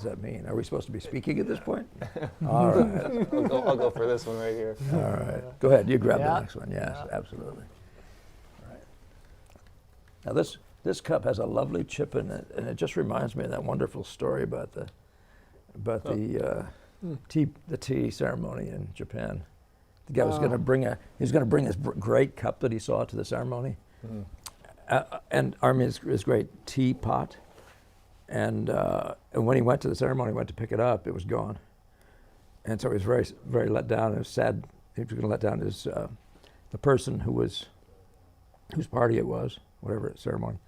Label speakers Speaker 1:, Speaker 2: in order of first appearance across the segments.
Speaker 1: does that mean? Are we supposed to be speaking at this point? All right.
Speaker 2: I'll go for this one right here.
Speaker 1: All right. Go ahead. You grab
Speaker 3: Yeah.
Speaker 1: the next one. Yes, absolutely. All right. Now this cup has a lovely chip in it, and it just reminds me of that wonderful story about the tea ceremony in Japan. The guy was going to bring this great cup that he saw to the ceremony, and his great teapot. And when he went to the ceremony, went to pick it up, it was gone. And so he was very, very let down. It was sad. He was going to let down his the person whose party it was, whatever ceremony.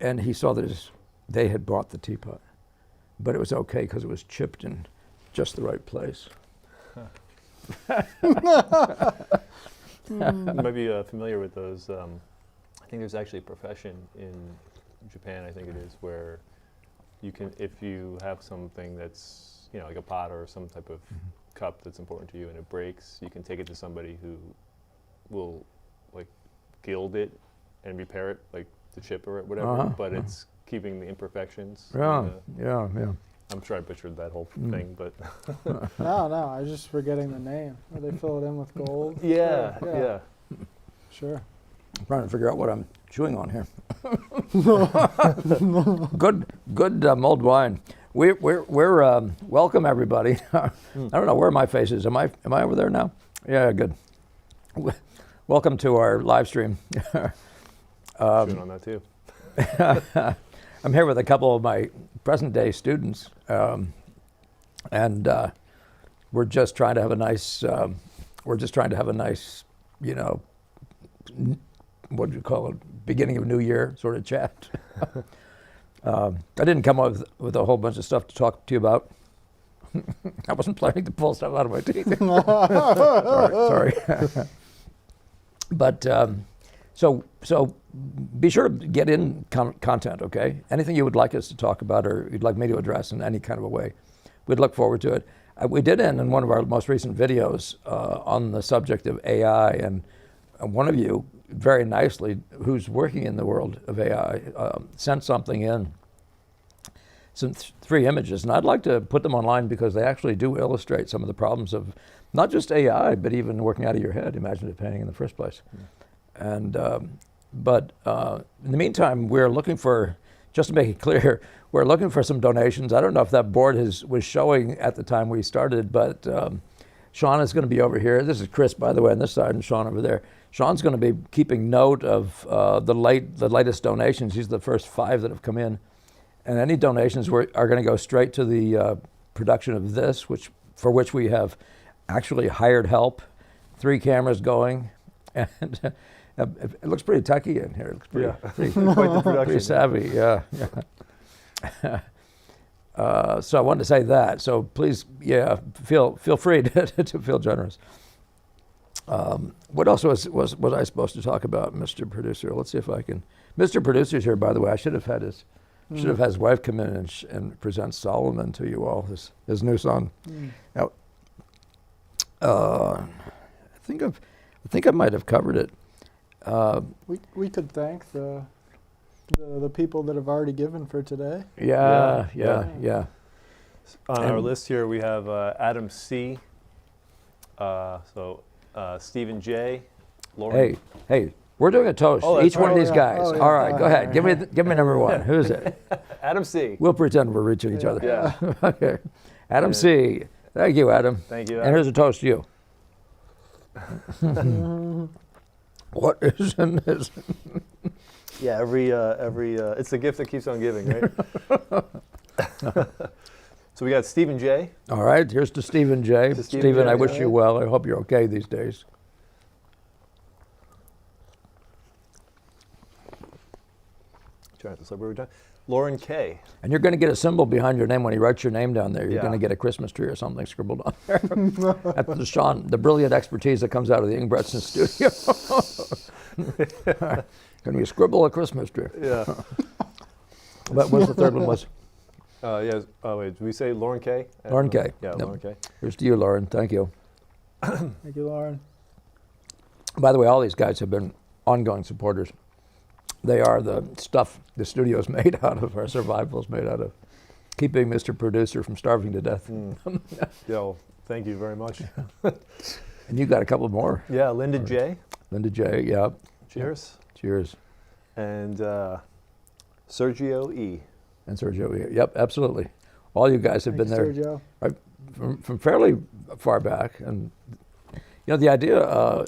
Speaker 1: And he saw that they had bought the teapot, but it was okay because it was chipped in just the right place.
Speaker 2: You might be familiar with those. I think there's actually a profession in Japan, I think it is, where you can, if you have something that's, like a pot or some type of cup that's important to you and it breaks, you can take it to somebody who will like gild it and repair it, like the chip or whatever, but it's keeping the imperfections.
Speaker 1: Yeah.
Speaker 2: I'm sure I butchered that whole thing, but
Speaker 3: No, I was just forgetting the name. Where they fill it in with gold.
Speaker 2: yeah.
Speaker 3: Sure.
Speaker 1: I'm trying to figure out what I'm chewing on here. Good mulled wine. We're welcome everybody. I don't know where my face is. Am I over there now? Yeah, good. Welcome to our live stream.
Speaker 2: Chewing on that too.
Speaker 1: I'm here with a couple of my present day students, and we're just trying to have a nice. What do you call it? Beginning of New Year sort of chat. I didn't come up with a whole bunch of stuff to talk to you about. I wasn't planning to pull stuff out of my teeth. sorry. But so be sure to get in content, okay? Anything you would like us to talk about or you'd like me to address in any kind of a way, we'd look forward to it. We did end in one of our most recent videos on the subject of AI, and one of you, very nicely, who's working in the world of AI, sent something in, some 3 images, and I'd like to put them online because they actually do illustrate some of the problems of not just AI, but even working out of your head, imaginative painting in the first place. And but in the meantime, we're looking for, just to make it clear, we're looking for some donations. I don't know if that board was showing at the time we started, but Shawn is going to be over here. This is Chris, by the way, on this side, and Shawn over there. Shawn's going to be keeping note of the latest donations. These are the first 5 that have come in. And any donations are going to go straight to the production of this, for which we have actually hired help, 3 cameras going, and it looks pretty techy in here. It looks pretty,
Speaker 2: Quite the production.
Speaker 1: pretty savvy, yeah. So I wanted to say that. So please, feel free to feel generous. What else was I supposed to talk about, Mr. Producer? Let's see if I can. Mr. Producer's here, by the way. I should have had his wife come in and present Solomon to you all, his new song. Now, I think I might have covered it.
Speaker 3: We could thank the people that have already given for today.
Speaker 1: Yeah.
Speaker 2: On our list here, we have Adam C. Stephen J. Lauren.
Speaker 1: Hey, we're doing a toast. Each one of these guys. All right, go ahead. Give me number 1. Who's it?
Speaker 2: Adam C.
Speaker 1: We'll pretend we're reaching each other.
Speaker 2: Yeah.
Speaker 1: Okay. Adam C. Thank you, Adam.
Speaker 2: Thank you,
Speaker 1: And here's a toast to you. What is in this?
Speaker 2: Yeah, every it's the gift that keeps on giving, right? So we got Stephen J.
Speaker 1: All right, here's to Stephen J. Stephen, I wish you well. I hope you're okay these days.
Speaker 2: Trying to decide where we're done. Lauren K.
Speaker 1: And you're going to get a symbol behind your name when he writes your name down there. You're
Speaker 2: Yeah.
Speaker 1: going to get a Christmas tree or something scribbled on there. That's Shawn, the brilliant expertise that comes out of the Ingbretson studio. Can we scribble a Christmas tree?
Speaker 2: Yeah.
Speaker 1: What was the third one was?
Speaker 2: Wait, did we say Lauren K?
Speaker 1: Lauren K.
Speaker 2: Yeah,
Speaker 1: Yep.
Speaker 2: Lauren K.
Speaker 1: Here's to you, Lauren. Thank you.
Speaker 3: Thank you, Lauren.
Speaker 1: By the way, all these guys have been ongoing supporters. They are the stuff the studio's made out of, our survival's made out of. keeping Mr. Producer from starving to death.
Speaker 2: Yo, thank you very much.
Speaker 1: And you got a couple more.
Speaker 2: Yeah, Linda J.
Speaker 1: Linda J. Yeah.
Speaker 2: Cheers.
Speaker 1: Cheers.
Speaker 2: And Sergio E.
Speaker 1: And Sergio E. Yep, absolutely. All you guys have
Speaker 3: Thank
Speaker 1: been
Speaker 3: you,
Speaker 1: there
Speaker 3: Sergio.
Speaker 1: from fairly far back, and the idea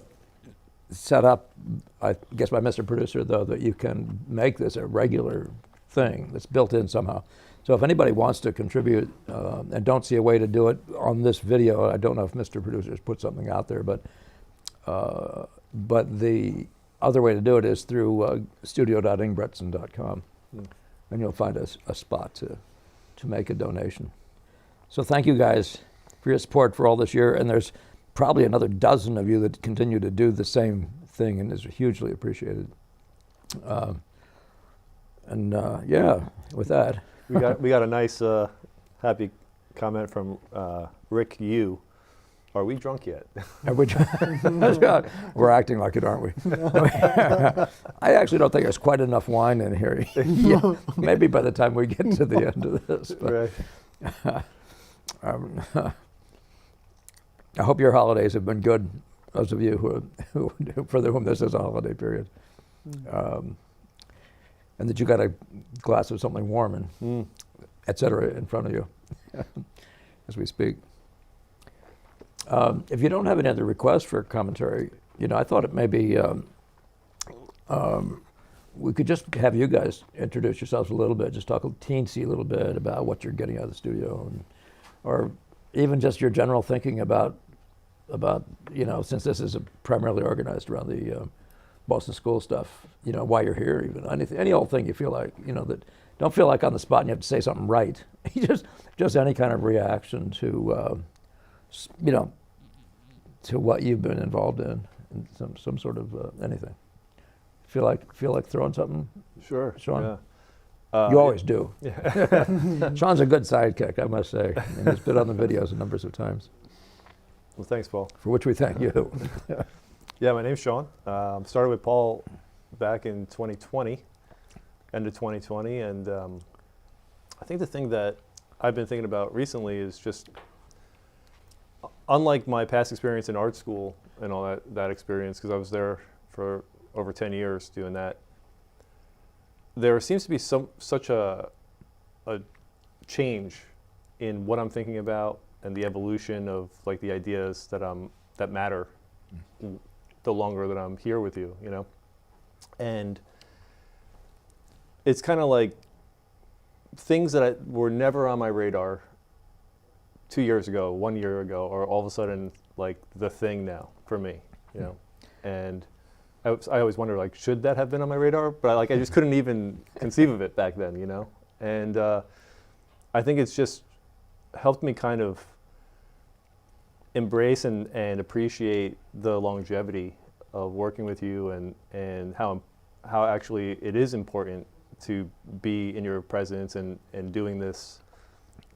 Speaker 1: set up, I guess, by Mr. Producer, though, that you can make this a regular thing that's built in somehow. So if anybody wants to contribute and don't see a way to do it on this video, I don't know if Mr. Producer has put something out there, but the other way to do it is through studio.ingbretson.com, and you'll find a spot to make a donation. So thank you guys for your support for all this year, and there's probably another dozen of you that continue to do the same thing, and is hugely appreciated. Yeah, with that.
Speaker 2: we got a nice happy comment from Rick Yu. Are we drunk yet?
Speaker 1: We're acting like it, aren't we? I actually don't think there's quite enough wine in here. Yeah, maybe by the time we get to the end of this. But,
Speaker 2: right.
Speaker 1: I hope your holidays have been good, those of you who for whom this is a holiday period. And that you got a glass of something warm and et cetera in front of you as we speak. If you don't have any other requests for commentary, I thought it may be we could just have you guys introduce yourselves a little bit, just talk a teensy little bit about what you're getting out of the studio, or even just your general thinking about since this is primarily organized around the Boston School stuff, why you're here, even any old thing you feel like, that don't feel like on the spot and you have to say something right. just any kind of reaction to to what you've been involved in some sort of anything. Feel like throwing something?
Speaker 2: Sure,
Speaker 1: Shawn?
Speaker 2: Yeah.
Speaker 1: You always do.
Speaker 2: Yeah.
Speaker 1: Shawn's a good sidekick, I must say, and he's been on the videos a number of times.
Speaker 2: Well, thanks, Paul.
Speaker 1: For which we thank you.
Speaker 2: Yeah, my name's Shawn. Started with Paul back in 2020, end of 2020, and I think the thing that I've been thinking about recently is just, unlike my past experience in art school and all that experience, because I was there for over 10 years doing that, there seems to be such a change in what I'm thinking about and the evolution of like the ideas that matter the longer that I'm here with you, and it's kind of like things that were never on my radar 2 years ago, 1 year ago, are all of a sudden like the thing now for me, and I always wonder, like, should that have been on my radar? But I just couldn't even conceive of it back then, and I think it's just helped me kind of embrace and appreciate the longevity of working with you, and how actually it is important to be in your presence and doing this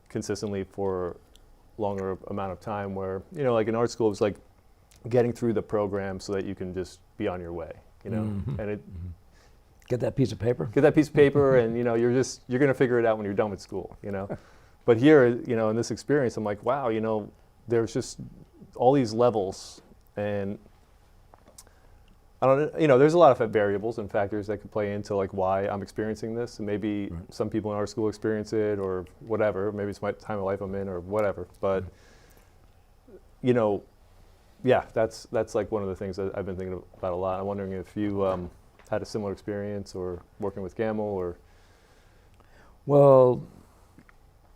Speaker 2: consistently for longer amount of time, where like in art school it was like getting through the program so that you can just be on your way, and
Speaker 1: Get that piece of paper.
Speaker 2: And you're going to figure it out when you're done with school, But here, in this experience, I'm like, wow, there's just all these levels, and I don't, there's a lot of variables and factors that could play into like why I'm experiencing this, and maybe some people in our school experience it or whatever. Maybe it's my time of life I'm in or whatever. But yeah, that's like one of the things that I've been thinking about a lot. I'm wondering if you had a similar experience or working with Gamel or.
Speaker 1: Well,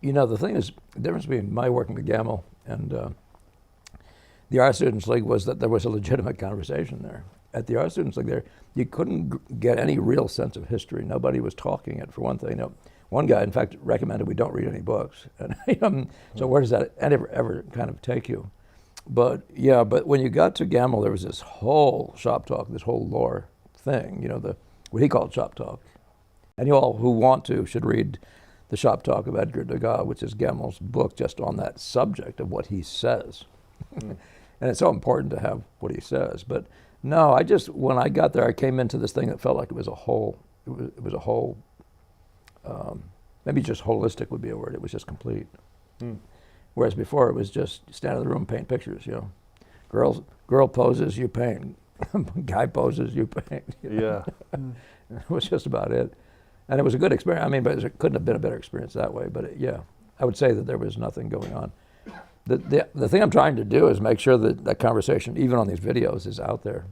Speaker 1: the thing is, the difference between my working with Gamel and the Art Students League was that there was a legitimate conversation there. At the Art Students League, you couldn't get any real sense of history. Nobody was talking it, for one thing. One guy, in fact, recommended we don't read any books. And so where does that ever kind of take you? But when you got to Gamel, there was this whole shop talk, this whole lore thing, what he called shop talk. And you all who want to should read The Shop Talk of Edgar Degas, which is Gamel's book just on that subject of what he says. And it's so important to have what he says. But no, when I got there, I came into this thing that felt like it was a whole maybe just holistic would be a word. It was just complete.
Speaker 2: Mm.
Speaker 1: Whereas before it was just stand in the room, paint pictures. Girl poses, you paint. Guy poses, you paint.
Speaker 2: Yeah.
Speaker 1: It was just about it, and it was a good experience. I mean, but it couldn't have been a better experience that way. But I would say that there was nothing going on. The thing I'm trying to do is make sure that that conversation, even on these videos, is out there.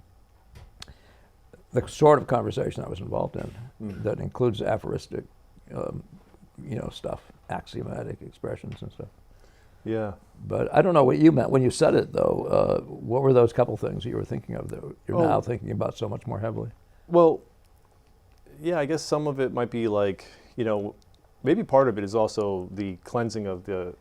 Speaker 1: The sort of conversation I was involved in that includes aphoristic, stuff, axiomatic expressions and stuff.
Speaker 2: Yeah.
Speaker 1: But I don't know what you meant when you said it, though. What were those couple things you were thinking of that you're now thinking about so much more heavily?
Speaker 2: Well, yeah, I guess some of it might be like, maybe part of it is also the cleansing of the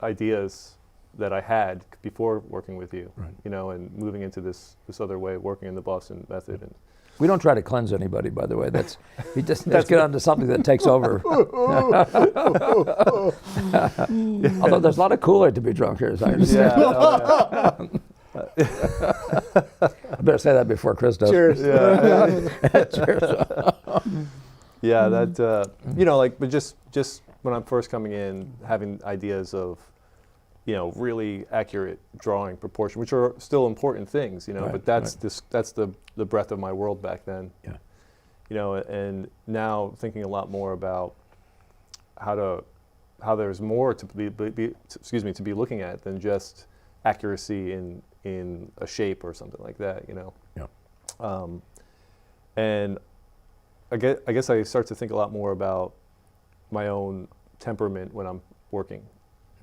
Speaker 2: ideas that I had before working with you,
Speaker 1: right.
Speaker 2: And moving into this other way of working in the Boston method. And
Speaker 1: we don't try to cleanse anybody, by the way. Let's get onto something that takes over. Although there's a lot of cooler to be drunk here, as I understand.
Speaker 2: Yeah.
Speaker 1: I better say that before Chris does.
Speaker 3: Cheers.
Speaker 2: Yeah.
Speaker 1: Cheers.
Speaker 2: Yeah, but just when I'm first coming in, having ideas of, really accurate drawing, proportion, which are still important things,
Speaker 1: Right,
Speaker 2: but that's
Speaker 1: right.
Speaker 2: that's the breadth of my world back then.
Speaker 1: Yeah.
Speaker 2: And now thinking a lot more about how there's more to be looking at than just accuracy in a shape or something like that,
Speaker 1: Yeah.
Speaker 2: And I guess I start to think a lot more about my own temperament when I'm working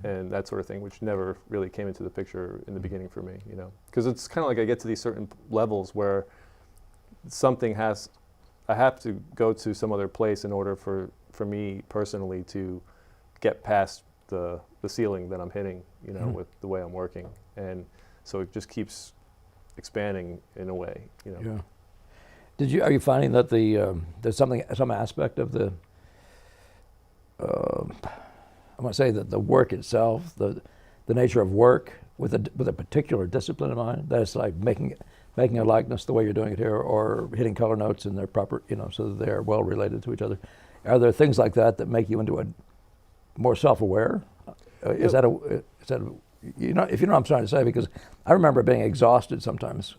Speaker 2: and that sort of thing, which never really came into the picture in the beginning for me, because it's kind of like I get to these certain levels where I have to go to some other place in order for me personally to get past the ceiling that I'm hitting, with the way I'm working. And so it just keeps expanding in a way,
Speaker 1: Yeah. Are you finding that there's some aspect of the I want to say that the work itself, the nature of work with a particular discipline in mind, that it's like making a likeness the way you're doing it here, or hitting color notes in their proper, so that they're well related to each other. Are there things like that make you into a more self-aware? Is that if you know what I'm trying to say? Because I remember being exhausted sometimes.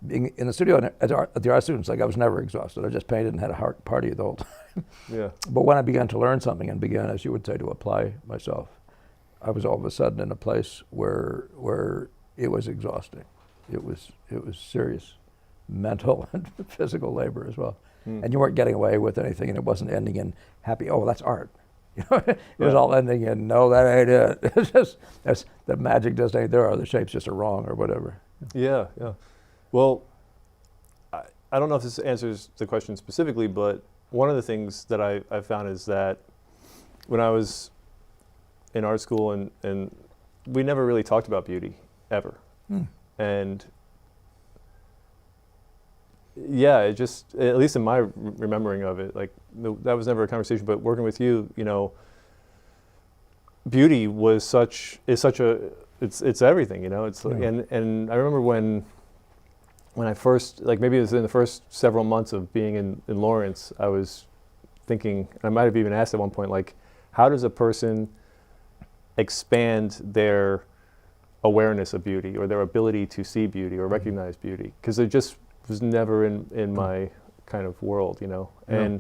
Speaker 1: Being in the studio at the art students, I was never exhausted. I just painted and had a heart party the whole time.
Speaker 2: Yeah.
Speaker 1: But when I began to learn something and began, as you would say, to apply myself, I was all of a sudden in a place where it was exhausting. It was serious mental and physical labor as well. And you weren't getting away with anything, and it wasn't ending in happy, oh, that's art. It was all ending in, no, that ain't it. It's just, the magic just ain't there, or the shapes just are wrong, or whatever.
Speaker 2: Yeah. Well, I don't know if this answers the question specifically, but one of the things that I found is that when I was in art school and we never really talked about beauty, ever. And yeah, it just, at least in my remembering of it, like that was never a conversation, but working with you, beauty was it's everything, it's like, and I remember when I first, like maybe it was in the first several months of being in Lawrence, I was thinking, I might have even asked at one point, like, how does a person expand their awareness of beauty or their ability to see beauty or recognize beauty? Because it just was never in my kind of world, And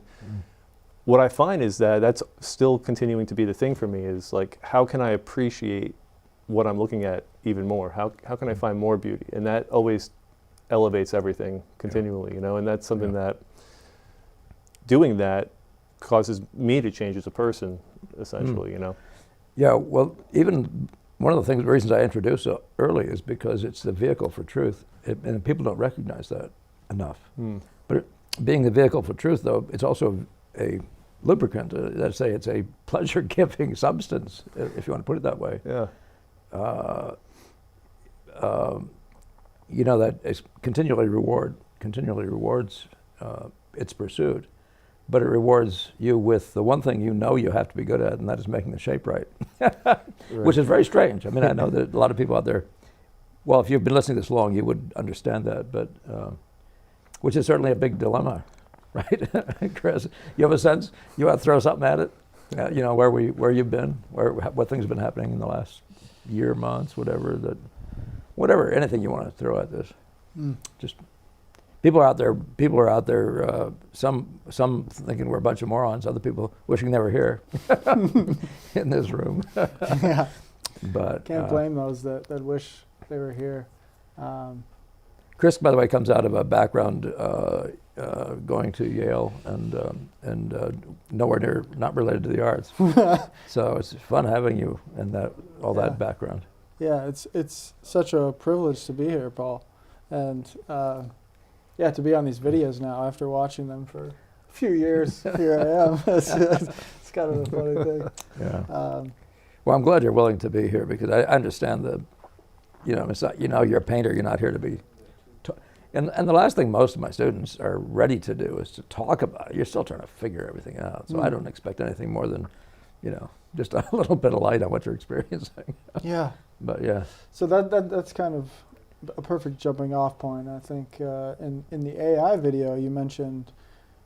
Speaker 2: what I find is that that's still continuing to be the thing for me, is like, how can I appreciate what I'm looking at even more? How can I find more beauty? And that always elevates everything continually, and that's something that doing that causes me to change as a person, essentially,
Speaker 1: Yeah, well, even one of the reasons I introduced it early is because it's the vehicle for truth, and people don't recognize that enough. But being the vehicle for truth, though, it's also a lubricant. Let's say it's a pleasure-giving substance, if you want to put it that way.
Speaker 2: Yeah.
Speaker 1: That it continually rewards its pursuit, but it rewards you with the one thing you have to be good at, and that is making the shape right. Which is very strange. I mean, I know that a lot of people out there, well, if you've been listening this long, you would understand that, but which is certainly a big dilemma, right? Chris, you have a sense? You want to throw something at it? You know, where you've been, what things have been happening in the last year, months, whatever, anything you want to throw at this. Just people are out there. Some thinking we're a bunch of morons. Other people wishing they were here in this room.
Speaker 3: Yeah.
Speaker 1: But
Speaker 3: Can't blame those that wish they were here.
Speaker 1: Chris, by the way, comes out of a background going to Yale and nowhere near not related to the arts. So it's fun having you and that background.
Speaker 3: Yeah, it's such a privilege to be here, Paul, and to be on these videos now after watching them for a few years. Here I am. It's kind of a funny thing.
Speaker 1: Yeah. Well, I'm glad you're willing to be here because I understand it's not, you're a painter. You're not here to be. And the last thing most of my students are ready to do is to talk about it. You're still trying to figure everything out. So I don't expect anything more than, just a little bit of light on what you're experiencing.
Speaker 3: Yeah.
Speaker 1: But yeah.
Speaker 3: So that's kind of a perfect jumping off point. I think in the AI video you mentioned,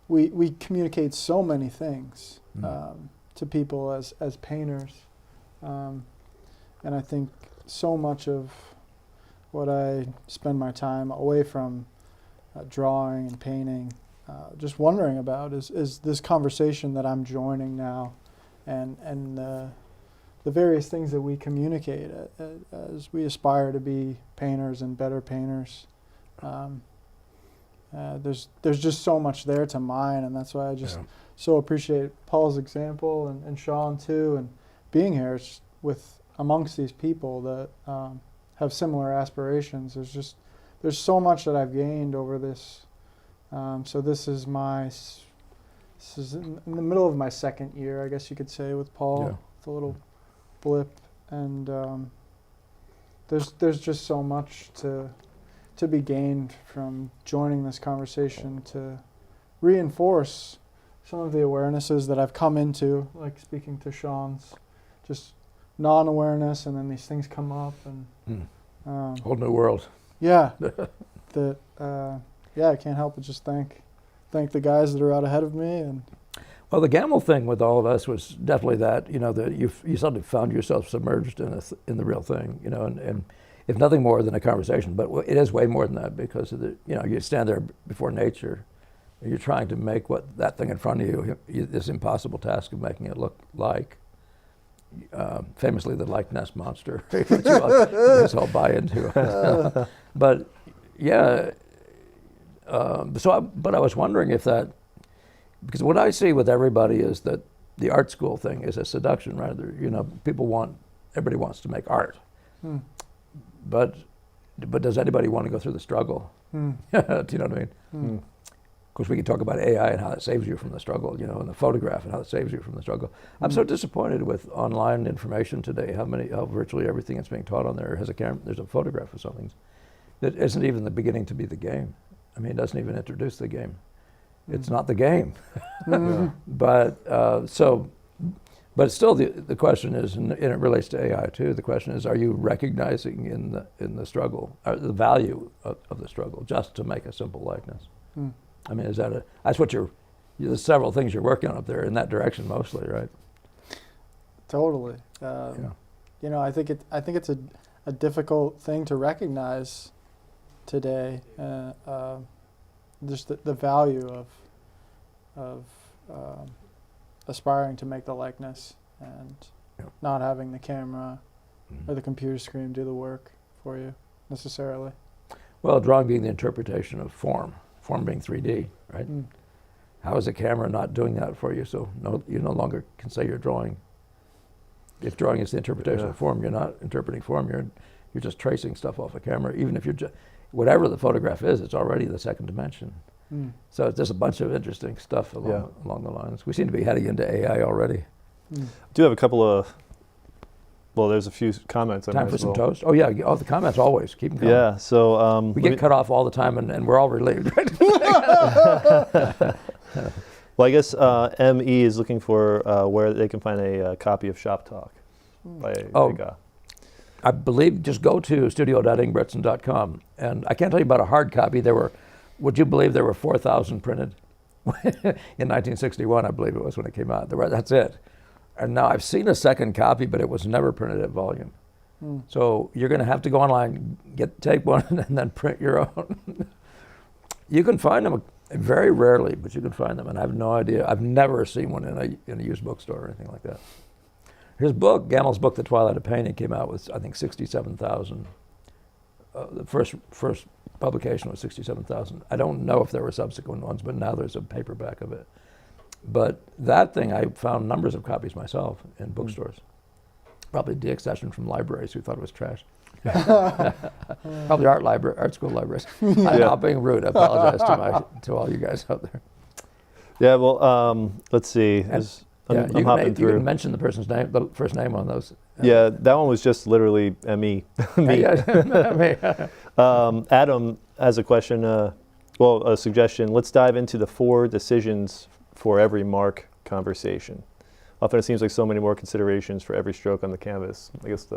Speaker 3: we communicate so many things to people as painters, and I think so much of what I spend my time away from drawing and painting, just wondering about is this conversation that I'm joining now, and the various things that we communicate as we aspire to be painters and better painters. There's just so much there to mine, and that's why I just so appreciate Paul's example and Shawn too, and being here amongst these people that have similar aspirations. There's so much that I've gained over this. So this is in the middle of my second year, I guess you could say, with Paul.
Speaker 1: Yeah.
Speaker 3: With a little blip, and there's just so much to be gained from joining this conversation to reinforce some of the awarenesses that I've come into, like speaking to Shawn's, just non-awareness, and then these things come up, and
Speaker 1: whole new world.
Speaker 3: Yeah, I can't help but just thank the guys that are out ahead of me. And
Speaker 1: well, the gamble thing with all of us was definitely that that you suddenly found yourself submerged in the real thing, and if nothing more than a conversation, but it is way more than that because of you stand there before nature, and you're trying to make what that thing in front of you this impossible task of making it look like. Famously, the likeness monster, which you guys all buy into. But yeah, but I was wondering if that, because what I see with everybody is that the art school thing is a seduction, rather. Everybody wants to make art, but does anybody want to go through the struggle? Do you know what I mean? Of course, we can talk about AI and how it saves you from the struggle, and the photograph and how it saves you from the struggle. I'm so disappointed with online information today, how virtually everything that's being taught on there has a camera, there's a photograph of something that isn't even the beginning to be the game. I mean, it doesn't even introduce the game. It's not the game. But still the question is, and it relates to AI too, the question is, are you recognizing in the struggle, the value of the struggle just to make a simple likeness? I mean, that's what there's several things you're working on up there in that direction mostly, right?
Speaker 3: Totally. I think it's a difficult thing to recognize today. Just the value of aspiring to make the likeness and not having the camera or the computer screen do the work for you necessarily.
Speaker 1: Well, drawing being the interpretation of form being 3D, right? How is a camera not doing that for you? So you no longer can say you're drawing. If drawing is the interpretation of form, you're not interpreting form. You're just tracing stuff off a camera. Even if you're whatever the photograph is, it's already the second dimension. So there's a bunch of interesting stuff along the lines. We seem to be heading into AI already.
Speaker 2: I do have a couple of. Well, there's a few comments.
Speaker 1: Time for some toast? Oh, yeah. Oh, the comments always. Keep them coming.
Speaker 2: Yeah, so...
Speaker 1: we get cut off all the time, and we're all relieved, right?
Speaker 2: Well, I guess ME is looking for where they can find a copy of Shop Talk by Degas.
Speaker 1: I believe just go to studio.ingbretson.com. And I can't tell you about a hard copy. Would you believe there were 4,000 printed? In 1961, I believe it was when it came out. That's it. And now I've seen a second copy, but it was never printed at volume. So you're going to have to go online, take one, and then print your own. You can find them very rarely, but you can find them, and I have no idea. I've never seen one in a used bookstore or anything like that. His book, Gamel's book, The Twilight of Painting, came out with, I think, 67,000. The first publication was 67,000. I don't know if there were subsequent ones, but now there's a paperback of it. But that thing, I found numbers of copies myself in bookstores. Probably de-accession from libraries who thought it was trash. Probably art school libraries. I'm not being rude. I apologize to all you guys out there.
Speaker 2: Yeah, well, let's see. I'm hopping through.
Speaker 1: You can mention the person's name, the first name on those.
Speaker 2: Yeah, that one was just literally me. Me. Adam has a question, a suggestion. Let's dive into the 4 decisions for every mark conversation. Often it seems like so many more considerations for every stroke on the canvas. I guess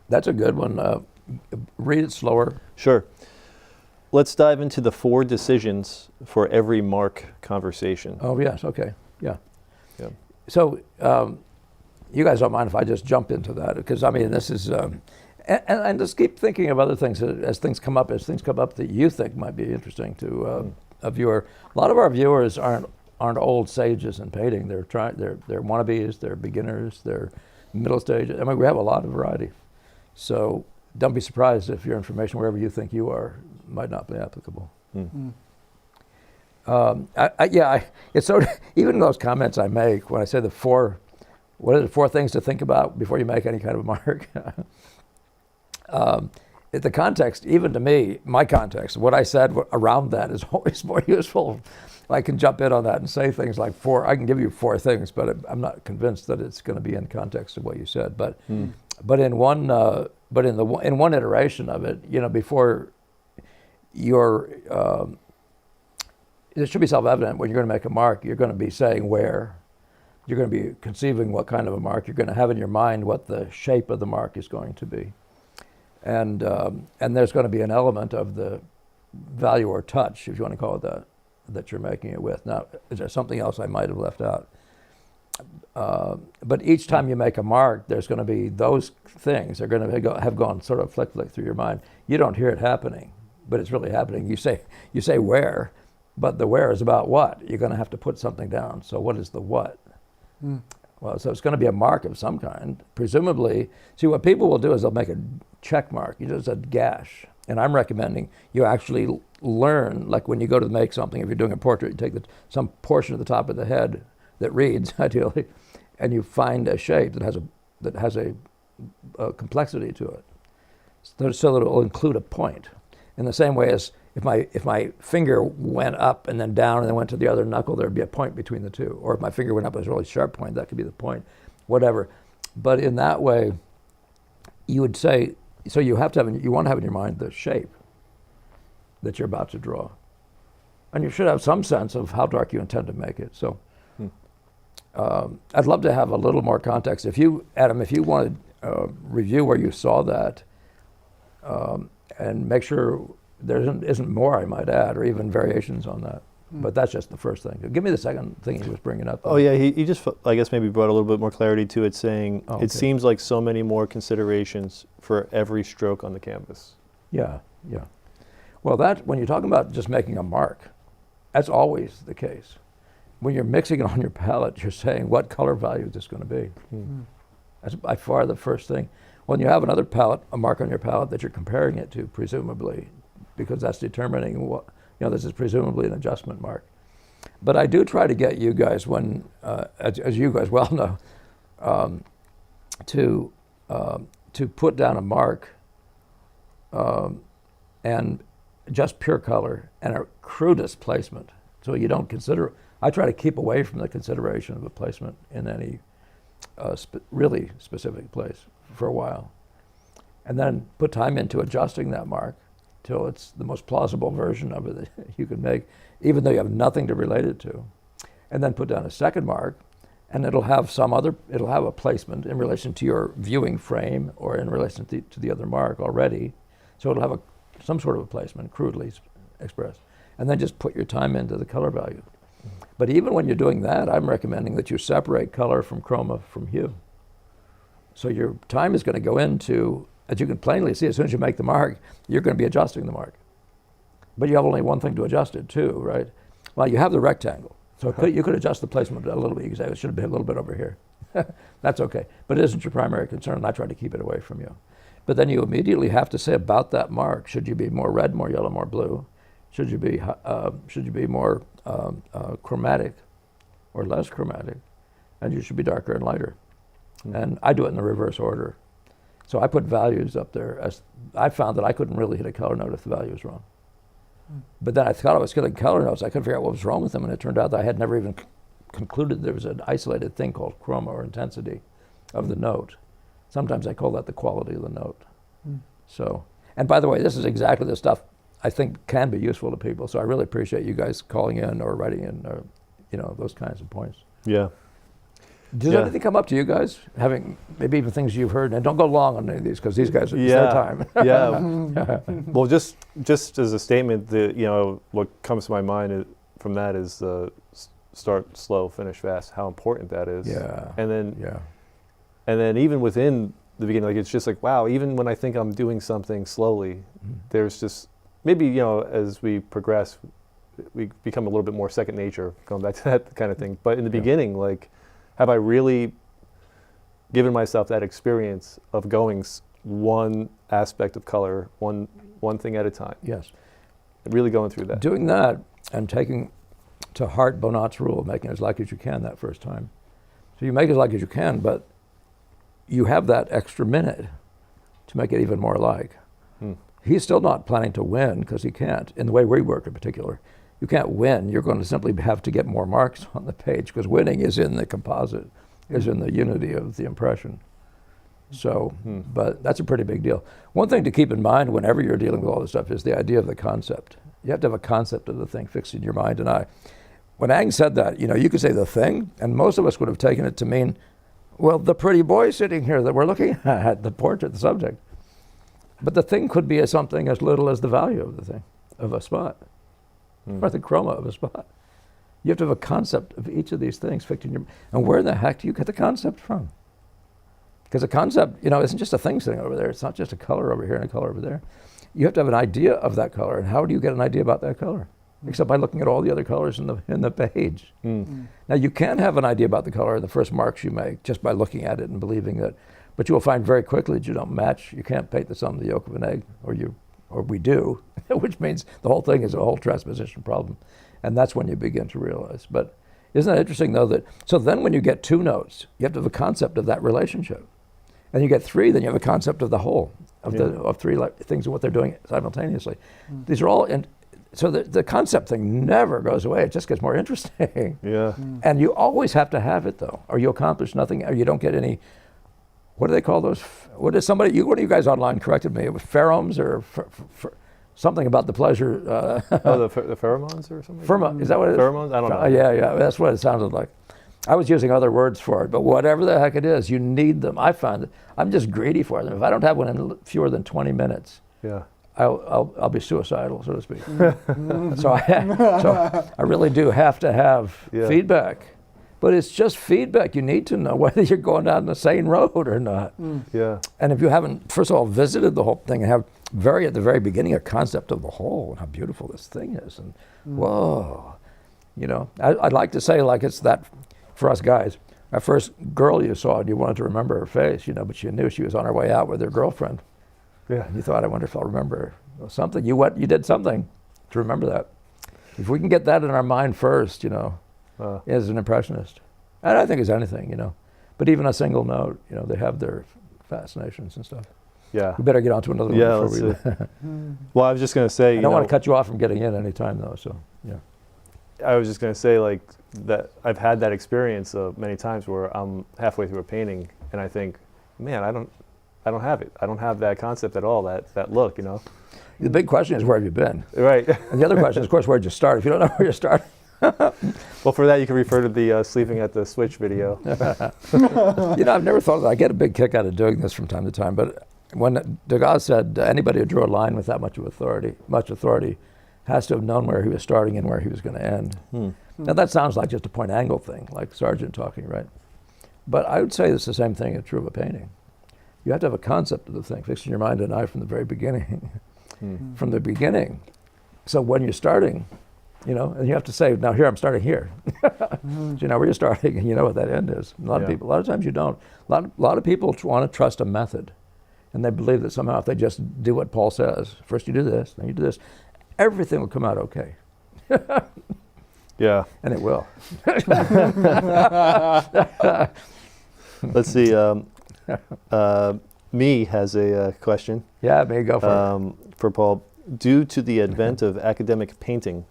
Speaker 1: That's a good one. Read it slower.
Speaker 2: Sure. Let's dive into the 4 decisions for every mark conversation.
Speaker 1: Oh, yes, okay, yeah.
Speaker 2: Yeah.
Speaker 1: So you guys don't mind if I just jump into that, because I mean, this is, and just keep thinking of other things as things come up that you think might be interesting to a viewer. A lot of our viewers aren't old sages in painting. They're wannabes, they're beginners, they're middle stages. I mean, we have a lot of variety. So don't be surprised if your information, wherever you think you are, might not be applicable. It's sort of, even those comments I make when I say what are the 4 things to think about before you make any kind of a mark? The context, even to me, my context, what I said around that is always more useful. I can jump in on that and say things like I can give you 4 things, but I'm not convinced that it's going to be in context of what you said. But in one iteration of it, before it should be self-evident when you're going to make a mark, you're going to be saying where, you're going to be conceiving what kind of a mark, you're going to have in your mind what the shape of the mark is going to be. And there's going to be an element of the value or touch, if you want to call it that you're making it with. Now, is there something else I might have left out? But each time you make a mark, there's going to be those things. They're going to have gone sort of flick through your mind. You don't hear it happening, but it's really happening. You say where, but the where is about what? You're going to have to put something down. So what is the what? Well, so it's going to be a mark of some kind. Presumably, see, what people will do is they'll make a check mark. You just a gash. And I'm recommending you actually learn, like when you go to make something, if you're doing a portrait, you take some portion of the top of the head that reads, ideally, and you find a shape that has a complexity to it, so that it will include a point. In the same way as if my finger went up and then down and then went to the other knuckle, there'd be a point between the two. Or if my finger went up as a really sharp point, that could be the point, whatever. But in that way, you would say, so you want to have in your mind the shape that you're about to draw. And you should have some sense of how dark you intend to make it. So I'd love to have a little more context. Adam, if you want to review where you saw that and make sure there isn't more I might add, or even variations on that. But that's just the first thing. Give me the second thing he was bringing up.
Speaker 2: Oh yeah, he just, I guess, maybe brought a little bit more clarity to it, saying it seems like so many more considerations for every stroke on the canvas.
Speaker 1: Yeah. Well, when you're talking about just making a mark, that's always the case. When you're mixing it on your palette, you're saying, what color value is this going to be? That's by far the first thing. When you have another palette, a mark on your palette that you're comparing it to, presumably, because that's determining what, this is presumably an adjustment mark. But I do try to get you guys, when, as you guys well know, to put down a mark and just pure color and a crudest placement. So you don't consider, I try to keep away from the consideration of a placement in any really specific place for a while. And then put time into adjusting that mark till it's the most plausible version of it that you can make, even though you have nothing to relate it to. And then put down a second mark, and it'll have a placement in relation to your viewing frame or in relation to the other mark already. So it'll have some sort of a placement, crudely expressed. And then just put your time into the color value. But even when you're doing that, I'm recommending that you separate color from chroma from hue. So your time is going to go into, as you can plainly see, as soon as you make the mark, you're going to be adjusting the mark. But you have only one thing to adjust it to, right? Well, you have the rectangle. So you could adjust the placement a little bit. You could say it should have been a little bit over here. That's okay. But it isn't your primary concern, and I try to keep it away from you. But then you immediately have to say about that mark, should you be more red, more yellow, more blue? Should you be more chromatic or less chromatic? And you should be darker and lighter. And I do it in the reverse order. So I put values up there. As I found that I couldn't really hit a color note if the value was wrong. But then I thought I was getting color notes. I couldn't figure out what was wrong with them, and it turned out that I had never even concluded there was an isolated thing called chroma or intensity of the note. Sometimes I call that the quality of the note. So, and by the way, this is exactly the stuff I think can be useful to people. So I really appreciate you guys calling in or writing in, or, those kinds of points.
Speaker 2: Yeah.
Speaker 1: Does anything come up to you guys, having maybe even things you've heard? And don't go long on any of these, because these guys, it's their time.
Speaker 2: Well, just as a statement, what comes to my mind from that is start slow, finish fast. How important that is.
Speaker 1: Yeah.
Speaker 2: And then even within the beginning, like, it's just like, wow. Even when I think I'm doing something slowly, there's just maybe as we progress, we become a little bit more second nature. Going back to that kind of thing. But in the beginning, like, have I really given myself that experience of going one aspect of color, one thing at a time?
Speaker 1: Yes.
Speaker 2: Really going through that.
Speaker 1: Doing that and taking to heart Bonnat's rule, making it as like as you can that first time. So you make it as like as you can, but you have that extra minute to make it even more like. He's still not planning to win, because he can't, in the way we work in particular. You can't win. You're going to simply have to get more marks on the page, because winning is in the composite, is in the unity of the impression. So, but that's a pretty big deal. One thing to keep in mind whenever you're dealing with all this stuff is the idea of the concept. You have to have a concept of the thing fixed in your mind and eye. When Ang said that, you could say the thing, and most of us would have taken it to mean, well, the pretty boy sitting here that we're looking at, the portrait, the subject. But the thing could be something as little as the value of the thing, of a spot. Or the chroma of a spot. You have to have a concept of each of these things fixed in your mind. And where the heck do you get the concept from? Because a concept, isn't just a thing sitting over there. It's not just a color over here and a color over there. You have to have an idea of that color. And how do you get an idea about that color? Except by looking at all the other colors in the page. Now, you can have an idea about the color in the first marks you make just by looking at it and believing that. But you will find very quickly that you don't match. You can't paint the sum of the yolk of an egg, or we do, which means the whole thing is a whole transposition problem. And that's when you begin to realize. But isn't that interesting, though, so then when you get two notes, you have to have a concept of that relationship. And you get three, then you have a concept of the whole, of three things and what they're doing simultaneously. These are all, so the concept thing never goes away. It just gets more interesting. And you always have to have it, though, or you accomplish nothing, or you don't get any, what do they call those? What is one of you guys online corrected me? It was pheromones or something about the pleasure.
Speaker 2: The pheromones or something?
Speaker 1: Is that what it is?
Speaker 2: Pheromones? I don't know.
Speaker 1: Yeah, that's what it sounded like. I was using other words for it, but whatever the heck it is, you need them. I find that I'm just greedy for them. If I don't have one in fewer than 20 minutes, I'll be suicidal, so to speak. So I really do have to have feedback. But it's just feedback. You need to know whether you're going down the sane road or not. And if you haven't, first of all, visited the whole thing and have at the very beginning a concept of the whole and how beautiful this thing is, and whoa, I'd like to say, like, it's that for us guys, our first girl you saw and you wanted to remember her face, but you knew she was on her way out with her girlfriend. And you thought, I wonder if I'll remember her. Well, something, you did something to remember that. If we can get that in our mind first, as an impressionist, and I think as anything, but even a single note, they have their fascinations and stuff. We better get on to another one before we
Speaker 2: Well, I was just going to say,
Speaker 1: I don't want to cut you off from getting in any time, though, so,
Speaker 2: I was just going to say, like, that I've had that experience many times where I'm halfway through a painting and I think, man, I don't have it. I don't have that concept at all, that look,
Speaker 1: The big question is, where have you been?
Speaker 2: Right.
Speaker 1: And the other question is, of course, where'd you start? If you don't know where you started.
Speaker 2: Well, for that, you can refer to the sleeping at the switch video.
Speaker 1: I've never thought of that. I get a big kick out of doing this from time to time, but when Degas said anybody who drew a line with that much authority has to have known where he was starting and where he was going to end. Now that sounds like just a point angle thing, like Sargent talking, right? But I would say it's the same thing is true of a painting. You have to have a concept of the thing, fixing your mind and eye from the very beginning. From the beginning. So when you're starting, you know, and you have to say, now here I'm starting here. So you know where you're starting and you know what that end is. A lot of times you don't. A lot of people want to trust a method. And they believe that somehow if they just do what Paul says, first you do this, then you do this, everything will come out okay.
Speaker 2: Yeah.
Speaker 1: And it will.
Speaker 2: Let's see. Me has a question.
Speaker 1: Yeah, may go for it.
Speaker 2: For Paul. Due to the advent of academic painting,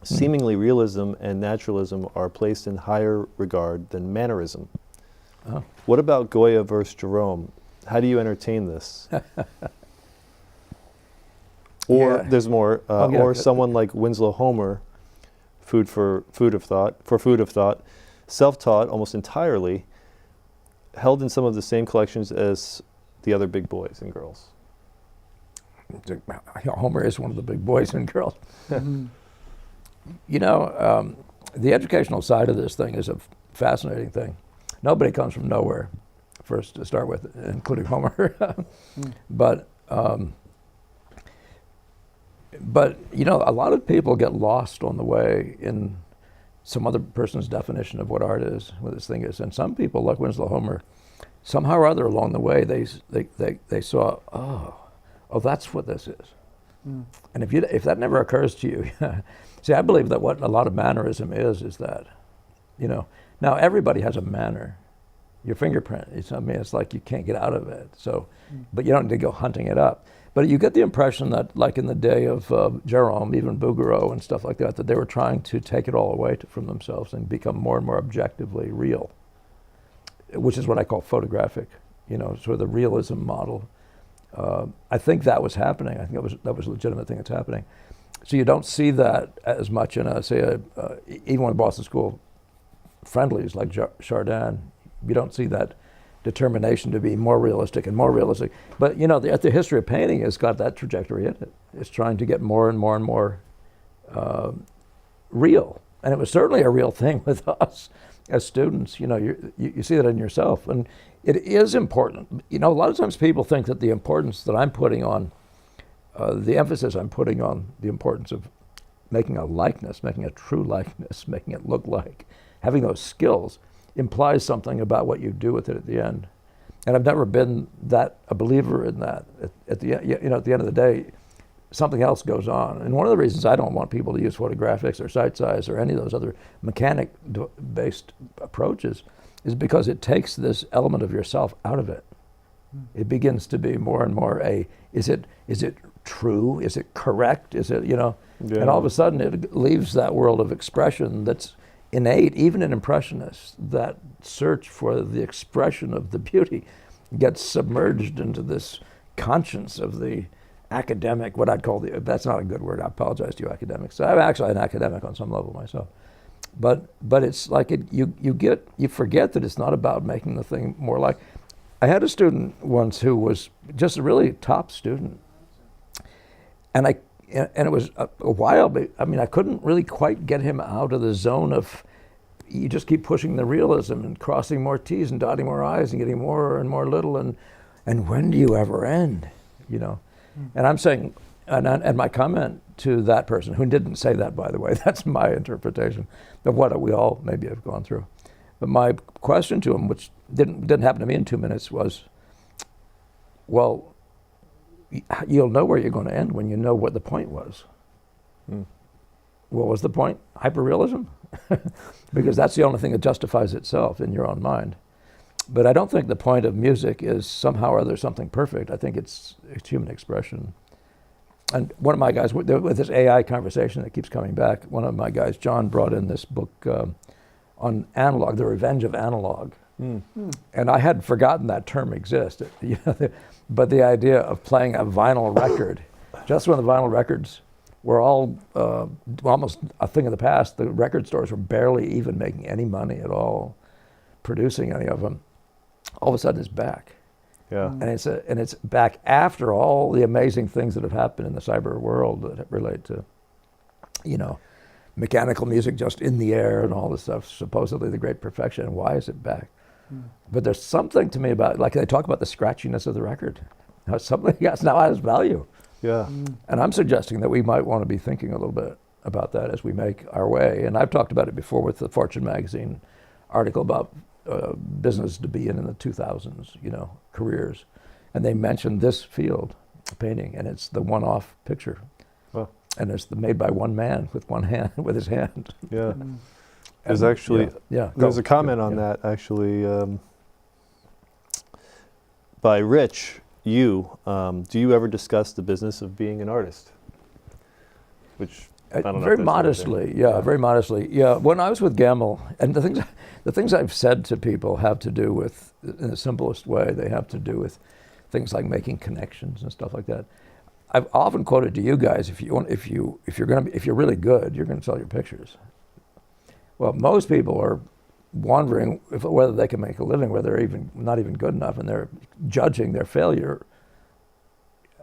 Speaker 2: seemingly realism and naturalism are placed in higher regard than mannerism.
Speaker 1: Oh.
Speaker 2: What about Goya versus Jerome? How do you entertain this? Or there's more. Or someone like Winslow Homer, food of thought, self-taught almost entirely, held in some of the same collections as the other big boys and girls.
Speaker 1: Homer is one of the big boys and girls. You know, the educational side of this thing is a fascinating thing. Nobody comes from nowhere, first to start with, including Homer. But you know, a lot of people get lost on the way in some other person's definition of what art is, what this thing is. And some people, like Winslow Homer, somehow or other along the way, they saw, oh, that's what this is. And if that never occurs to you, see, I believe that what a lot of mannerism is that, you know, now everybody has a manner. Your fingerprint, it's like you can't get out of it. So, but you don't need to go hunting it up. But you get the impression that, like in the day of Jerome, even Bouguereau and stuff like that they were trying to take it all away from themselves and become more and more objectively real, which is what I call photographic, you know, sort of the realism model. I think that was happening. I think that was a legitimate thing that's happening. So you don't see that as much in even when Boston School friendlies like Chardin, you don't see that determination to be more realistic and more realistic. But you know, the history of painting has got that trajectory in it. It's trying to get more and more and more real. And it was certainly a real thing with us as students. You know, you see that in yourself. And it is important. You know, a lot of times people think that the importance that I'm putting on, the emphasis I'm putting on the importance of making a likeness, making a true likeness, making it look like, having those skills, implies something about what you do with it at the end. And I've never been a believer in that. At the end of the day, something else goes on. And one of the reasons I don't want people to use photographics or sight size or any of those other mechanic-based approaches is because it takes this element of yourself out of it. It begins to be more and more is it true? Is it correct? Is it, you know? Yeah. And all of a sudden it leaves that world of expression that's innate, even in Impressionists, that search for the expression of the beauty gets submerged into this conscience of the academic, what I'd call that's not a good word, I apologize to you academics. So I'm actually an academic on some level myself. But it's like you forget that it's not about making the thing more like. I had a student once who was just a really top student. And it was a while, but I mean, I couldn't really quite get him out of the zone of, you just keep pushing the realism and crossing more T's and dotting more I's and getting more and more little, and when do you ever end, you know? And I'm saying, and my comment to that person, who didn't say that, by the way, that's my interpretation of what we all maybe have gone through. But my question to him, which didn't happen to me in 2 minutes, was, well, you'll know where you're going to end when you know what the point was. What was the point? Hyperrealism? Because that's the only thing that justifies itself in your own mind. But I don't think the point of music is somehow or other something perfect. I think it's human expression. And one of my guys, with this AI conversation that keeps coming back, one of my guys, John, brought in this book on analog, The Revenge of Analog. And I had forgotten that term existed. You know, but the idea of playing a vinyl record, just when the vinyl records were all almost a thing of the past, the record stores were barely even making any money at all, producing any of them. All of a sudden, it's back. Yeah. And it's back after all the amazing things that have happened in the cyber world that relate to, you know, mechanical music just in the air and all this stuff, supposedly the great perfection. And why is it back? But there's something to me about, like they talk about the scratchiness of the record. How something else now has value.
Speaker 4: Yeah.
Speaker 1: And I'm suggesting that we might want to be thinking a little bit about that as we make our way. And I've talked about it before with the Fortune magazine article about business to be in the 2000s, careers. And they mentioned this field, painting, and it's the one-off picture.
Speaker 4: Wow.
Speaker 1: And it's made by one man with one hand, with his hand.
Speaker 4: Yeah. There's actually, there's a comment on that actually by Rich. Do you ever discuss the business of being an artist? Which I don't know.
Speaker 1: Very modestly, very modestly. Yeah, when I was with Gamble, and the things I've said to people have to do with, in the simplest way, they have to do with things like making connections and stuff like that. I've often quoted to you guys, if you're really good, you're going to sell your pictures. Well, most people are wondering whether they can make a living, whether they're not even good enough, and they're judging their failure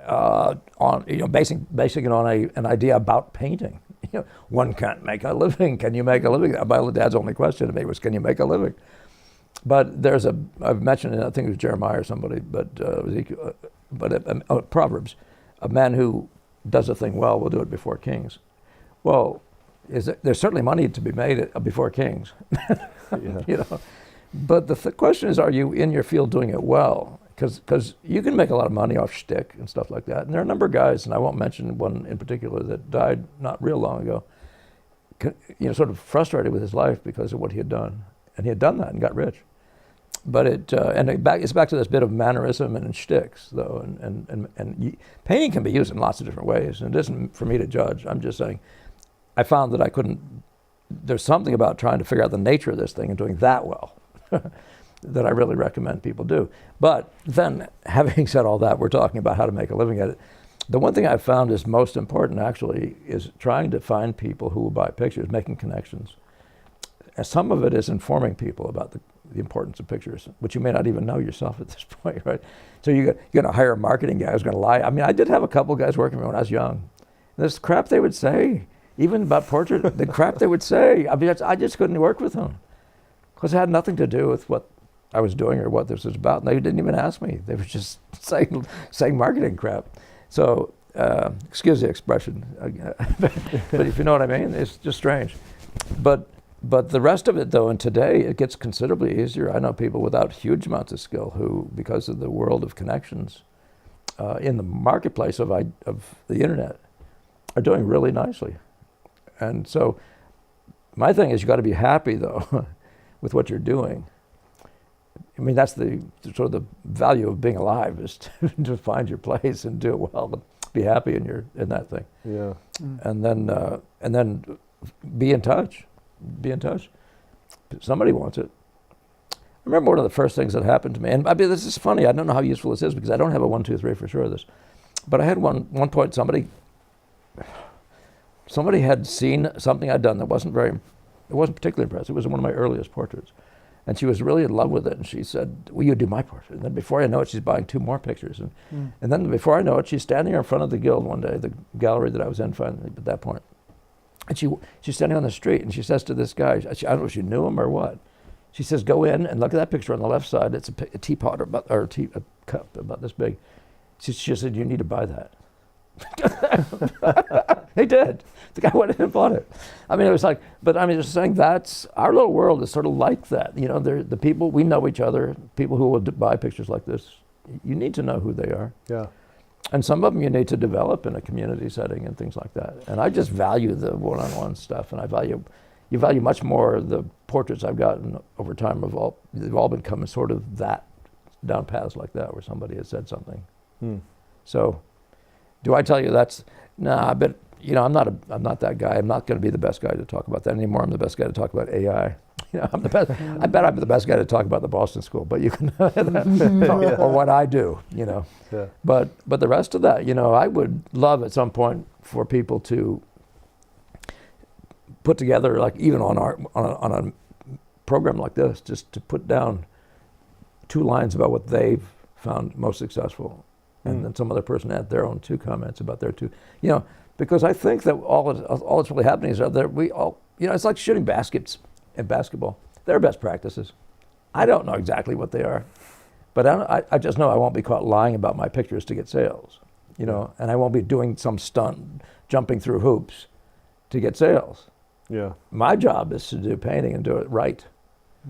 Speaker 1: on basing it on an idea about painting. One can't make a living. Can you make a living? My dad's only question to me was, "Can you make a living?" But I've mentioned it, I think it was Jeremiah or somebody, but Proverbs, a man who does a thing well will do it before kings. Well, there's certainly money to be made before kings. But the question is, are you in your field doing it well? Because you can make a lot of money off shtick and stuff like that. And there are a number of guys, and I won't mention one in particular, that died not real long ago, sort of frustrated with his life because of what he had done. And he had done that and got rich. But it's back to this bit of mannerism and shticks, though. And painting can be used in lots of different ways. And it isn't for me to judge. I'm just saying, I found that I couldn't, there's something about trying to figure out the nature of this thing and doing that well that I really recommend people do. But then, having said all that, we're talking about how to make a living at it. The one thing I've found is most important, actually, is trying to find people who will buy pictures, making connections. And some of it is informing people about the importance of pictures, which you may not even know yourself at this point, right? So you're going to hire a marketing guy who's going to lie. I mean, I did have a couple guys working for me when I was young. This crap they would say, even about portrait, the crap they would say. I mean, I just couldn't work with them because it had nothing to do with what I was doing or what this was about. And they didn't even ask me. They were just saying marketing crap. So, excuse the expression, but if you know what I mean, it's just strange. But the rest of it, though, and today it gets considerably easier. I know people without huge amounts of skill who, because of the world of connections in the marketplace of the internet, are doing really nicely. And so my thing is, you got to be happy, though, with what you're doing. I mean, that's the sort of the value of being alive, is to find your place and do it well, and be happy in that thing.
Speaker 4: Yeah.
Speaker 1: And then be in touch. Be in touch. Somebody wants it. I remember one of the first things that happened to me, and I mean, this is funny. I don't know how useful this is because I don't have a 1, 2, 3 for sure of this. But I had one point somebody had seen something I'd done that wasn't particularly impressive. It was one of my earliest portraits. And she was really in love with it, and she said, "Will you do my portrait?" And then before I know it, she's buying 2 more pictures. And then before I know it, she's standing in front of the guild one day, the gallery that I was in finally at that point. And she's standing on the street, and she says to this guy, I don't know if she knew him or what. She says, "Go in and look at that picture on the left side. It's a teapot or a cup about this big." She said, "You need to buy that." He did. The guy went in and bought it. I mean, it was like, but I mean, just saying that's, our little world is sort of like that. The people, we know each other, people who will buy pictures like this, you need to know who they are.
Speaker 4: Yeah.
Speaker 1: And some of them you need to develop in a community setting and things like that. And I just value the one-on-one stuff, and you value much more the portraits I've gotten over time. They've all been coming sort of that, down paths like that, where somebody has said something. So, do I tell you that's, nah, but I'm not that guy. I'm not going to be the best guy to talk about that anymore. I'm the best guy to talk about AI. I'm the best. I bet I'm the best guy to talk about the Boston School, but you can, or what I do, Yeah. But the rest of that, I would love at some point for people to put together, like even on a program like this, just to put down 2 lines about what they've found most successful. And then some other person add their own 2 comments about their 2. Because I think that all that's really happening is that we all, it's like shooting baskets in basketball. They're best practices. I don't know exactly what they are, but I just know I won't be caught lying about my pictures to get sales, and I won't be doing some stunt, jumping through hoops to get sales.
Speaker 4: Yeah.
Speaker 1: My job is to do painting and do it right.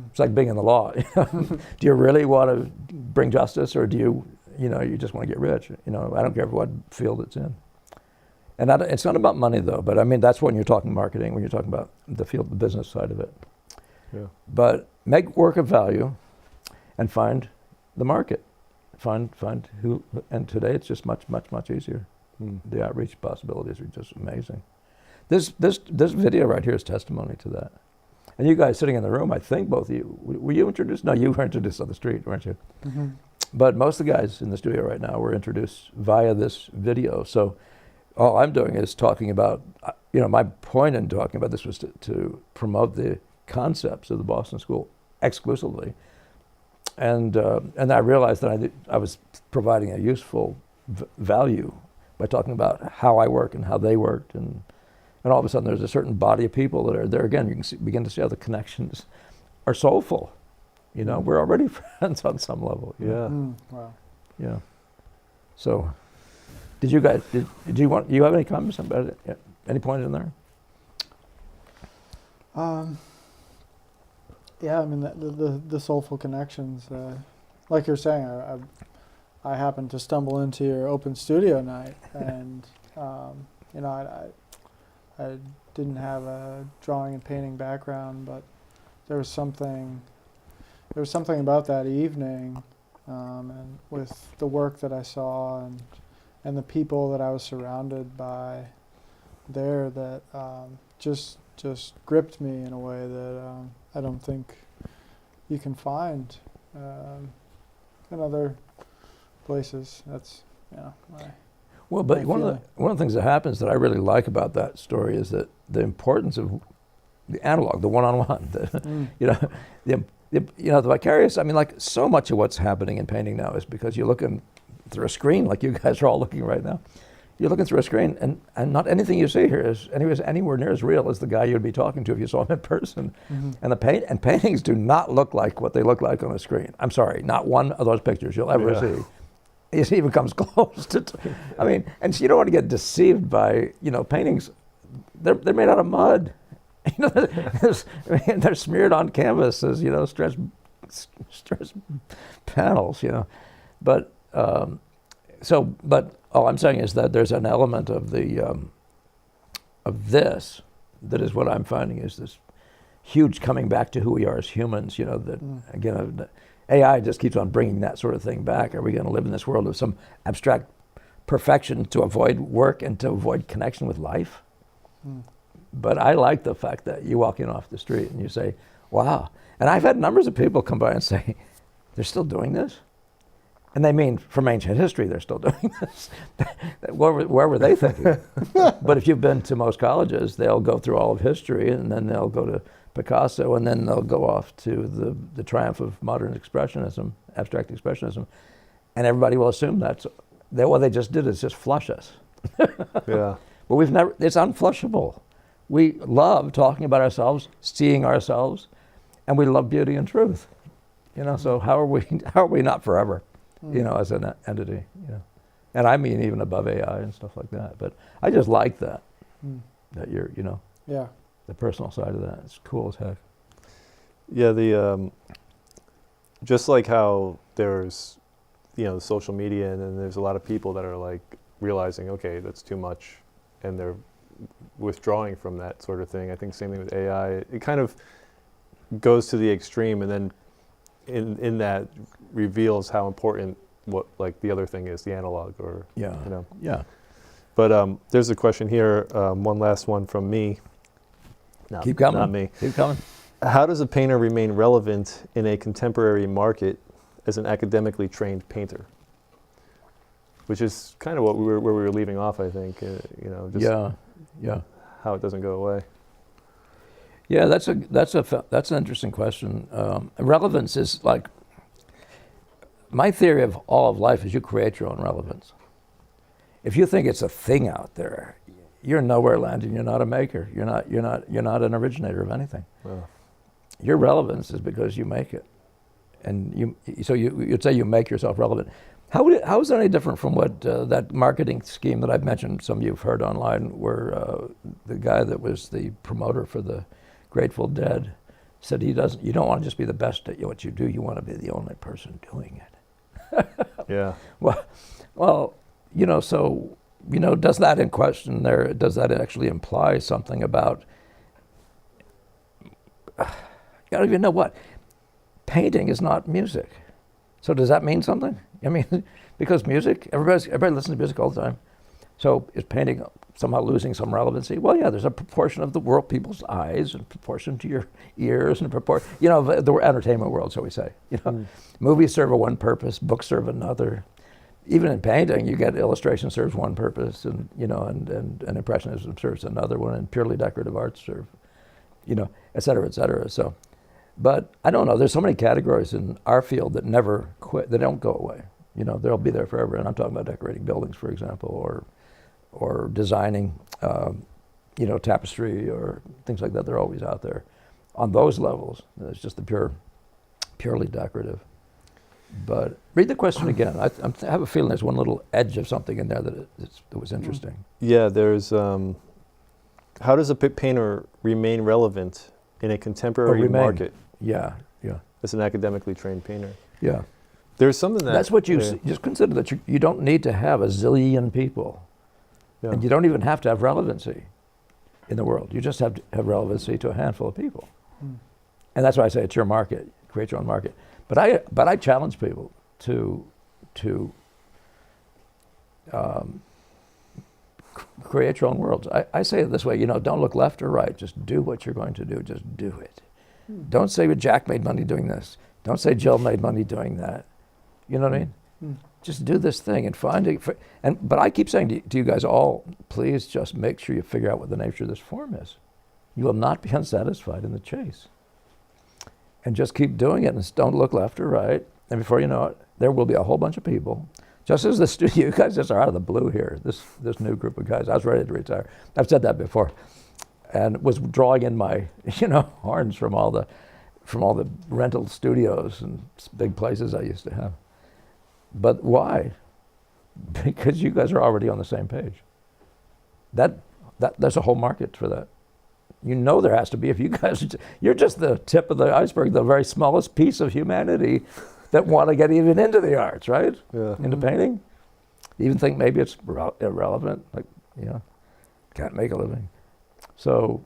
Speaker 1: It's like being in the law. Do you really want to bring justice, or do you, you just want to get rich? I don't care what field it's in. And it's not about money though, but I mean, that's when you're talking marketing, when you're talking about the field, the business side of it.
Speaker 4: Yeah.
Speaker 1: But make work of value and find the market. Find who, and today it's just much easier. The outreach possibilities are just amazing. This video right here is testimony to that. And you guys sitting in the room, I think both of you, were you introduced? No, you were introduced on the street, weren't you?
Speaker 3: Mm-hmm.
Speaker 1: But most of the guys in the studio right now were introduced via this video. So all I'm doing is talking about, my point in talking about this was to promote the concepts of the Boston School exclusively. And I realized that I was providing a useful value by talking about how I work and how they worked. And all of a sudden there's a certain body of people that are there. Again, you can begin to see how the connections are soulful. We're already friends on some level.
Speaker 4: Yeah.
Speaker 3: Wow.
Speaker 1: Yeah. So, did you guys? Do you have any comments about it? Yeah. Any point in there?
Speaker 3: Yeah, I mean the soulful connections. Like you're saying, I happened to stumble into your open studio night, and I didn't have a drawing and painting background, but there was something about that evening, and with the work that I saw and the people that I was surrounded by there, that just gripped me in a way that I don't think you can find in other places. That's
Speaker 1: Well, but one of the things that happens that I really like about that story is that the importance of the analog, the one-on-one, the vicarious. I mean, like so much of what's happening in painting now is because you're looking through a screen, like you guys are all looking right now. You're looking through a screen, and not anything you see here is anywhere near as real as the guy you'd be talking to if you saw him in person. Mm-hmm. And paintings do not look like what they look like on a screen. I'm sorry, not one of those pictures you'll ever see. It even comes close to. I mean, and so you don't want to get deceived by paintings. They're made out of mud. They're smeared on canvas as stress panels. But all I'm saying is that there's an element of this that is what I'm finding is this huge coming back to who we are as humans. Again, AI just keeps on bringing that sort of thing back. Are we going to live in this world of some abstract perfection to avoid work and to avoid connection with life? But I like the fact that you walk in off the street and you say, wow. And I've had numbers of people come by and say, they're still doing this? And they mean from ancient history, they're still doing this. Where were they thinking? But if you've been to most colleges, they'll go through all of history, and then they'll go to Picasso, and then they'll go off to the triumph of modern expressionism, abstract expressionism, and everybody will assume what they just did is just flush us.
Speaker 4: Yeah.
Speaker 1: But it's unflushable. We love talking about ourselves, seeing ourselves, and we love beauty and truth. So how are we not forever? As an entity, and I mean even above AI and stuff like that. But I just like that you're, the personal side of that. It's cool as heck.
Speaker 4: Yeah, the just like how there's, the social media, and then there's a lot of people that are like realizing, okay, that's too much, and they're withdrawing from that sort of thing. I think same thing with AI. It kind of goes to the extreme, and then in that reveals how important what like the other thing is, the analog, or
Speaker 1: Yeah.
Speaker 4: But there's a question here, one last one from me. No,
Speaker 1: Keep coming.
Speaker 4: Not me.
Speaker 1: Keep coming.
Speaker 4: How does a painter remain relevant in a contemporary market as an academically trained painter? Which is kind of where we were leaving off, I think.
Speaker 1: Yeah.
Speaker 4: How it doesn't go away.
Speaker 1: Yeah, that's an interesting question. Relevance is like, my theory of all of life is you create your own relevance. If you think it's a thing out there, you're in nowhere land and you're not a maker. You're not an originator of anything.
Speaker 4: Wow.
Speaker 1: Your relevance is because you make it. And you'd say you make yourself relevant. How is that any different from what that marketing scheme that I've mentioned, some of you have heard online, where the guy that was the promoter for the Grateful Dead said you don't want to just be the best at what you do, you want to be the only person doing it.
Speaker 4: Yeah.
Speaker 1: Well, does that in question there, does that actually imply something about, I don't even know what, painting is not music. So does that mean something? I mean, because music, everybody listens to music all the time. So is painting somehow losing some relevancy? Well, yeah, there's a proportion of the world, people's eyes, and proportion to your ears, and proportion, the entertainment world, shall we say. Movies serve one purpose, books serve another. Even in painting, you get illustration serves one purpose, and impressionism serves another one, and purely decorative arts serve, et cetera, et cetera. So, but I don't know. There's so many categories in our field that never quit. They don't go away. They'll be there forever. And I'm talking about decorating buildings, for example, or designing, tapestry or things like that. They're always out there. On those levels, it's just the purely decorative. But read the question again. I have a feeling there's one little edge of something in there that was interesting.
Speaker 4: Yeah, there's, how does a painter remain relevant in a contemporary market?
Speaker 1: Yeah.
Speaker 4: As an academically trained painter.
Speaker 1: Yeah.
Speaker 4: There's something
Speaker 1: that's what just consider that you don't need to have a zillion people.
Speaker 4: Yeah.
Speaker 1: And you don't even have to have relevancy in the world. You just have to have relevancy to a handful of people. And that's why I say it's your market, create your own market. But I challenge people to create your own worlds. I say it this way, don't look left or right. Just do what you're going to do. Just do it. Don't say, well, Jack made money doing this. Don't say Jill made money doing that. You know what I mean? Just do this thing and find it. But I keep saying to you guys all, please just make sure you figure out what the nature of this form is. You will not be unsatisfied in the chase. And just keep doing it and don't look left or right. And before you know it, there will be a whole bunch of people. Just as the studio, you guys just are out of the blue here, this new group of guys. I was ready to retire. I've said that before. And was drawing in my, horns from all the rental studios and big places I used to have. But why? Because you guys are already on the same page. There's a whole market for that. There has to be. If you guys, you're just the tip of the iceberg, the very smallest piece of humanity that want to get even into the arts, right?
Speaker 4: Yeah.
Speaker 1: Into painting. Even think maybe it's irrelevant, can't make a living. So,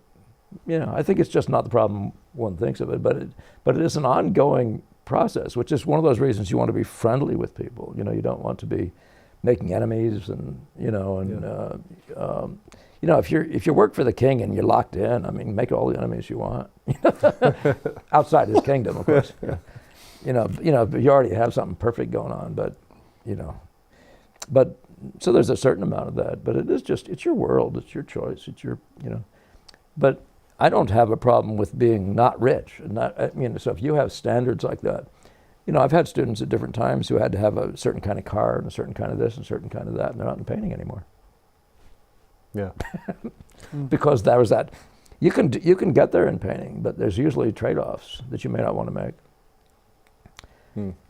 Speaker 1: I think it's just not the problem one thinks of it, but it is an ongoing process, which is one of those reasons you want to be friendly with people. You don't want to be making enemies if you work for the king and you're locked in, make all the enemies you want. Outside his kingdom, of course. But you already have something perfect going on, but so there's a certain amount of that, but it's your world, it's your choice, it's your, but I don't have a problem with being not rich. So if you have standards like that, I've had students at different times who had to have a certain kind of car and a certain kind of this and a certain kind of that, and they're not in painting anymore.
Speaker 4: Yeah.
Speaker 1: Because there was that. You can get there in painting, but there's usually trade-offs that you may not want to make.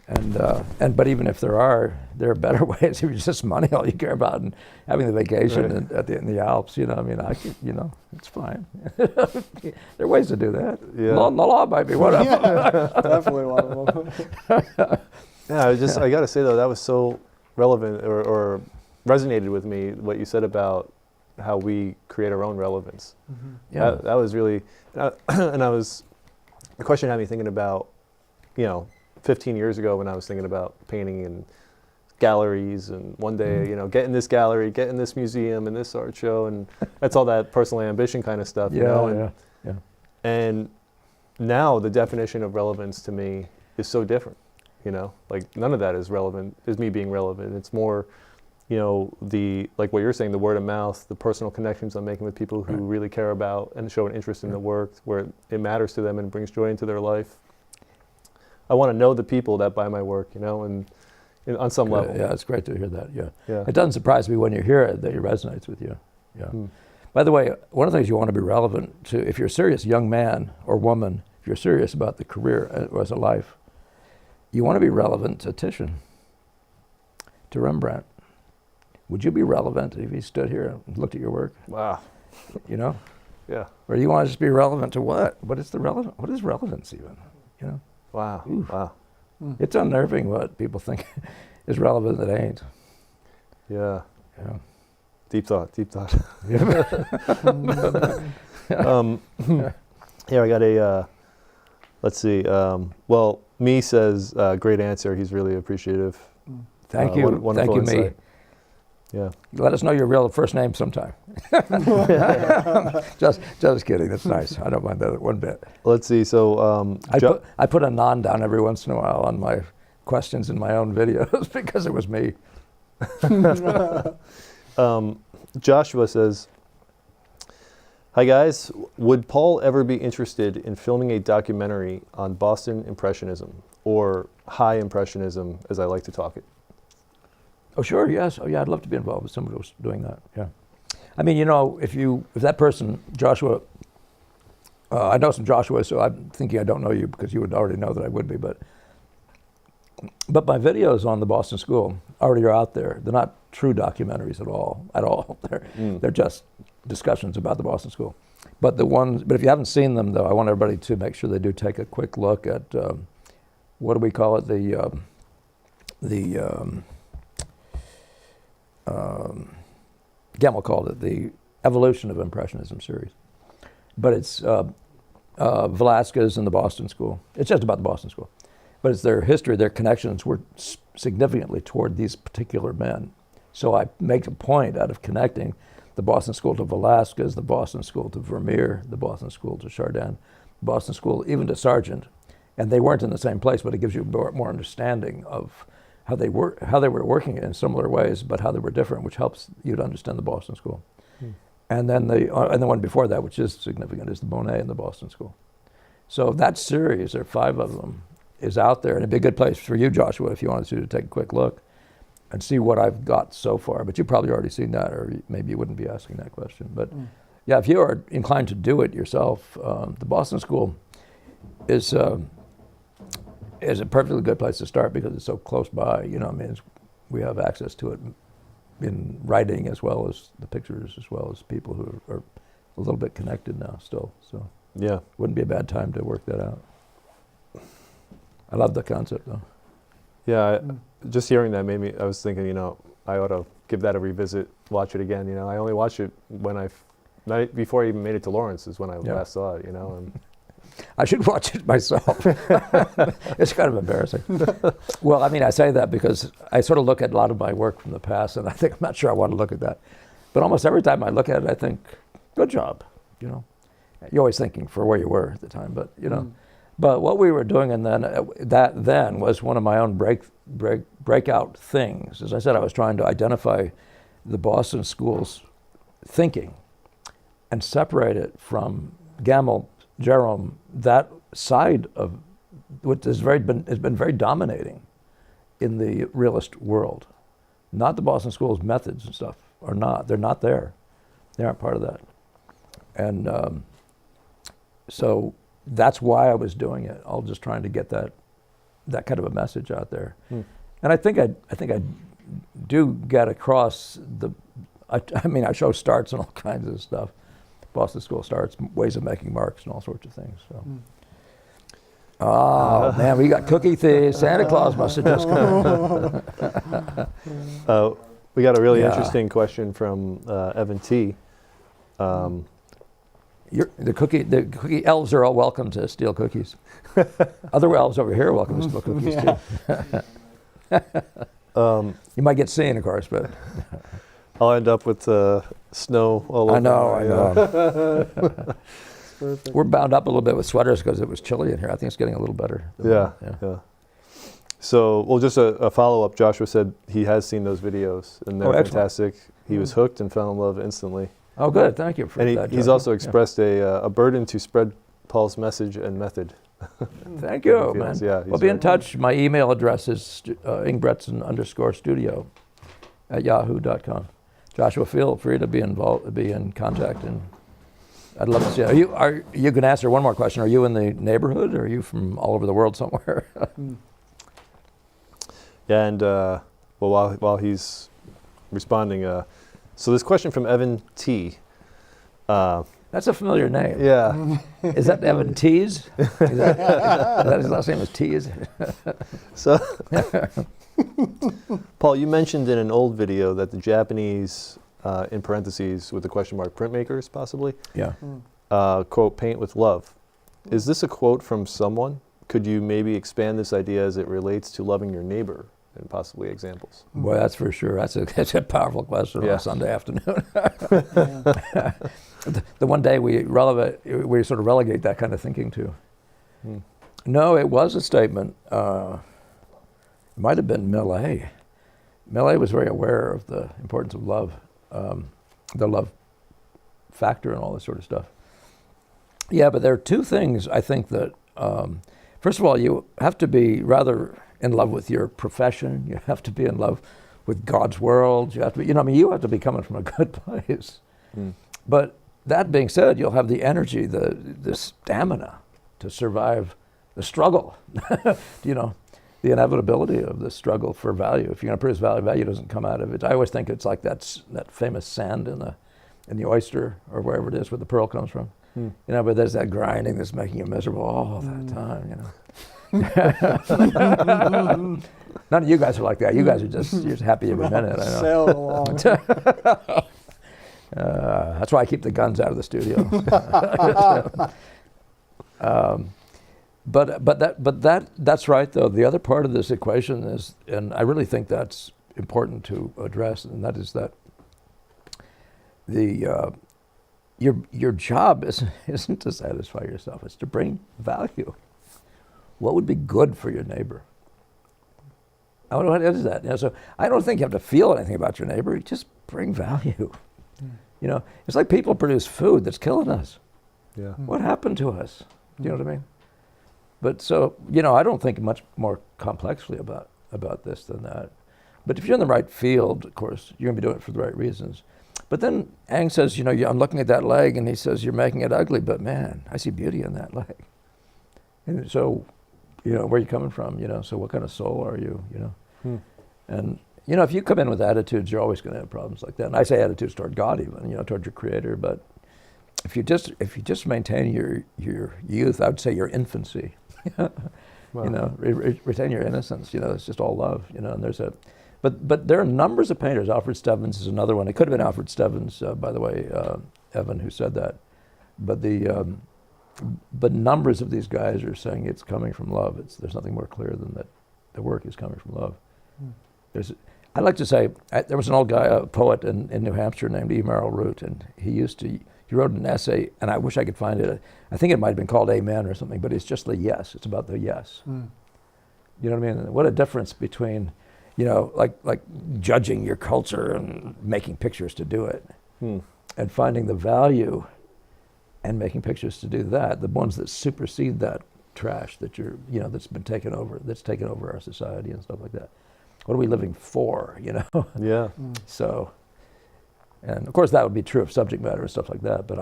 Speaker 1: But even if there are better ways. If it's just money all you care about and having the vacation in the Alps, it's fine. There are ways to do that.
Speaker 4: Yeah.
Speaker 1: The law might be one of them.
Speaker 3: Yeah, definitely one of them.
Speaker 4: Yeah, I got to say though, that was so relevant or resonated with me what you said about how we create our own relevance.
Speaker 3: Mm-hmm.
Speaker 1: Yeah.
Speaker 4: That was really, the question had me thinking about, 15 years ago when I was thinking about painting and galleries, and one day, get in this gallery, get in this museum and this art show, and that's all that personal ambition kind of stuff,
Speaker 1: Yeah.
Speaker 4: And now the definition of relevance to me is so different, none of that is me being relevant. It's more, like what you're saying, the word of mouth, the personal connections I'm making with people who really care about and show an interest in the work, where it matters to them and brings joy into their life. I want to know the people that buy my work, and on some level.
Speaker 1: Yeah, it's great to hear that. Yeah.
Speaker 4: Yeah.
Speaker 1: It doesn't surprise me when you hear it that it resonates with you. Yeah. By the way, one of the things you want to be relevant to, if you're a serious young man or woman, if you're serious about the career or as a life, you want to be relevant to Titian, to Rembrandt. Would you be relevant if he stood here and looked at your work?
Speaker 4: Wow.
Speaker 1: You know?
Speaker 4: Yeah.
Speaker 1: Or do you want to just be relevant to what? What is relevance even? You know?
Speaker 4: Wow.
Speaker 1: Oof.
Speaker 4: Wow.
Speaker 1: It's unnerving what people think is relevant that ain't.
Speaker 4: Yeah.
Speaker 1: Yeah.
Speaker 4: Deep thought. Deep thought.
Speaker 3: Mm.
Speaker 4: Here I got a. Let's see. Well, me says great answer. He's really appreciative.
Speaker 1: Thank you.
Speaker 4: Wonderful
Speaker 1: Thank you,
Speaker 4: insight.
Speaker 1: me.
Speaker 4: Yeah.
Speaker 1: Let us know your real first name sometime. just kidding. That's nice. I don't mind that one bit.
Speaker 4: Let's see. So
Speaker 1: I put a non down every once in a while on my questions in my own videos because it was me.
Speaker 4: Joshua says, "Hi guys, would Paul ever be interested in filming a documentary on Boston Impressionism, or High Impressionism, as I like to talk it?"
Speaker 1: Oh sure, yes. Oh yeah, I'd love to be involved with somebody who's doing that. Yeah. I mean, you know, if that person, Joshua, I know some Joshua, so I'm thinking I don't know you because you would already know that I would be, but my videos on the Boston School already are out there. They're not true documentaries at all. They're just discussions about the Boston School. But if you haven't seen them though, I want everybody to make sure they do take a quick look at what do we call it? Gemmell called it the Evolution of Impressionism series. But it's Velázquez and the Boston School. It's just about the Boston School. But it's their history, their connections were significantly toward these particular men. So I make a point out of connecting the Boston School to Velázquez, the Boston School to Vermeer, the Boston School to Chardin, the Boston School even to Sargent. And they weren't in the same place, but it gives you more understanding of how they were working in similar ways, but how they were different, which helps you to understand the Boston School. And then the one before that, which is significant, is the Monet and the Boston School. So that series, there are 5 of them, is out there, and it'd be a good place for you, Joshua, if you wanted to take a quick look and see what I've got so far. But you've probably already seen that, or maybe you wouldn't be asking that question. But yeah, if you are inclined to do it yourself, the Boston School is a perfectly good place to start because it's so close by. You know, I mean, we have access to it in writing as well as the pictures, as well as people who are a little bit connected now still. So
Speaker 4: yeah,
Speaker 1: wouldn't be a bad time to work that out. I love the concept though.
Speaker 4: Yeah, just hearing that made me, I was thinking, you know, I ought to give that a revisit, watch it again. You know, I only watched it when before I even made it to Lawrence is when I last saw it, you know. And
Speaker 1: I should watch it myself. It's kind of embarrassing. Well, I mean, I say that because I sort of look at a lot of my work from the past, and I think I'm not sure I want to look at that. But almost every time I look at it, I think, good job, you know. You're always thinking for where you were at the time, but, you know. But what we were doing then was one of my own breakout things. As I said, I was trying to identify the Boston School's thinking and separate it from Gemmell, Jerome, that side of which has been very dominating in the realist world. Not the Boston School's methods and stuff are not. They're not there. They aren't part of that. And so that's why I was doing it. All just trying to get that kind of a message out there. And I think I do get across I mean, I show starts and all kinds of stuff. Boston School starts, ways of making marks and all sorts of things. So. Oh man, we got cookie thieves. Santa Claus must have just come.
Speaker 4: We got a really interesting question from Evan T.
Speaker 1: The cookie elves are all welcome to steal cookies. Other elves over here are welcome to steal cookies too. You might get seen, of course, but
Speaker 4: I'll end up with snow all over.
Speaker 1: I know.
Speaker 3: Perfect.
Speaker 1: We're bound up a little bit with sweaters because it was chilly in here. I think it's getting a little better.
Speaker 4: Yeah. So, well, just a follow-up. Joshua said he has seen those videos, and they're fantastic. He was hooked and fell in love instantly.
Speaker 1: Oh, good. Thank you for that.
Speaker 4: He's also expressed a burden to spread Paul's message and method.
Speaker 1: Thank you, man.
Speaker 4: Yeah,
Speaker 1: well, be in touch. My email address is Ingbretson_studio@yahoo.com. Joshua, feel free to be involved, be in contact, and I'd love to see. You can answer one more question. Are you in the neighborhood, or are you from all over the world somewhere?
Speaker 4: Yeah, and while he's responding, so this question from Evan T.
Speaker 1: That's a familiar name.
Speaker 4: Yeah.
Speaker 1: Is that Evan Tees? Is that his last name is Tees?
Speaker 4: So, Paul, you mentioned in an old video that the Japanese, in parentheses with the question mark, printmakers possibly,
Speaker 1: Yeah.
Speaker 4: Quote, paint with love. Is this a quote from someone? Could you maybe expand this idea as it relates to loving your neighbor and possibly examples?
Speaker 1: Well, that's for sure. That's a powerful question on a Sunday afternoon. The one day we sort of relegate that kind of thinking to. No, it was a statement. It might have been Millet. Millet was very aware of the importance of love, the love factor and all this sort of stuff. Yeah, but there are two things I think that, first of all, you have to be rather in love with your profession. You have to be in love with God's world. You have to be, you have to be coming from a good place. But that being said, you'll have the energy, the stamina to survive the struggle. The inevitability of the struggle for value. If you're going to produce value, value doesn't come out of it. I always think it's like that famous sand in the oyster or wherever it is where the pearl comes from. But there's that grinding that's making you miserable all that time. None of you guys are like that. You guys are you're just happy every minute. I know.
Speaker 3: Sail along.
Speaker 1: That's why I keep the guns out of the studio. But that's right though. The other part of this equation is, and I really think that's important to address, and that is that your job isn't to satisfy yourself. It's to bring value. What would be good for your neighbor? What is that? So I don't think you have to feel anything about your neighbor. You just bring value. It's like people produce food that's killing us.
Speaker 4: Yeah.
Speaker 1: What happened to us? Do you know what I mean? But so, I don't think much more complexly about this than that. But if you're in the right field, of course, you're going to be doing it for the right reasons. But then Ang says, I'm looking at that leg, and he says, you're making it ugly, but man, I see beauty in that leg. And so, where are you coming from? So what kind of soul are you? And if you come in with attitudes, you're always going to have problems like that. And I say attitudes toward God, even toward your Creator. But if you just maintain your youth, I would say your infancy.
Speaker 4: Wow.
Speaker 1: Retain your innocence. It's just all love. And there's but there are numbers of painters. Alfred Stevens is another one. It could have been Alfred Stevens, by the way, Evan, who said that. But numbers of these guys are saying it's coming from love. There's nothing more clear than that. The work is coming from love. I like to say, there was an old guy, a poet in New Hampshire named E. Merrill Root, and he wrote an essay, and I wish I could find it. I think it might have been called Amen or something, but it's just the yes. It's about the yes. You know what I mean? What a difference between, like judging your culture and making pictures to do it, and finding the value and making pictures to do that. The ones that supersede that trash that that's been taken over, that's taken over our society and stuff like that. What are we living for,
Speaker 4: Yeah.
Speaker 1: So, and of course that would be true of subject matter and stuff like that, but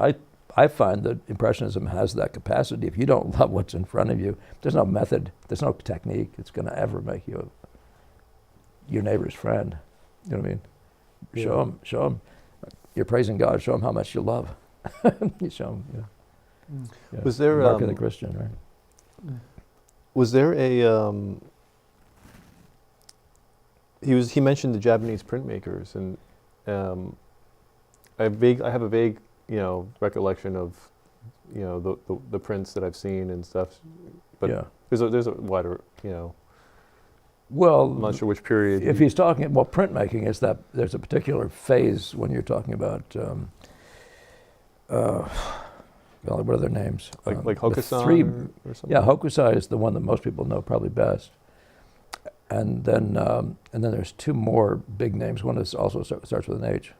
Speaker 1: I find that Impressionism has that capacity. If you don't love what's in front of you, there's no method, there's no technique that's going to ever make you your neighbor's friend. You know what I mean?
Speaker 4: Yeah.
Speaker 1: Show them, you're praising God, show them how much you love. You show them, Yeah.
Speaker 4: Was there
Speaker 1: Mark of the Christian, right?
Speaker 4: Was there a he mentioned the Japanese printmakers, and I have a vague recollection of the prints that I've seen and stuff, but there's a wider
Speaker 1: Well,
Speaker 4: I'm not sure which period.
Speaker 1: If he's talking, printmaking is that there's a particular phase when you're talking about what are their names?
Speaker 4: Like Hokusai or something?
Speaker 1: Yeah, Hokusai is the one that most people know probably best. And then there's two more big names. One is also starts with an H.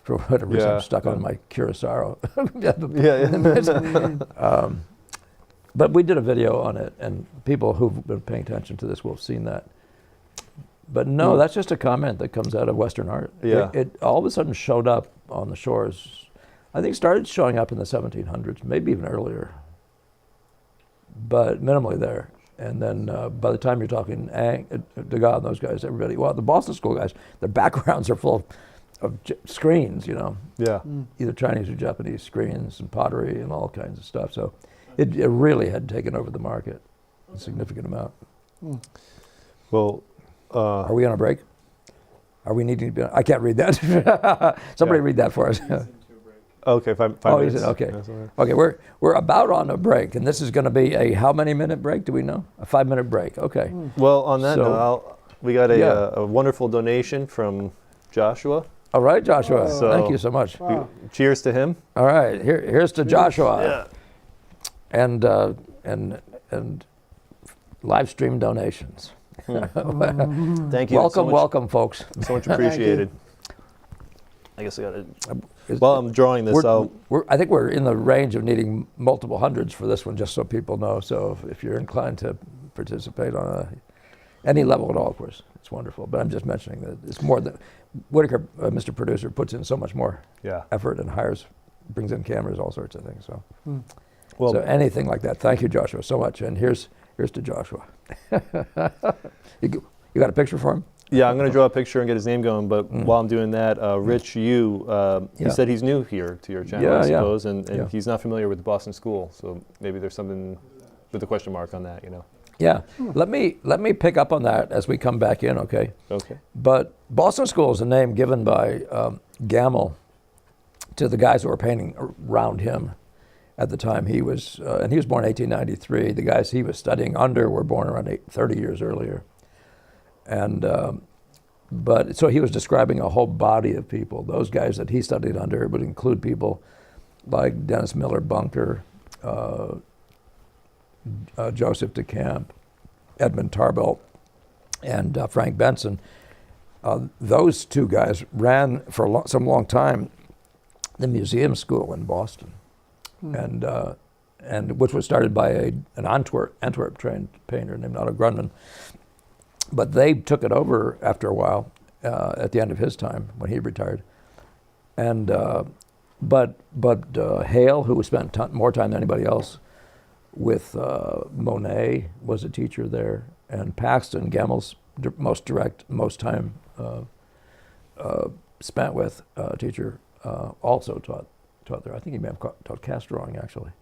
Speaker 1: For whatever reason, I'm stuck on my Kurosawa. But we did a video on it, and people who've been paying attention to this will have seen that. But no, that's just a comment that comes out of Western art.
Speaker 4: Yeah.
Speaker 1: It all of a sudden showed up on the shores. I think started showing up in the 1700s, maybe even earlier, but minimally there. And then by the time you're talking Degas and those guys, everybody, well, the Boston School guys, their backgrounds are full of screens, you know,
Speaker 4: Yeah.
Speaker 1: either Chinese or Japanese screens and pottery and all kinds of stuff. So it really had taken over the market, a significant amount.
Speaker 4: Well,
Speaker 1: Are we on a break? Are we needing to be on? I can't read that. Somebody
Speaker 4: Yeah.
Speaker 1: read that for us.
Speaker 4: okay, five
Speaker 1: Oh,
Speaker 4: minutes.
Speaker 1: is it? Okay.
Speaker 4: That's all right.
Speaker 1: Okay, we're about on a break, and this is going to be a how many minute break? Do we know? A 5-minute break. Okay.
Speaker 4: Well, on that
Speaker 1: So-
Speaker 4: note, we got a,
Speaker 1: Yeah.
Speaker 4: a wonderful donation from Joshua.
Speaker 1: All right, Joshua.
Speaker 3: So-
Speaker 1: Thank you so much.
Speaker 3: Wow.
Speaker 4: Cheers to him.
Speaker 1: All right, here's to Joshua.
Speaker 4: Yeah.
Speaker 1: And live stream donations.
Speaker 4: Thank you.
Speaker 1: Welcome, welcome, folks.
Speaker 4: So much
Speaker 3: you.
Speaker 4: appreciated. I guess I got to.
Speaker 1: Is-
Speaker 4: While I'm drawing this out,
Speaker 1: I think we're in the range of needing multiple hundreds for this one, just so people know. So if you're inclined to participate on any level at all, of course, it's wonderful. But I'm just mentioning that it's more than Whitaker, Mr. Producer, puts in so much more
Speaker 4: yeah.
Speaker 1: effort and brings in cameras, all sorts of things. So,
Speaker 4: Well,
Speaker 1: so anything like that. Thank you, Joshua, so much. And here's to Joshua. You got a picture for him?
Speaker 4: yeah, I'm going to draw a picture and get his name going. But while I'm doing that, Rich, he
Speaker 1: Yeah.
Speaker 4: said he's new here to your channel,
Speaker 1: Yeah,
Speaker 4: I
Speaker 1: yeah.
Speaker 4: suppose, and
Speaker 1: Yeah.
Speaker 4: he's not familiar with the Boston School. So maybe there's something with a question mark on that, you know.
Speaker 1: Yeah. Let me pick up on that as we come back in, okay?
Speaker 4: Okay.
Speaker 1: But Boston School is a name given by Gamel to the guys who were painting around him at the time he was, and he was born in 1893. The guys he was studying under were born around 30 years earlier. And, but so he was describing a whole body of people. Those guys that he studied under would include people like Dennis Miller Bunker, Joseph DeCamp, Edmund Tarbell, and Frank Benson. Those two guys ran for some long time the museum school in Boston, and which was started by an Antwerp trained painter named Otto Grundmann. But they took it over after a while, at the end of his time when he retired. And but Hale, who spent more time than anybody else with Monet, was a teacher there, and Paxton, Gamel's most time spent with teacher, also taught there. I think he may have taught cast drawing actually.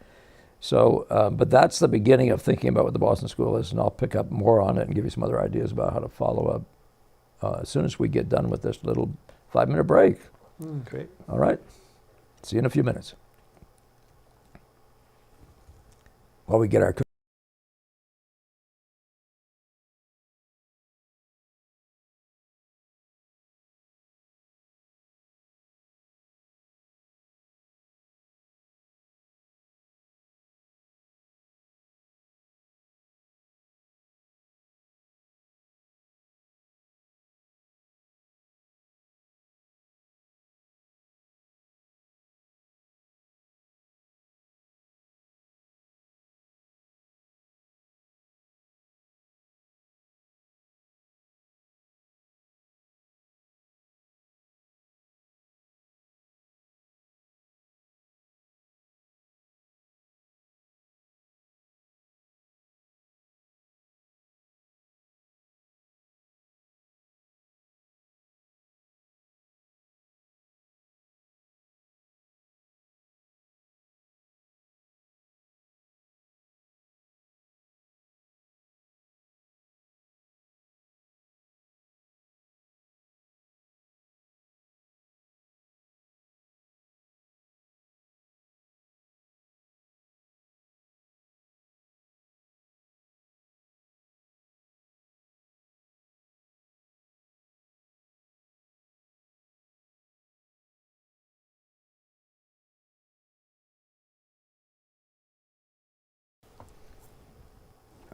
Speaker 1: So, but that's the beginning of thinking about what the Boston School is, and I'll pick up more on it and give you some other ideas about how to follow up as soon as we get done with this little 5-minute break.
Speaker 4: Great.
Speaker 1: All right. See you in a few minutes. While we get our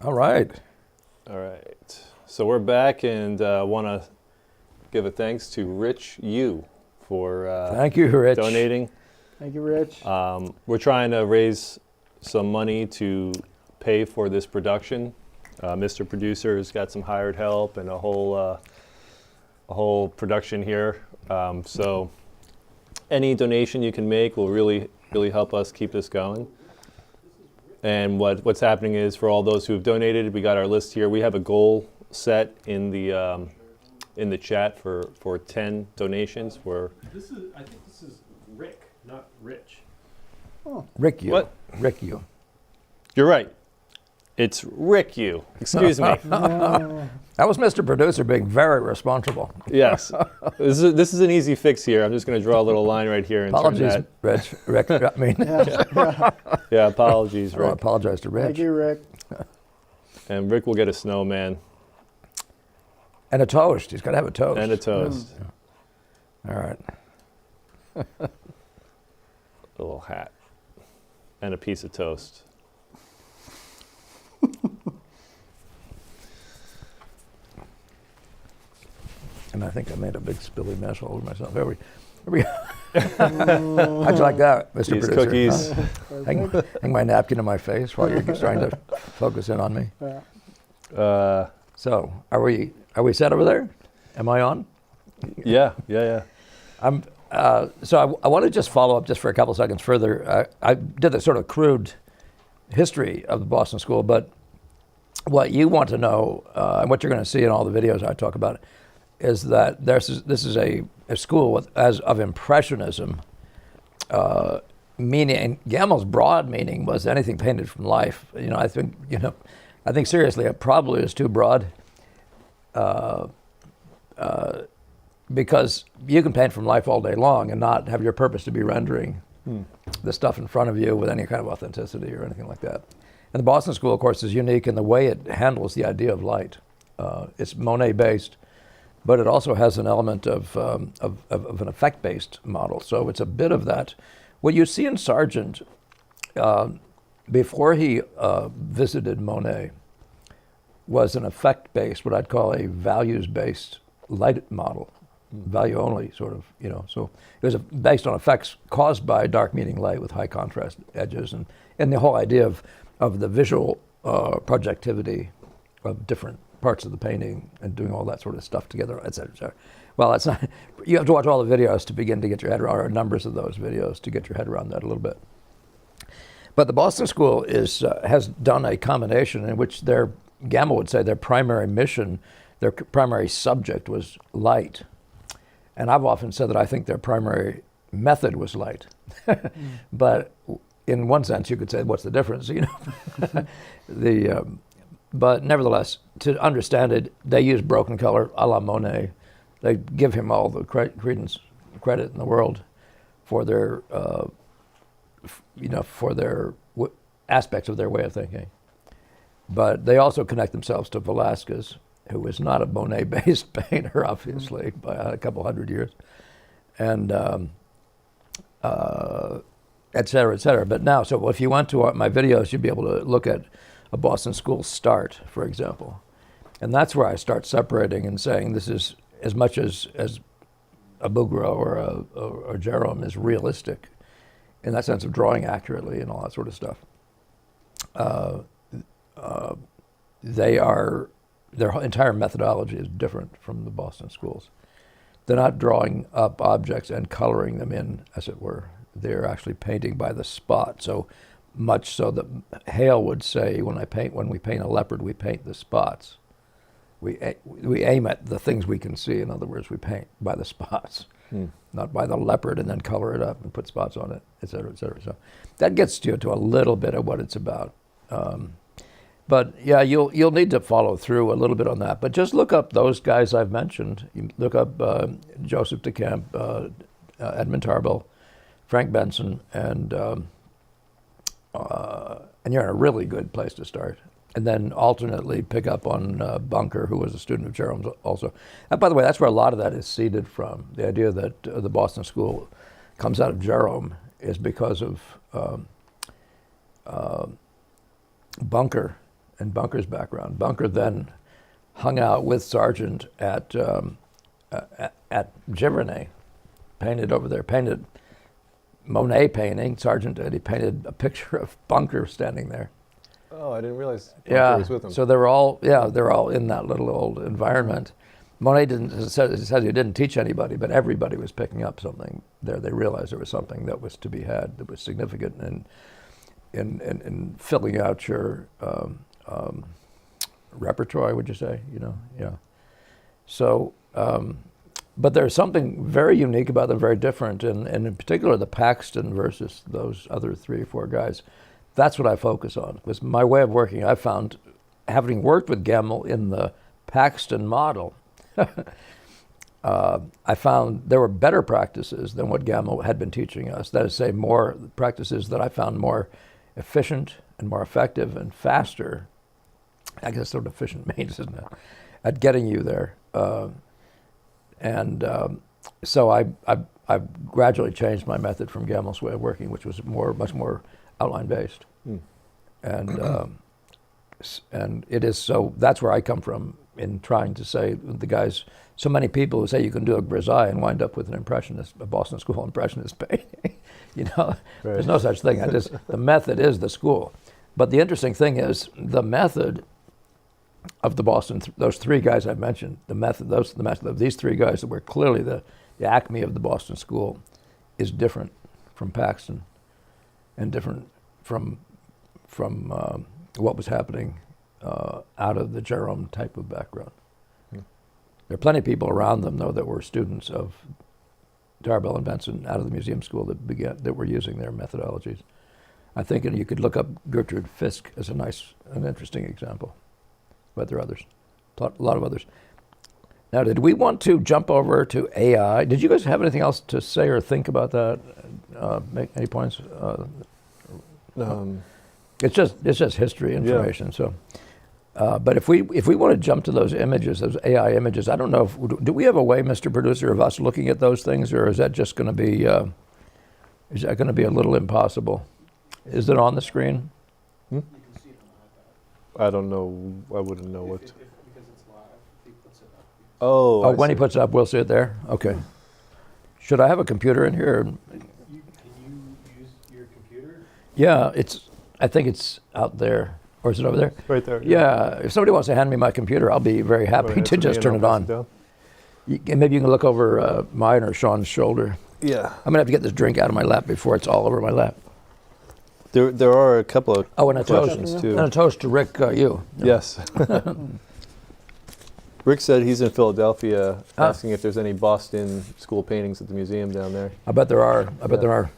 Speaker 1: All right.
Speaker 4: All right. So we're back, and want to give a thanks to Rich Yu for
Speaker 1: Thank you, Rich.
Speaker 4: donating.
Speaker 3: Thank you, Rich.
Speaker 4: We're trying to raise some money to pay for this production. Mr. Producer has got some hired help and a whole
Speaker 2: a whole production here. So any donation you can make will really help us keep this going. And what's happening is, for all those who have donated, we got our list here. We have a goal set in the chat for 10 donations.
Speaker 5: I think this is Rick, not Rich.
Speaker 1: Rick, you.
Speaker 2: What?
Speaker 1: Rick, you.
Speaker 2: You're right. It's Rick you. Excuse me.
Speaker 1: That was Mr. Producer being very responsible.
Speaker 2: Yes. This is an easy fix here. I'm just going to draw a little line right here and
Speaker 1: Apologies,
Speaker 2: turn
Speaker 1: Rich. Rick, I mean,
Speaker 2: that. Yeah, apologies,
Speaker 1: I
Speaker 2: Rick.
Speaker 1: apologize to Rich.
Speaker 3: Thank you, Rick.
Speaker 2: And Rick will get a snowman
Speaker 1: And a toast. He's got to have a toast.
Speaker 2: and a toast.
Speaker 1: All right.
Speaker 2: A little hat. And a piece of toast.
Speaker 1: And I think I made a big spilly mess all over myself. How'd you like that, Mr.
Speaker 2: These
Speaker 1: Producer?
Speaker 2: cookies.
Speaker 1: Huh? Hang my napkin in my face while you're trying to focus in on me.
Speaker 3: Yeah.
Speaker 1: So, are we set over there? Am I on?
Speaker 2: Yeah.
Speaker 1: So I want to just follow up just for a couple seconds further. I did this sort of crude history of the Boston School, but what you want to know, and what you're going to see in all the videos I talk about, is that this is a school of Impressionism, meaning, Gamel's broad meaning was anything painted from life. I think seriously it probably is too broad, because you can paint from life all day long and not have your purpose to be rendering the stuff in front of you with any kind of authenticity or anything like that. And the Boston School, of course, is unique in the way it handles the idea of light. It's Monet-based, but it also has an element of an effect-based model. So it's a bit of that. What you see in Sargent, before he visited Monet, was an effect-based, what I'd call a values-based light model, value only sort of, So it was based on effects caused by dark meeting light with high contrast edges, and the whole idea of the visual projectivity of different parts of the painting and doing all that sort of stuff together, et cetera, et cetera. Well, it's not, you have to watch all the videos to begin to get your head around, or numbers of those videos to get your head around that a little bit. But the Boston School has done a combination in which Gamma would say their primary mission, their primary subject was light. And I've often said that I think their primary method was light. But in one sense, you could say, what's the difference? But nevertheless, to understand it, they use broken color a la Monet. They give him all the credit in the world for their, aspects of their way of thinking. But they also connect themselves to Velázquez, who is not a Monet-based painter, obviously, by a couple hundred years, and et cetera, et cetera. But now, so if you went to my videos, you'd be able to look at a Boston School start, for example. And that's where I start separating and saying this is as much as a Bouguereau or Jerome is realistic in that sense of drawing accurately and all that sort of stuff. Their entire methodology is different from the Boston schools. They're not drawing up objects and coloring them in, as it were. They're actually painting by the spot. So much so that Hale would say, when we paint a leopard, we paint the spots. We aim at the things we can see. In other words, we paint by the spots, not by the leopard and then color it up and put spots on it, et cetera, et cetera. So that gets you to a little bit of what it's about. But yeah, you'll need to follow through a little bit on that. But just look up those guys I've mentioned. You look up Joseph DeCamp, Edmund Tarbell, Frank Benson, and you're in a really good place to start. And then alternately pick up on Bunker, who was a student of Jerome's also. And by the way, that's where a lot of that is seeded from. The idea that the Boston School comes out of Jerome is because of Bunker and Bunker's background. Bunker then hung out with Sargent at Giverny, painted Monet painting. Sargent did. He painted a picture of Bunker standing there.
Speaker 4: Oh, I didn't realize Bunker was with him.
Speaker 1: So they're all in that little old environment. Monet said he didn't teach anybody, but everybody was picking up something there. They realized there was something that was to be had, that was significant in filling out your repertoire, would you say? You know, yeah. So, but there's something very unique about them, very different, and in particular the Paxton versus those other 3 or 4 guys. That's what I focus on. Because my way of working, I found, having worked with Gemmell in the Paxton model, I found there were better practices than what Gemmell had been teaching us. That is, say, more practices that I found more efficient and more effective and faster. I guess sort of efficient means, isn't it? At getting you there. So I gradually changed my method from Gemmell's way of working, which was much more outline based. And it is, so that's where I come from in trying to say, the guys, so many people who say you can do a grisaille and wind up with an impressionist, a Boston School impressionist painting. You know,
Speaker 4: Right.
Speaker 1: There's no such thing. The method is the school. But the interesting thing is the method of the Boston, those 3 guys I mentioned, the method of these 3 guys that were clearly the acme of the Boston School is different from Paxton and different from what was happening out of the Jerome type of background. There are plenty of people around them, though, that were students of Tarbell and Benson out of the museum school that were using their methodologies. I think you could look up Gertrude Fisk as an interesting example, but there are others, a lot of others. Now, did we want to jump over to AI? Did you guys have anything else to say or think about that? Make any points? It's just history information. Yeah. So, but if we want to jump to those images, those AI images, I don't know. Do we have a way, Mr. Producer, of us looking at those things, or is that just going to be? Is that going to be a little impossible? Is it on the screen?
Speaker 5: You can see it on the iPad.
Speaker 4: I don't know. I wouldn't know what.
Speaker 5: Because it's live, if he puts it up.
Speaker 4: Oh,
Speaker 1: when he puts it up, we'll see it there? Okay. Should I have a computer in here?
Speaker 5: Can you use your computer?
Speaker 1: Yeah, I think it's out there. Or is it over there?
Speaker 4: Right there.
Speaker 1: Yeah, if somebody wants to hand me my computer, I'll be very happy to just turn it on. Maybe you can look over mine or Sean's shoulder.
Speaker 4: Yeah.
Speaker 1: I'm going to have to get this drink out of my lap before it's all over my lap.
Speaker 4: There are a couple of
Speaker 1: and a
Speaker 4: questions
Speaker 1: toast,
Speaker 4: too.
Speaker 1: And a toast to Rick, you.
Speaker 4: Yes. Rick said he's in Philadelphia, asking if there's any Boston school paintings at the museum down there.
Speaker 1: I bet there are. There are.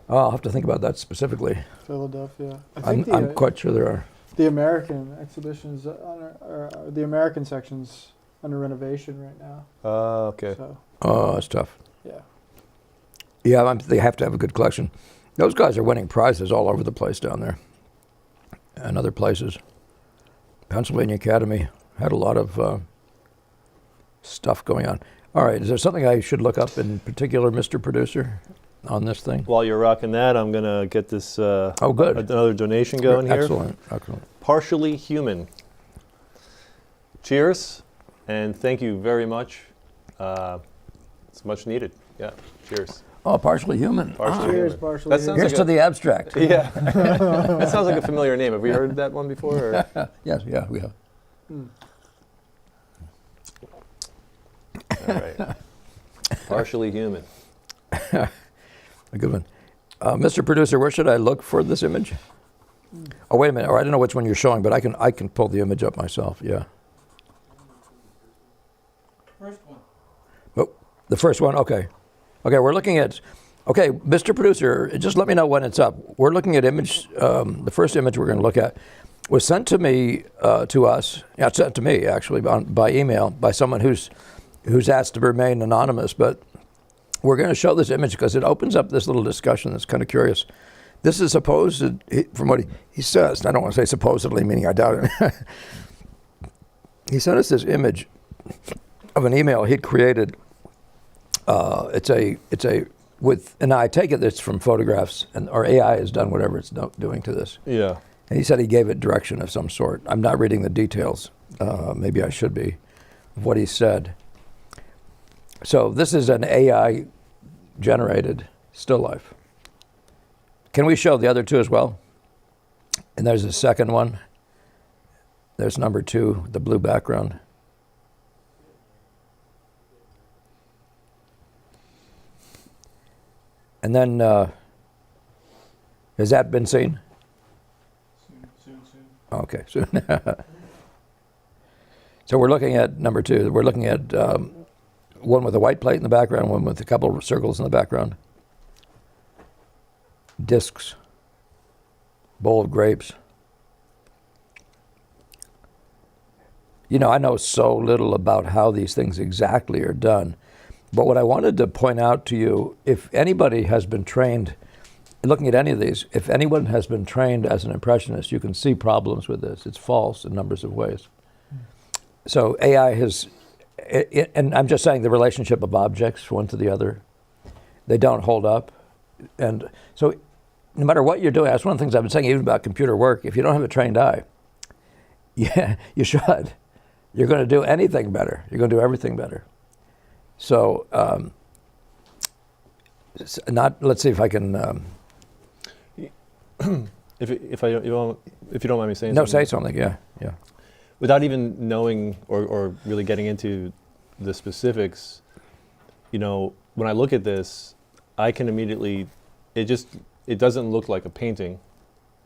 Speaker 1: Oh, I'll have to think about that specifically.
Speaker 3: Philadelphia.
Speaker 1: I'm quite sure there are.
Speaker 3: The American exhibitions, the American section's under renovation right now.
Speaker 4: Okay.
Speaker 3: So,
Speaker 1: Oh, it's tough.
Speaker 3: yeah.
Speaker 1: Yeah, they have to have a good collection. Those guys are winning prizes all over the place down there, and other places. Pennsylvania Academy had a lot of stuff going on. All right, is there something I should look up in particular, Mr. Producer, on this thing?
Speaker 4: While you're rocking that, I'm going to get this
Speaker 1: good.
Speaker 4: another donation going here.
Speaker 1: Excellent.
Speaker 4: Partially Human. Cheers, and thank you very much. It's much needed. Yeah, cheers.
Speaker 1: Oh, partially human.
Speaker 3: Cheers, partially.
Speaker 4: That sounds
Speaker 1: Here's
Speaker 4: like
Speaker 1: to the abstract.
Speaker 4: Yeah. That sounds like a familiar name. Have we heard that one before? Or?
Speaker 1: Yes, yeah, we have.
Speaker 4: All right. Partially Human.
Speaker 1: A good one. Mr. Producer, where should I look for this image? Oh, wait a minute. Or I don't know which one you're showing, but I can pull the image up myself. Yeah.
Speaker 5: First one.
Speaker 1: Oh, the first one. Okay. Okay, we're looking at. Okay, Mr. Producer, just let me know when it's up. We're looking at image. The first image we're going to look at was sent to me, to us. Yeah, it's sent to me actually by email by someone who's asked to remain anonymous, but. We're going to show this image because it opens up this little discussion that's kind of curious. This is supposed, from what he says, and I don't want to say supposedly, meaning I doubt it. He sent us this image of an email he'd created. And I take it it's from photographs, or AI has done whatever it's doing to this.
Speaker 4: Yeah.
Speaker 1: And he said he gave it direction of some sort. I'm not reading the details. Maybe I should be, of what he said. So this is an AI-generated still life. Can we show the other two as well? And there's a second one. There's number 2, the blue background. And then, has that been seen?
Speaker 5: Soon.
Speaker 1: Okay, soon. So we're looking at number 2. We're looking at one with a white plate in the background, one with a couple of circles in the background. Discs. Bowl of grapes. You know, I know so little about how these things exactly are done. But what I wanted to point out to you, if anybody has been trained, looking at any of these, if anyone has been trained as an impressionist, you can see problems with this. It's false in numbers of ways. So AI has, and I'm just saying the relationship of objects one to the other, they don't hold up. And so no matter what you're doing, that's one of the things I've been saying even about computer work, if you don't have a trained eye, yeah, you should. You're going to do anything better. You're going to do everything better. So, let's see if I can.
Speaker 4: If you don't mind me saying
Speaker 1: No,
Speaker 4: something.
Speaker 1: say something. Yeah.
Speaker 4: Without even knowing or really getting into the specifics, you know, when I look at this, I can immediately, it doesn't look like a painting,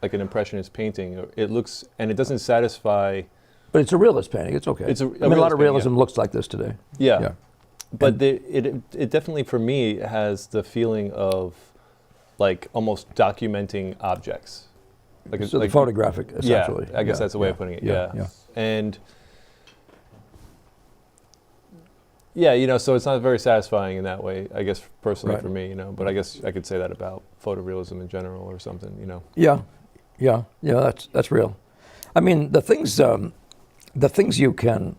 Speaker 4: like an impressionist painting. It looks, and it doesn't satisfy.
Speaker 1: But it's a realist painting. It's okay.
Speaker 4: It's a
Speaker 1: I mean, a lot
Speaker 4: realist
Speaker 1: of
Speaker 4: painting,
Speaker 1: realism
Speaker 4: yeah.
Speaker 1: looks like this today.
Speaker 4: Yeah. But it definitely, for me, has the feeling of like almost documenting objects.
Speaker 1: So like photographic, essentially.
Speaker 4: Yeah, I guess that's the way of putting it. Yeah. And yeah, you know, so it's not very satisfying in that way, I guess, personally for me, you know, but I guess I could say that about photorealism in general or something, you know.
Speaker 1: Yeah, that's real. I mean, the things you can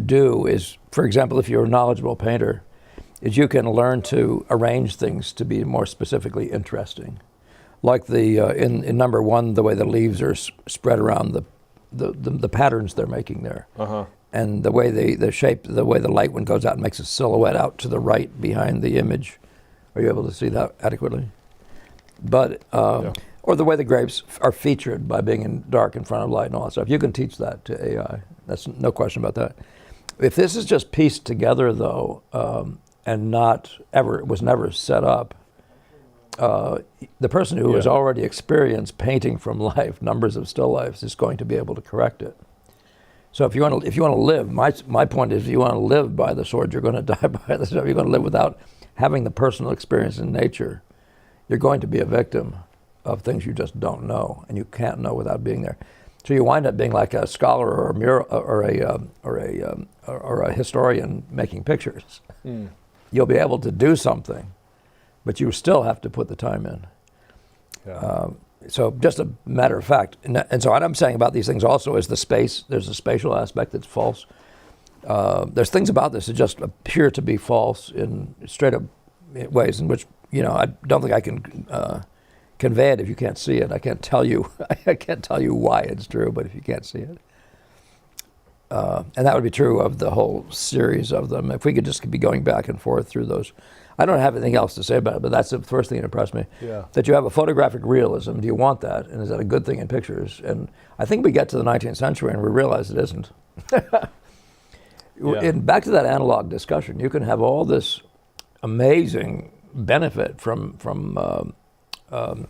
Speaker 1: do is, for example, if you're a knowledgeable painter, is you can learn to arrange things to be more specifically interesting. Like in number 1, the way the leaves are spread around the patterns they're making there.
Speaker 4: Uh-huh.
Speaker 1: And the way the shape, the way the light one goes out and makes a silhouette out to the right behind the image. Are you able to see that adequately? But, or the way the grapes are featured by being in dark in front of light and all that stuff. You can teach that to AI. That's no question about that. If this is just pieced together, though, and was never set up, the person who has already experienced painting from life, numbers of still lifes, is going to be able to correct it. So if you want to live, my point is, if you want to live by the sword, you're going to die by the sword. You're going to live without having the personal experience in nature. You're going to be a victim of things you just don't know, and you can't know without being there. So you wind up being like a scholar or a mural or a historian making pictures.
Speaker 4: Mm.
Speaker 1: You'll be able to do something, but you still have to put the time in.
Speaker 4: Yeah.
Speaker 1: So just a matter of fact, and so what I'm saying about these things also is the space. There's a spatial aspect that's false. There's things about this that just appear to be false in straight up ways in which, you know, I don't think I can convey it if you can't see it. I can't tell you. I can't tell you why it's true, but if you can't see it, and that would be true of the whole series of them. If we could just be going back and forth through those. I don't have anything else to say about it, but that's the first thing that impressed me.
Speaker 4: Yeah. That
Speaker 1: you have a photographic realism. Do you want that? And is that a good thing in pictures? And I think we get to the 19th century and we realize it isn't. And back to that analog discussion, you can have all this amazing benefit from the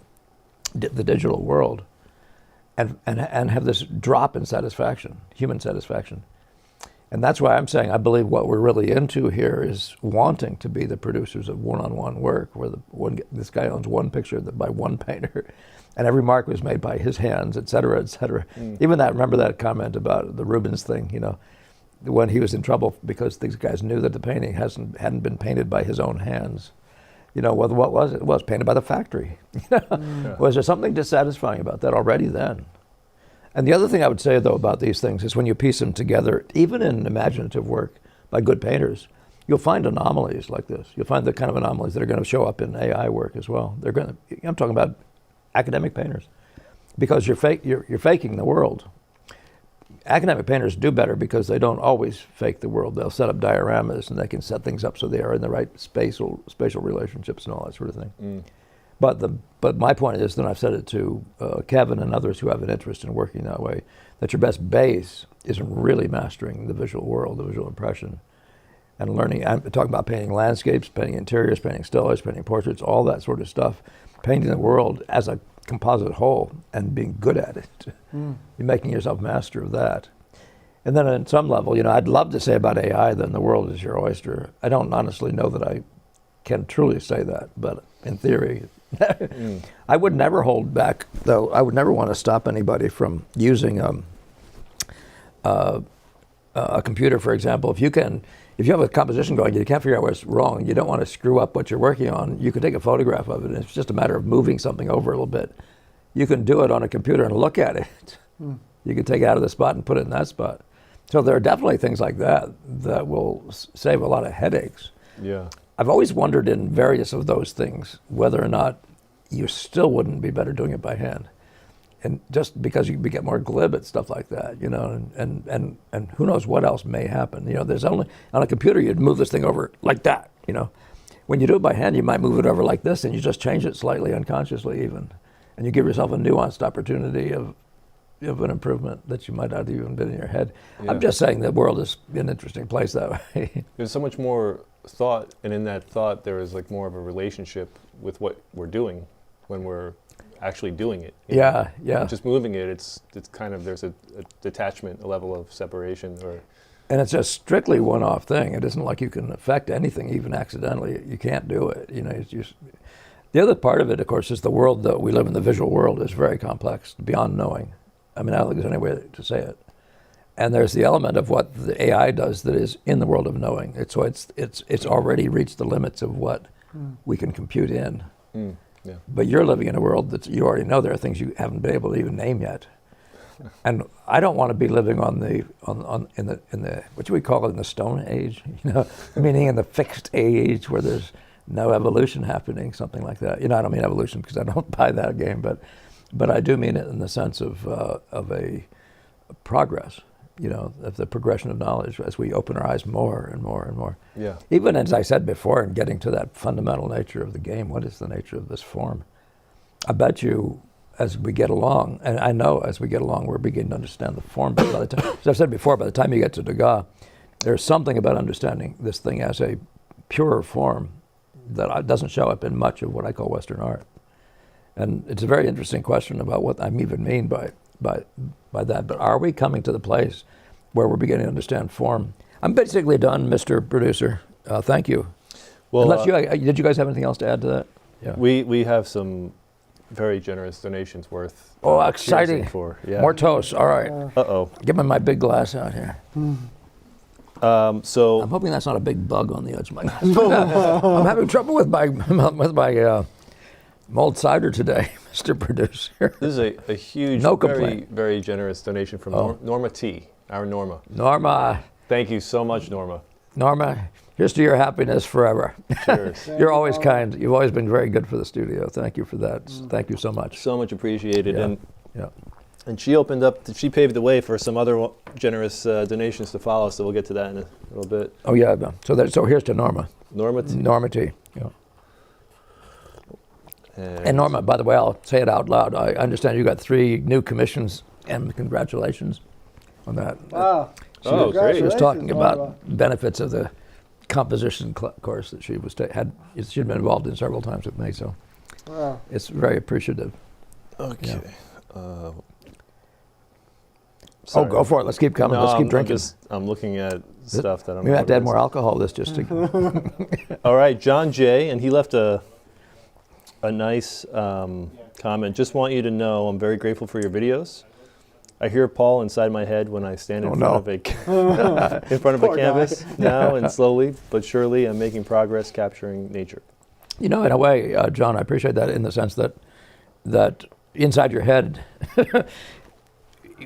Speaker 1: digital world and have this drop in satisfaction, human satisfaction. And that's why I'm saying I believe what we're really into here is wanting to be the producers of one-on-one work, where this guy owns one picture by one painter, and every mark was made by his hands, et cetera, et cetera. Even that, remember that comment about the Rubens thing, you know, when he was in trouble because these guys knew that the painting hadn't been painted by his own hands. You know, what was it? It was painted by the factory. Was there something dissatisfying about that already then? And the other thing I would say, though, about these things is when you piece them together, even in imaginative work by good painters, you'll find anomalies like this. You'll find the kind of anomalies that are going to show up in AI work as well. I'm talking about academic painters, because you're faking the world. Academic painters do better because they don't always fake the world. They'll set up dioramas and they can set things up so they are in the right spatial relationships and all that sort of thing. But my point is, and I've said it to Kevin and others who have an interest in working that way, that your best base isn't really mastering the visual world, the visual impression. and learning. I'm talking about painting landscapes, painting interiors, painting stills, painting portraits, all that sort of stuff. Painting the world as a composite whole and being good at it. You're making yourself master of that. And then on some level, you know, I'd love to say about AI that the world is your oyster. I don't honestly know that I can truly say that, but in theory, I would never hold back, though. I would never want to stop anybody from using a computer, for example. If you have a composition going, you can't figure out what's wrong, you don't want to screw up what you're working on, you can take a photograph of it, and it's just a matter of moving something over a little bit. You can do it on a computer and look at it. You can take it out of the spot and put it in that spot. So there are definitely things like that that will save a lot of headaches.
Speaker 4: Yeah.
Speaker 1: I've always wondered in various of those things whether or not you still wouldn't be better doing it by hand. And just because you get more glib at stuff like that, you know, and who knows what else may happen. You know, there's only, on a computer you'd move this thing over like that, you know. When you do it by hand, you might move it over like this and you just change it slightly unconsciously even. And you give yourself a nuanced opportunity of an improvement that you might not have even been in your head.
Speaker 2: Yeah.
Speaker 1: I'm just saying the world is an interesting place that way.
Speaker 2: There's so much more thought, and in that thought there is like more of a relationship with what we're doing when we're actually doing it. You know?
Speaker 1: Yeah.
Speaker 2: Just moving it, it's kind of, there's a detachment, a level of separation.
Speaker 1: And it's a strictly one-off thing. It isn't like you can affect anything even accidentally. You can't do it. You know, it's just, the other part of it, of course, is the world that we live in. The visual world is very complex, beyond knowing. I mean, I don't think there's any way to say it. And there's the element of what the AI does that is in the world of knowing. It's already reached the limits of what we can compute in.
Speaker 2: Yeah.
Speaker 1: But you're living in a world that you already know there are things you haven't been able to even name yet. And I don't want to be living in the what do we call it, in the Stone Age, you know, meaning in the fixed age where there's no evolution happening, something like that. You know, I don't mean evolution because I don't buy that game, but I do mean it in the sense of a progress, you know, of the progression of knowledge as we open our eyes more and more and more.
Speaker 2: Yeah.
Speaker 1: Even as I said before, in getting to that fundamental nature of the game, what is the nature of this form? I bet you as we get along, and I know as we get along, we're beginning to understand the form. But by the time, as I've said before, by the time you get to Degas, there's something about understanding this thing as a purer form that doesn't show up in much of what I call Western art. And it's a very interesting question about what I even mean by that. But are we coming to the place where we're beginning to understand form? I'm basically done, Mr. Producer. Thank you.
Speaker 4: Well,
Speaker 1: Unless did you guys have anything else to add to that? Yeah.
Speaker 4: we have some very generous donations worth.
Speaker 1: Oh, exciting!
Speaker 4: Yeah.
Speaker 1: More toast. All right.
Speaker 4: Uh-oh.
Speaker 1: Give me my big glass out here.
Speaker 4: So
Speaker 1: I'm hoping that's not a big bug on the edge of my glass. I'm having trouble with my mulled cider today, Mr. Producer.
Speaker 4: this is a huge,
Speaker 1: No
Speaker 4: very,
Speaker 1: complaint.
Speaker 4: very generous donation from Norma T, our Norma.
Speaker 1: Norma,
Speaker 4: Thank you so much, Norma.
Speaker 1: here's to your happiness forever.
Speaker 4: Cheers.
Speaker 1: You're always kind. You've always been very good for the studio. Thank you for that. Thank you so much.
Speaker 4: So much appreciated.
Speaker 1: Yeah.
Speaker 4: And
Speaker 1: Yeah.
Speaker 4: And she paved the way for some other generous donations to follow, so we'll get to that in a little bit.
Speaker 1: Oh yeah. So here's to Norma.
Speaker 4: Norma T.
Speaker 1: Norma T. Yeah. And Norma, by the way, I'll say it out loud. I understand you got 3 new commissions, and congratulations on that.
Speaker 3: Wow.
Speaker 4: Oh, great.
Speaker 1: She was talking
Speaker 3: Norma.
Speaker 1: about benefits of the composition course that she she'd been involved in several times with me. So
Speaker 3: Wow.
Speaker 1: it's very appreciative.
Speaker 4: Okay.
Speaker 1: Yeah.
Speaker 4: Sorry.
Speaker 1: Oh, go for it. Let's keep coming.
Speaker 4: No,
Speaker 1: Let's keep drinking.
Speaker 4: I'm looking at stuff that I'm.
Speaker 1: We have to add more
Speaker 4: organizing.
Speaker 1: alcohol to this just to.
Speaker 4: All right, John J. And he left a nice comment. Just want you to know I'm very grateful for your videos. I hear Paul inside my head when I stand in front of a
Speaker 3: Poor
Speaker 4: canvas now, and slowly but surely I'm making progress capturing nature.
Speaker 1: You know, in a way, John, I appreciate that in the sense that inside your head,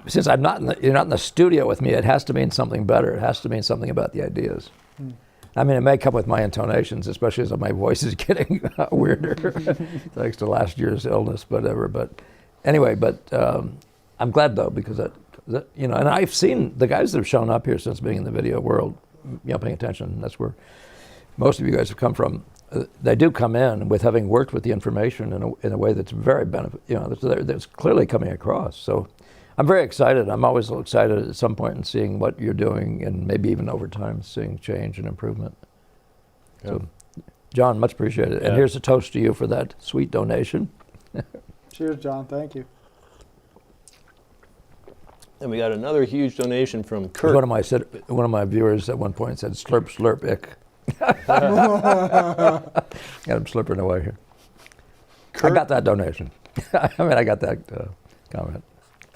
Speaker 1: since you're not in the studio with me, it has to mean something better. It has to mean something about the ideas. I mean, it may come with my intonations, especially as my voice is getting weirder, thanks to last year's illness, whatever. But anyway, I'm glad though, because that, you know, and I've seen the guys that have shown up here since being in the video world, you know, paying attention. That's where most of you guys have come from. They do come in with having worked with the information in a way that's very benefit. You know, that's clearly coming across. So I'm very excited. I'm always excited at some point in seeing what you're doing, and maybe even over time seeing change and improvement. So, John, much appreciated. And here's a toast to you for that sweet donation.
Speaker 3: Cheers, John. Thank you.
Speaker 2: And we got another huge donation from Kurt.
Speaker 1: One of my viewers at one point said, "Slurp, slurp, ick." Got him slurping away here.
Speaker 2: Kurt,
Speaker 1: I got that donation. I got that comment.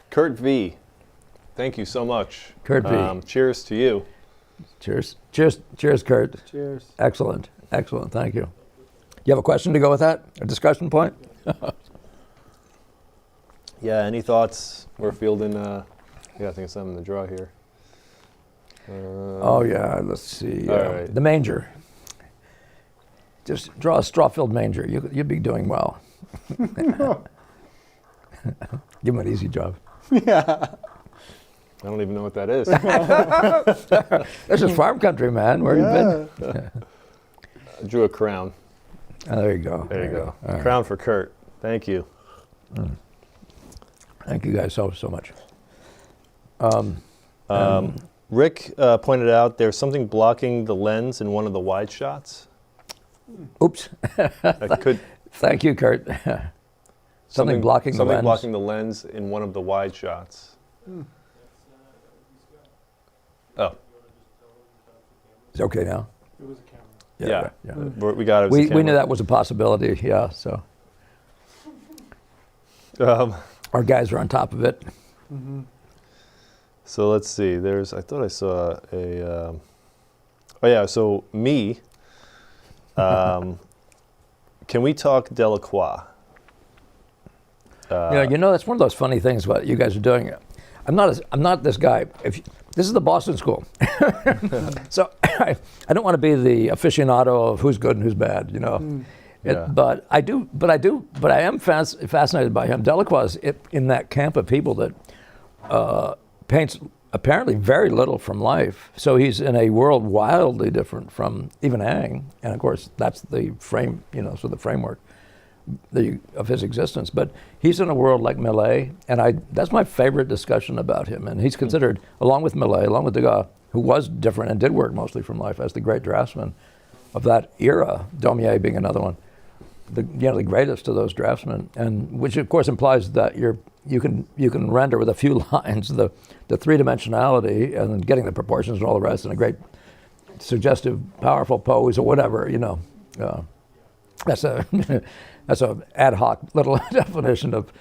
Speaker 2: Kurt V. Thank you so much.
Speaker 1: Kurt V.
Speaker 2: Cheers to you.
Speaker 1: Cheers. Cheers, Kurt.
Speaker 3: Cheers.
Speaker 1: Excellent. Thank you. You have a question to go with that? A discussion point?
Speaker 2: Yeah, any thoughts? We're fielding, I think it's them in the draw here.
Speaker 1: Let's see.
Speaker 2: All right.
Speaker 1: The manger. Just draw a straw-filled manger. You'd be doing well. Give him an easy job.
Speaker 3: Yeah.
Speaker 2: I don't even know what that is.
Speaker 1: This is farm country, man. Where you been?
Speaker 2: I drew a crown.
Speaker 1: Oh, there you go.
Speaker 2: There you go.
Speaker 1: All right.
Speaker 2: Crown for Kurt. Thank you.
Speaker 1: Thank you guys so much.
Speaker 2: Rick pointed out there's something blocking the lens in one of the wide shots.
Speaker 1: Oops.
Speaker 2: That could
Speaker 1: Thank you, Kurt. Something blocking the lens.
Speaker 2: Something blocking the lens in one of the wide shots. Oh.
Speaker 1: It's okay now?
Speaker 5: It was a camera.
Speaker 2: Yeah.
Speaker 1: Right,
Speaker 2: We got it.
Speaker 1: We knew that was a possibility, yeah, so. Our guys are on top of it.
Speaker 3: Mm-hmm.
Speaker 2: So let's see. I thought I saw a. So me. Can we talk Delacroix?
Speaker 1: That's one of those funny things what you guys are doing. I'm not this guy. This is the Boston School, so I don't want to be the aficionado of who's good and who's bad, But I am fascinated by him. Delacroix is in that camp of people that paints apparently very little from life. So he's in a world wildly different from even Ang, and of course that's the frame, the framework of his existence. But he's in a world like Millet, and that's my favorite discussion about him. And he's considered, along with Millet, along with Degas, who was different and did work mostly from life, as the great draftsman of that era, Daumier being another one, the greatest of those draftsmen, and which of course implies that you can render with a few lines the three-dimensionality and getting the proportions and all the rest, and a great suggestive, powerful pose or whatever, That's a ad hoc little definition of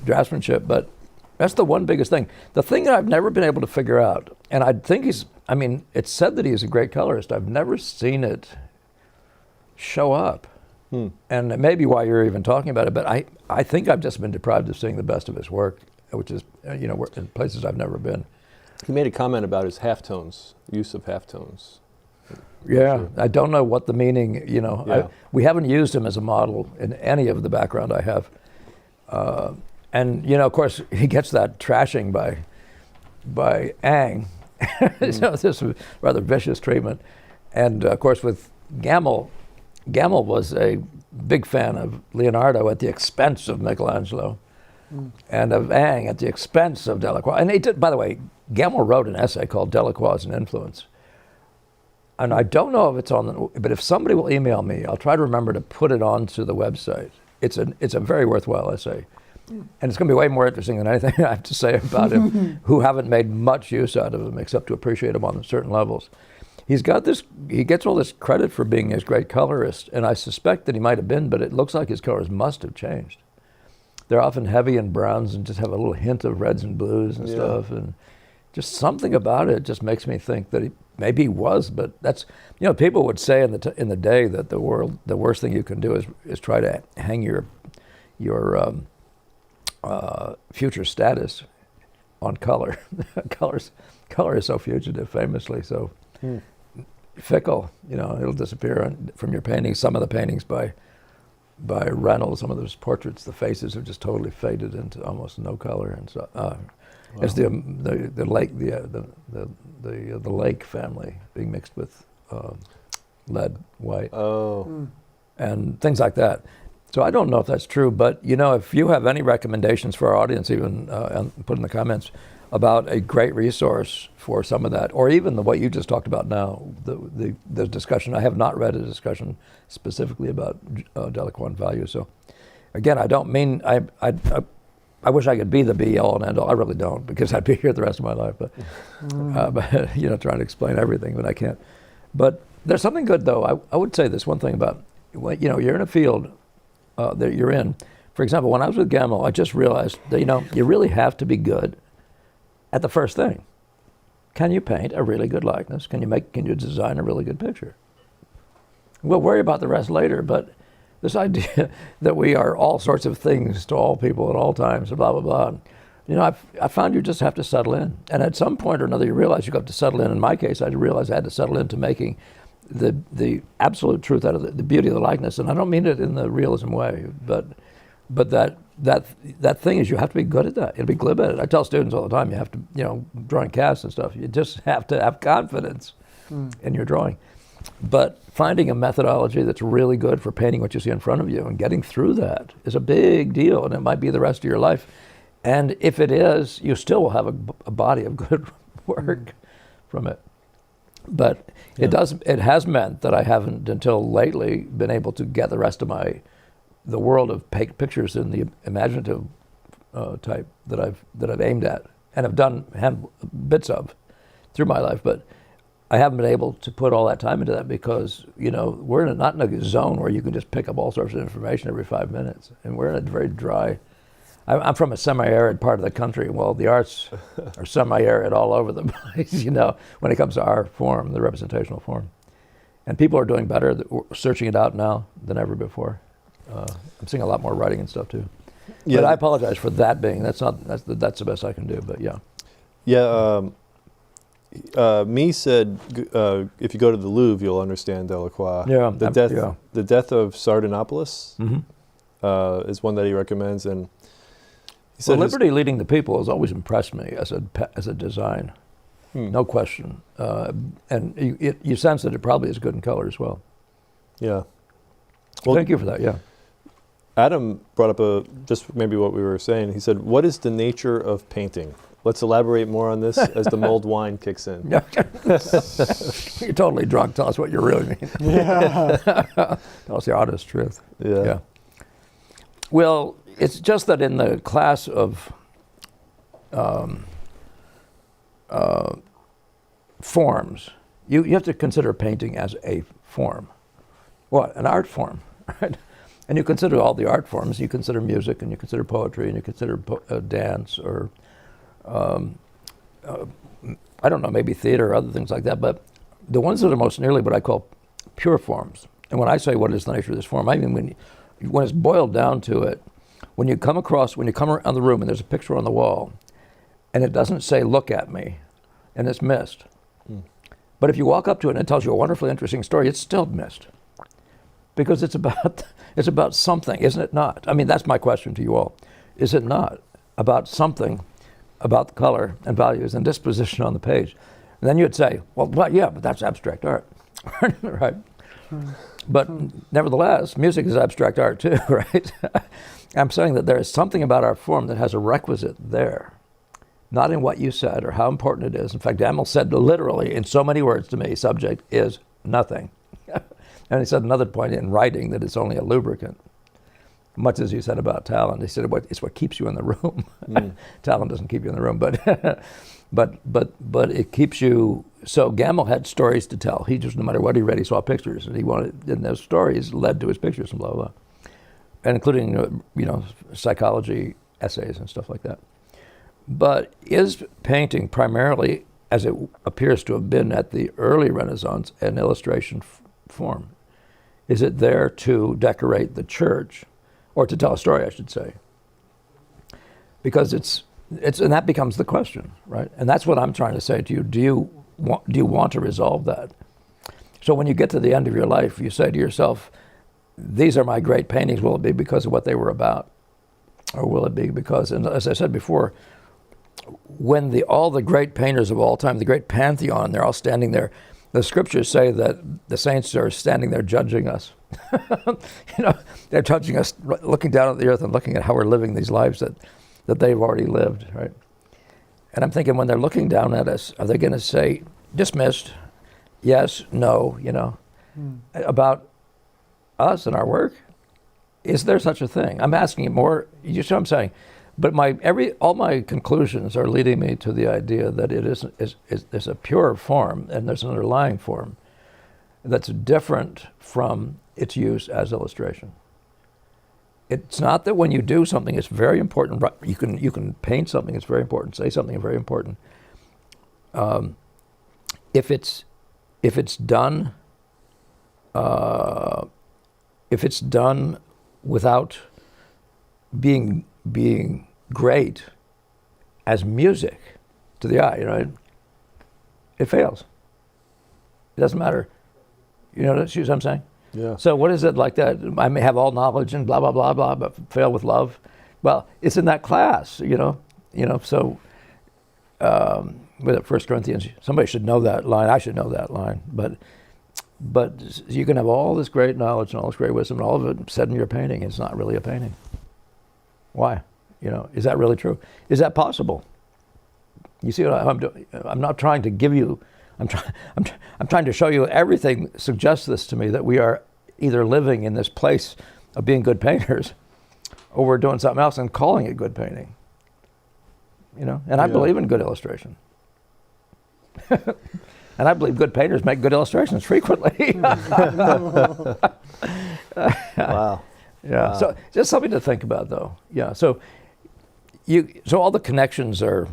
Speaker 1: draftsmanship, but that's the one biggest thing. The thing that I've never been able to figure out, and I think it's said that he's a great colorist. I've never seen it show up. And it may be why you're even talking about it, but I think I've just been deprived of seeing the best of his work, which is, in places I've never been.
Speaker 2: He made a comment about his halftones, use of halftones.
Speaker 1: Yeah,
Speaker 2: Sure.
Speaker 1: I don't know what the meaning,
Speaker 2: Yeah.
Speaker 1: we haven't used him as a model in any of the background I have. And, of course, he gets that trashing by Ang. So this was rather vicious treatment. And, of course, with Gamel was a big fan of Leonardo at the expense of Michelangelo, and of Ang at the expense of Delacroix. And he did, by the way, Gamel wrote an essay called Delacroix as an Influence. And I don't know if it's but if somebody will email me, I'll try to remember to put it onto the website. It's a very worthwhile essay. And it's going to be way more interesting than anything I have to say about him, who haven't made much use out of him except to appreciate him on certain levels. He gets all this credit for being his great colorist, and I suspect that he might have been, but it looks like his colors must have changed. They're often heavy in browns and just have a little hint of reds and blues and stuff, and just something about it just makes me think that maybe he was, but that's, people would say in the day that the worst thing you can do is try to hang your future status on color. Color is so fugitive, famously, so fickle. It'll disappear from your paintings. Some of the paintings by Reynolds, some of those portraits, the faces are just totally faded into almost no color, and so it's the lake the lake family being mixed with lead white, and things like that. So I don't know if that's true, but if you have any recommendations for our audience, even put in the comments about a great resource for some of that, or even what you just talked about now, the discussion. I have not read a discussion specifically about Delacroix and value. So again, I don't mean I wish I could be the be all and end all. I really don't, because I'd be here the rest of my life. But trying to explain everything, but I can't. But there's something good though. I would say this one thing about you're in a field that you're in. For example, when I was with Gamel, I just realized that you really have to be good at the first thing. Can you paint a really good likeness? Can you design a really good picture? We'll worry about the rest later, but this idea that we are all sorts of things to all people at all times, blah, blah, blah. I found you just have to settle in. And at some point or another, you realize you have to settle in. In my case, I realized I had to settle into making the absolute truth out of the beauty of the likeness. And I don't mean it in the realism way, but that thing is you have to be good at that. You have to be glib at it. I tell students all the time, you have to, drawing casts and stuff, you just have to have confidence in your drawing. But finding a methodology that's really good for painting what you see in front of you and getting through that is a big deal, and it might be the rest of your life. And if it is, you still will have a body of good work from it. But it has meant that I haven't until lately been able to get the rest of the world of pictures in the imaginative type that I've aimed at and have done bits of through my life. But I haven't been able to put all that time into that because, we're not in a zone where you can just pick up all sorts of information every 5 minutes. And we're in a very dry, I'm from a semi-arid part of the country. Well, the arts are semi-arid all over the place, when it comes to our form, the representational form. And people are doing better, searching it out now than ever before. I'm seeing a lot more writing and stuff too. Yeah. But I apologize for that being, that's the best I can do, but yeah.
Speaker 4: Yeah, Me said, if you go to the Louvre, you'll understand Delacroix.
Speaker 1: Yeah,
Speaker 4: the death of Sardanapalus
Speaker 1: Mm-hmm.
Speaker 4: is one that he recommends, and he
Speaker 1: said liberty leading the people has always impressed me as a design, no question. And you sense that it probably is good in color as well.
Speaker 4: Yeah.
Speaker 1: Well, thank you for that. Yeah.
Speaker 4: Adam brought up just maybe what we were saying. He said, "What is the nature of painting?" Let's elaborate more on this as the mulled wine kicks in.
Speaker 1: You're totally drunk. Tell us what you really mean.
Speaker 3: Yeah.
Speaker 1: Tell us the honest truth.
Speaker 4: Yeah.
Speaker 1: Well, it's just that in the class of forms, you have to consider painting as a form. What? An art form, right? And you consider all the art forms. You consider music, and you consider poetry, and you consider dance, or I don't know, maybe theater or other things like that. But the ones that are most nearly what I call pure forms. And when I say what is the nature of this form, I mean when it's boiled down to it, when you come around the room and there's a picture on the wall, and it doesn't say "look at me," and it's missed. But if you walk up to it and it tells you a wonderfully interesting story, it's still missed. Because it's about something, isn't it not? I mean, that's my question to you all. Is it not about something, about color and values and disposition on the page? And then you'd say, well, yeah, but that's abstract art, right? But nevertheless, music is abstract art too, right? I'm saying that there is something about our form that has a requisite there, not in what you said or how important it is. In fact, Emil said literally in so many words to me, subject is nothing. And he said another point in writing that it's only a lubricant, much as you said about talent. He said it's what keeps you in the room. Talent doesn't keep you in the room, but it keeps you. So Gamel had stories to tell. He just, no matter what he read, he saw pictures, and and those stories led to his pictures and blah blah, and including psychology essays and stuff like that. But is painting primarily, as it appears to have been at the early Renaissance, an illustration form? Is it there to decorate the church, or to tell a story, I should say? Because it's and that becomes the question, right? And that's what I'm trying to say to you. Do you want to resolve that? So when you get to the end of your life, you say to yourself, "These are my great paintings." Will it be because of what they were about, or will it be because? And as I said before, when all the great painters of all time, the great pantheon, they're all standing there. The scriptures say that the saints are standing there judging us, You know, they're touching us, looking down at the earth and looking at how we're living these lives that they've already lived, right? And I'm thinking, when they're looking down at us, are they going to say, dismissed, yes, no, you know, about us and our work? Is there such a thing? I'm asking you more, you see what I'm saying? But all my conclusions are leading me to the idea that there's a pure form and there's an underlying form that's different from its use as illustration. It's not that when you do something, it's very important. You can paint something, it's very important. Say something, very important. If it's done without being great as music to the eye, you know, it fails. It doesn't matter. You know what I'm saying?
Speaker 4: Yeah.
Speaker 1: So what is it like that? I may have all knowledge and blah, blah, blah, blah, but fail with love. Well, it's in that class, you know, so with 1 Corinthians, somebody should know that line. I should know that line. But you can have all this great knowledge and all this great wisdom and all of it said in your painting. It's not really a painting. Why? You know, is that really true? Is that possible? You see what I'm doing? I'm not trying to give you, I'm trying to show you everything suggests this to me, that we are either living in this place of being good painters or we're doing something else and calling it good painting. You know, and I believe in good illustration. And I believe good painters make good illustrations frequently.
Speaker 4: Wow.
Speaker 1: Yeah.
Speaker 4: Wow.
Speaker 1: So just something to think about, though. Yeah. So all the connections are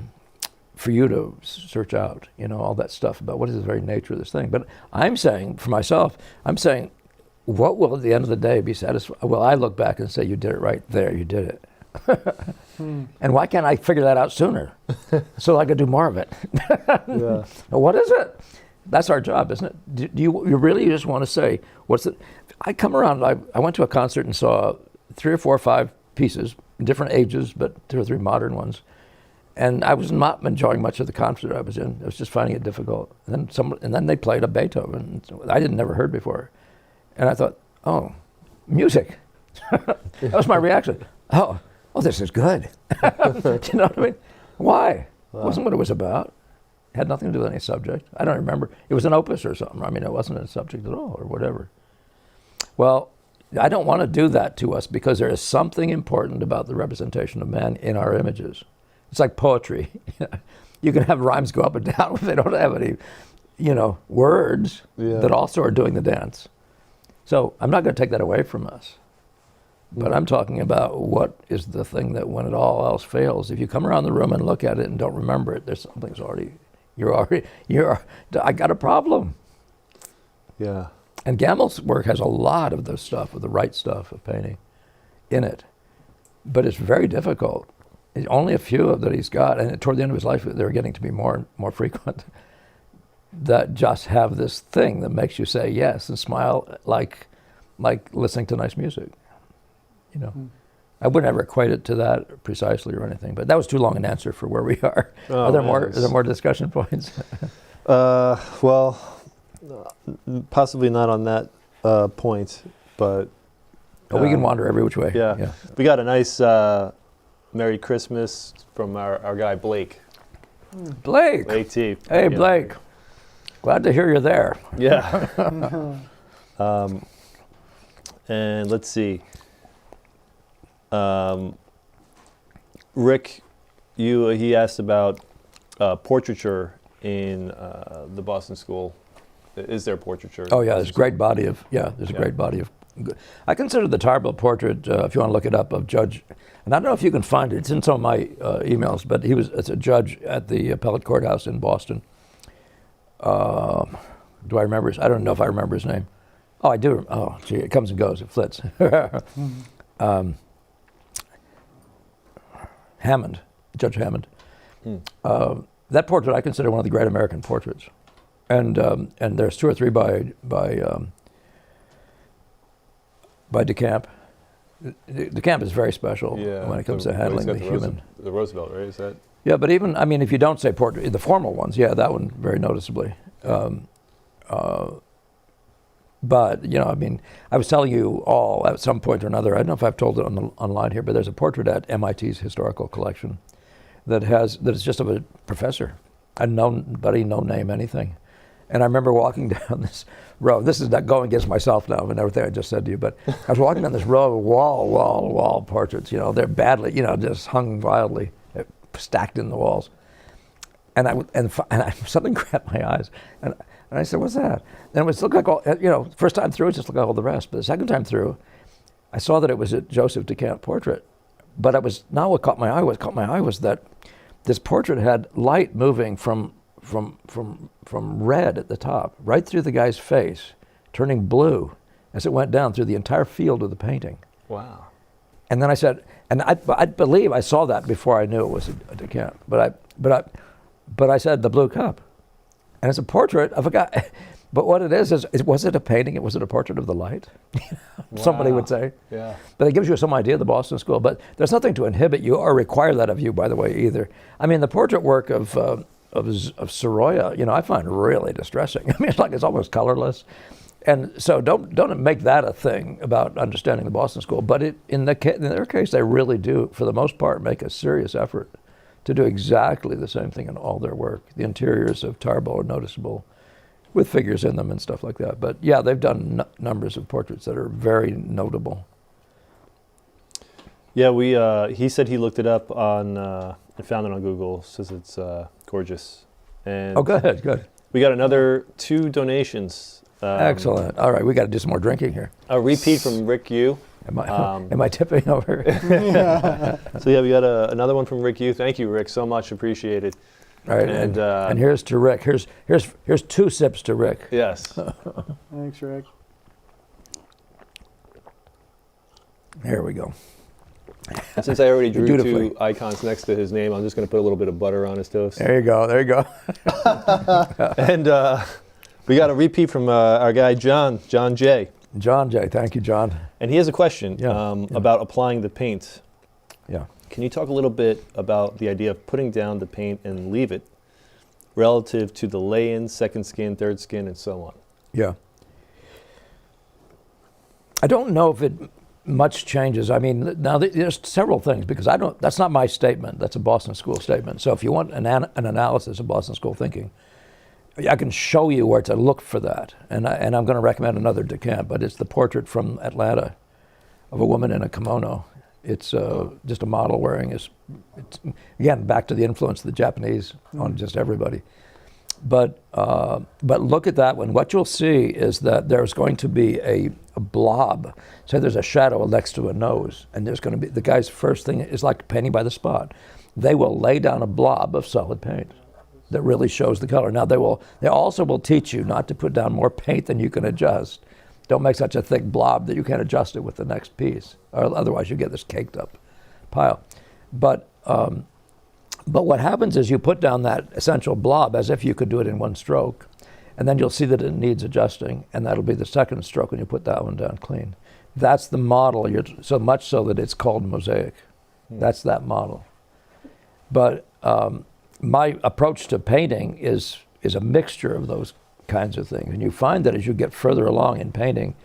Speaker 1: for you to search out. You know, all that stuff about what is the very nature of this thing. But I'm saying, for myself, what will at the end of the day be satisfied? Well, I look back and say, you did it right there. You did it. And why can't I figure that out sooner so I could do more of it?
Speaker 4: Yeah.
Speaker 1: What is it? That's our job, isn't it? Do you really just want to say, what's it? I come around, I went to a concert and saw 3 or 4 or 5 pieces, different ages, but 2 or 3 modern ones. And I was not enjoying much of the concert I was in. I was just finding it difficult. And then they played a Beethoven I didn't never heard before. And I thought, oh, music. That was my reaction. Oh, this is good. Do you know what I mean? Why? Wow. It wasn't what it was about. It had nothing to do with any subject. I don't remember. It was an opus or something. I mean, it wasn't a subject at all or whatever. Well, I don't want to do that to us because there is something important about the representation of man in our images. It's like poetry. You can have rhymes go up and down if they don't have any, words that also are doing the dance. So I'm not going to take that away from us. But I'm talking about what is the thing that when it all else fails, if you come around the room and look at it and don't remember it, there's something's I got a problem.
Speaker 4: Yeah.
Speaker 1: And Gamel's work has a lot of this stuff, of the right stuff of painting in it. But it's very difficult. It's only a few that he's got, and toward the end of his life, they're getting to be more and more frequent, that just have this thing that makes you say yes and smile like listening to nice music. I wouldn't ever equate it to that precisely or anything, but that was too long an answer for where we are. Are there more discussion points?
Speaker 4: Well, possibly not on that point, but
Speaker 1: we can wander every which way.
Speaker 4: Yeah. We got a nice Merry Christmas from our guy Blake.
Speaker 1: Blake T. Hey, Blake. Glad to hear you're there.
Speaker 4: Yeah. And let's see. Rick, he asked about portraiture in the Boston School. Is there portraiture?
Speaker 1: Oh yeah, there's a great body of great body of. I consider the Tarbell portrait, if you want to look it up, of Judge, and I don't know if you can find it. It's in some of my emails, but it's a judge at the appellate courthouse in Boston. Do I remember I don't know if I remember his name. Oh, I do. Oh, gee, it comes and goes. It flits. Hammond, Judge Hammond. That portrait I consider one of the great American portraits, and there's 2 or 3 by DeCamp. DeCamp is very special when it comes to handling the human.
Speaker 2: The Roosevelt, right? Is that?
Speaker 1: Yeah, but even if you don't say portrait, the formal ones, that one very noticeably. But, you know, I mean, I was telling you all at some point or another, I don't know if I've told it online here, but there's a portrait at MIT's historical collection that is just of a professor, a nobody, no name, anything. And I remember walking down this row. This is not going against myself now and everything I just said to you, but I was walking down this row of wall portraits. You know, they're badly, you know, just hung wildly, stacked in the walls. And something grabbed my eyes, and I said, "What's that?" And it was looked like all, you know, first time through it just looked like all the rest, but the second time through, I saw that it was a Joseph Decamp portrait. But it was now what caught my eye was that this portrait had light moving from red at the top right through the guy's face, turning blue as it went down through the entire field of the painting.
Speaker 2: Wow.
Speaker 1: And then I said, and I believe I saw that before I knew it was a Decamp, but I said the blue cup, and it's a portrait of a guy. But what it is was it a painting? Was it a portrait of the light? Somebody would say.
Speaker 2: Yeah.
Speaker 1: But it gives you some idea of the Boston School. But there's nothing to inhibit you or require that of you, by the way, either. I mean, the portrait work of Sorolla, you know, I find really distressing. I mean, it's almost colorless. And so don't make that a thing about understanding the Boston School. But in their case, they really do, for the most part, make a serious effort to do exactly the same thing in all their work. The interiors of Tarbo are noticeable, with figures in them and stuff like that. But yeah, they've done numbers of portraits that are very notable.
Speaker 4: Yeah, he said he looked it up on and found it on Google. Says it's gorgeous. And
Speaker 1: Oh, good.
Speaker 4: we got another 2 donations.
Speaker 1: Excellent. All right, we got to do some more drinking here.
Speaker 4: A repeat from Rick Yu.
Speaker 1: Am I tipping over?
Speaker 4: So yeah, we got another one from Rick Yu. Thank you, Rick, so much. Appreciate it.
Speaker 1: All right, and here's to Rick. Here's 2 sips to Rick.
Speaker 4: Yes.
Speaker 3: Thanks, Rick.
Speaker 1: Here we go.
Speaker 4: And since I already drew
Speaker 1: Dutifully.
Speaker 4: 2 icons next to his name, I'm just going to put a little bit of butter on his toast.
Speaker 1: There you go.
Speaker 4: And we got a repeat from our guy John J.
Speaker 1: John J. Thank you, John.
Speaker 4: And he has a question
Speaker 1: Yeah.
Speaker 4: about applying the paint.
Speaker 1: Yeah.
Speaker 4: Can you talk a little bit about the idea of putting down the paint and leave it relative to the lay-in, second skin, third skin, and so on?
Speaker 1: Yeah. I don't know if it much changes. I mean, now there's several things because that's not my statement. That's a Boston School statement. So if you want an analysis of Boston School thinking, I can show you where to look for that. And I'm going to recommend another Decamp, but it's the portrait from Atlanta of a woman in a kimono. It's just a model wearing it's again, back to the influence of the Japanese on just everybody. But look at that one. What you'll see is that there's going to be a blob. Say there's a shadow next to a nose, and there's going to be, the guy's first thing is like painting by the spot. They will lay down a blob of solid paint that really shows the color. Now they also will teach you not to put down more paint than you can adjust. Don't make such a thick blob that you can't adjust it with the next piece, or otherwise you get this caked up pile. But what happens is you put down that essential blob as if you could do it in one stroke, and then you'll see that it needs adjusting, and that'll be the second stroke when you put that one down clean. That's the model, so much so that it's called mosaic. That's that model. But my approach to painting is a mixture of those kinds of things. And you find that as you get further along in painting,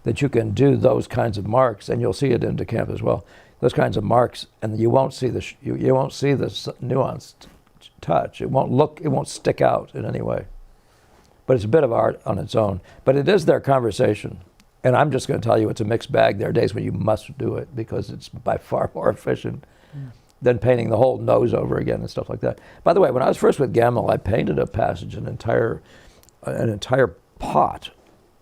Speaker 1: that you can do those kinds of marks, and you'll see it in Decamp as well. Those kinds of marks, and you won't see you won't see this nuanced touch. It won't stick out in any way. But it's a bit of art on its own. But it is their conversation. And I'm just going to tell you it's a mixed bag. There are days when you must do it because it's by far more efficient than painting the whole nose over again and stuff like that. By the way, when I was first with Gamel, I painted a passage, an entire pot,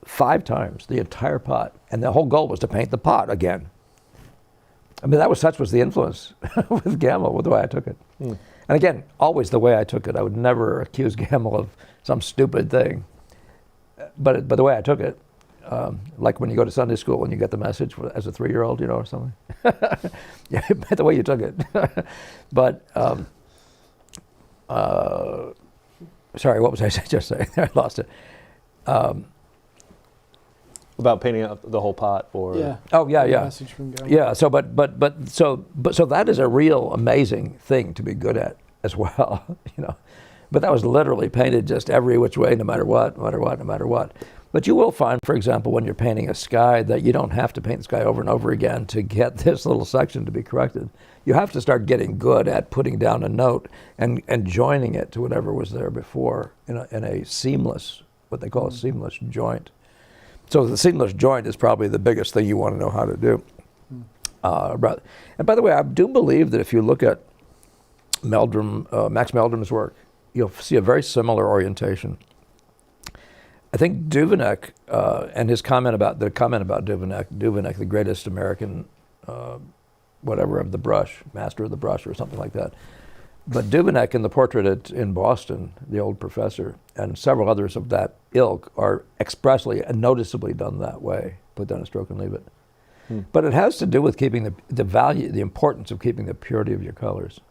Speaker 1: 5 times, the entire pot. And the whole goal was to paint the pot again. I mean, such was the influence with Gamel, with the way I took it. And again, always the way I took it. I would never accuse Gamel of some stupid thing. But the way I took it, like when you go to Sunday school and you get the message as a 3-year-old, you know, or something. Yeah, the way you took it. But, sorry, what was I just saying? I lost it.
Speaker 4: About painting up the whole pot, or
Speaker 3: Yeah.
Speaker 1: Oh yeah, yeah,
Speaker 3: Message from Gary.
Speaker 1: yeah. So, so that is a real amazing thing to be good at as well, you know. But that was literally painted just every which way, no matter what. But you will find, for example, when you're painting a sky, that you don't have to paint the sky over and over again to get this little section to be corrected. You have to start getting good at putting down a note and joining it to whatever was there before in a seamless, what they call a seamless joint. So the seamless joint is probably the biggest thing you want to know how to do. And by the way, I do believe that if you look at Max Meldrum's work, you'll see a very similar orientation. I think Duveneck and his comment about Duveneck, the greatest American, whatever of the brush, master of the brush or something like that. But Duveneck in the portrait in Boston, the old professor, and several others of that ilk are expressly and noticeably done that way. Put down a stroke and leave it. But it has to do with keeping the value, the importance of keeping the purity of your colors.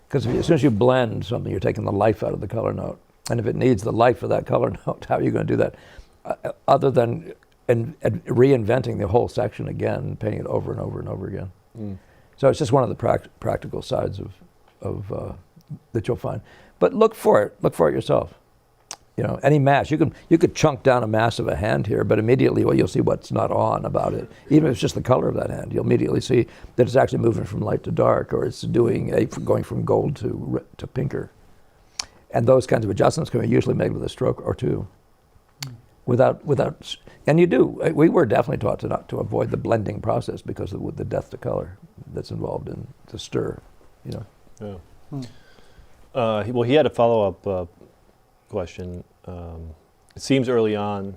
Speaker 1: Because as soon as you blend something, you're taking the life out of the color note. And if it needs the life of that color note, how are you going to do that? Other than reinventing the whole section again, and painting it over and over and over again. So it's just one of the practical sides of that you'll find. But look for it yourself. You know, any mass, you could chunk down a mass of a hand here, but immediately you'll see what's not on about it. Even if it's just the color of that hand, you'll immediately see that it's actually moving from light to dark, or it's going from gold to pinker. And those kinds of adjustments can be usually made with a stroke or two. And you do. We were definitely taught to avoid the blending process because of the depth to color that's involved in the stir, you know.
Speaker 2: Yeah. Well, he had a follow-up question. It seems early on,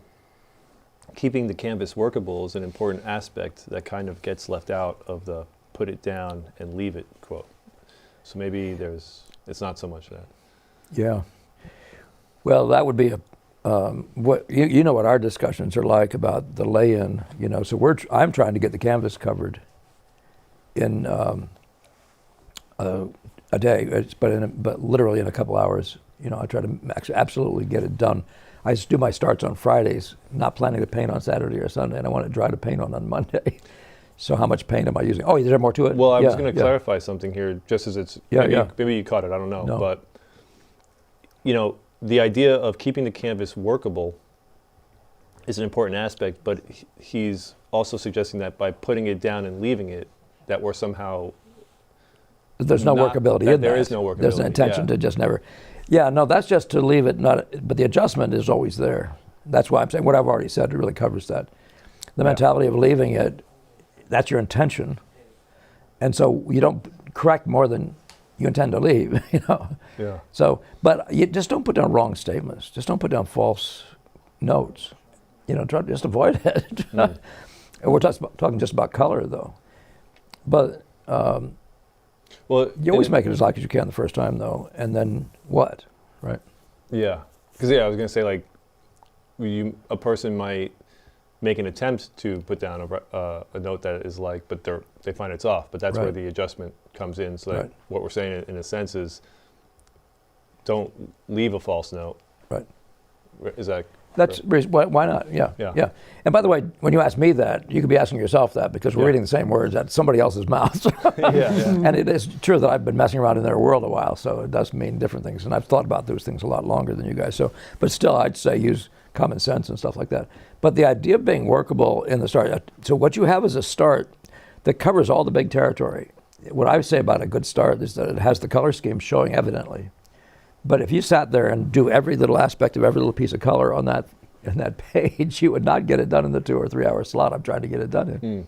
Speaker 2: keeping the canvas workable is an important aspect that kind of gets left out of the "put it down and leave it" quote. So maybe it's not so much that.
Speaker 1: Yeah. Well, that would be what you know what our discussions are like about the lay-in. You know, so I'm trying to get the canvas covered in a day, but literally in a couple hours. You know, I try to absolutely get it done. I just do my starts on Fridays, not planning to paint on Saturday or Sunday, and I want to dry to paint on Monday. So how much paint am I using? Oh, is there more to it?
Speaker 2: Well, I was going to clarify something here, just as it's, maybe you caught it, I don't know.
Speaker 1: No.
Speaker 2: But, you know, the idea of keeping the canvas workable is an important aspect, but he's also suggesting that by putting it down and leaving it, that we're somehow...
Speaker 1: There's no workability in that.
Speaker 2: There is no workability.
Speaker 1: There's an intention to just never... Yeah, no, that's just to leave it, but the adjustment is always there. That's why I'm saying what I've already said really covers that. The mentality of leaving it, that's your intention. And so you don't correct more than you intend to leave, you know.
Speaker 2: Yeah.
Speaker 1: So, but you just don't put down wrong statements. Just don't put down false notes. You know, try to just avoid it. And we're talking just about color, though. But
Speaker 2: well,
Speaker 1: you always make it as like as you can the first time, though, and then what, right?
Speaker 2: Yeah, because I was going to say, like, a person might make an attempt to put down a note that is like, but they find it's off. But that's where the adjustment comes in. So that what we're saying in a sense is, don't leave a false note.
Speaker 1: Right.
Speaker 2: Is that?
Speaker 1: That's why not? Yeah. And by the way, when you ask me that, you could be asking yourself that because we're reading the same words out of somebody else's mouth. And it is true that I've been messing around in their world a while, so it does mean different things. And I've thought about those things a lot longer than you guys. So, but still, I'd say use common sense and stuff like that. But the idea of being workable in the start. So what you have is a start that covers all the big territory. What I would say about a good start is that it has the color scheme showing evidently. But if you sat there and do every little aspect of every little piece of color on that page, you would not get it done in the 2 or 3 hour slot I'm trying to get it done in.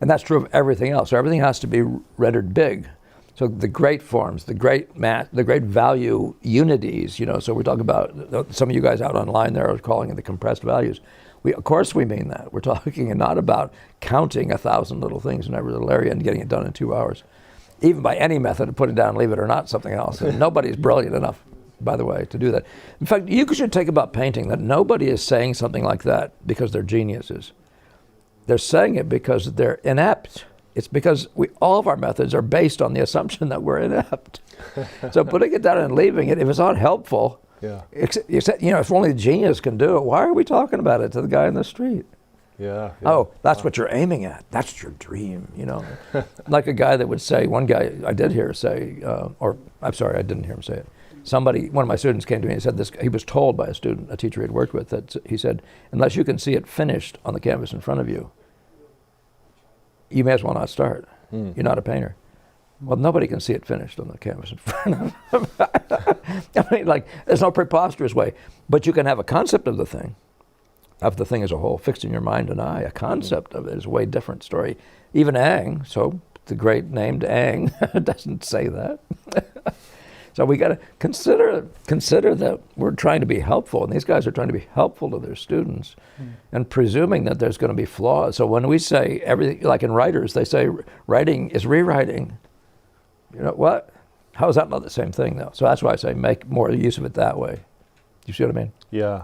Speaker 1: And that's true of everything else. So everything has to be rendered big. So the great forms, the great value unities, you know, so we're talking about, some of you guys out online there are calling it the compressed values. Of course we mean that. We're talking not about counting 1,000 little things in every little area and getting it done in 2 hours. Even by any method of put it down, leave it or not, something else. And nobody's brilliant enough, by the way, to do that. In fact, you should take about painting that nobody is saying something like that because they're geniuses. They're saying it because they're inept. It's because all of our methods are based on the assumption that we're inept. So putting it down and leaving it, if it's not helpful, if only the genius can do it, why are we talking about it to the guy in the street?
Speaker 4: Yeah.
Speaker 1: Oh, that's what you're aiming at. That's your dream, you know. Like a guy that would say, one guy I did hear say, I didn't hear him say it. one of my students came to me and said this. He was told by a teacher he'd worked with, that he said, unless you can see it finished on the canvas in front of you, you may as well not start. You're not a painter. Well, nobody can see it finished on the canvas in front of them. I mean, like, there's no preposterous way. But you can have a concept of the thing as a whole, fixed in your mind and eye. A concept of it is a way different story. Even Ang, so the great named Ang, doesn't say that. So we got to consider that we're trying to be helpful, and these guys are trying to be helpful to their students, and presuming that there's going to be flaws. So when we say everything, like in writers, they say writing is rewriting. You know what? How is that not the same thing, though? So that's why I say make more use of it that way. Do you see what I mean?
Speaker 4: Yeah.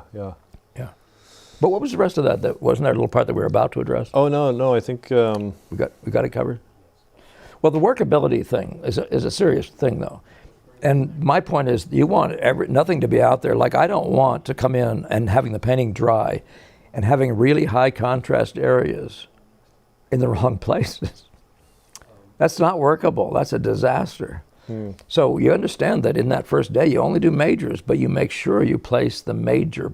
Speaker 1: But what was the rest of that? Wasn't there a little part that we were about to address?
Speaker 4: Oh no, I think
Speaker 1: we got it covered. Well, the workability thing is a serious thing, though. And my point is, you want nothing to be out there. Like, I don't want to come in and having the painting dry and having really high contrast areas in the wrong places. That's not workable. That's a disaster. So you understand that in that first day, you only do majors, but you make sure you place the major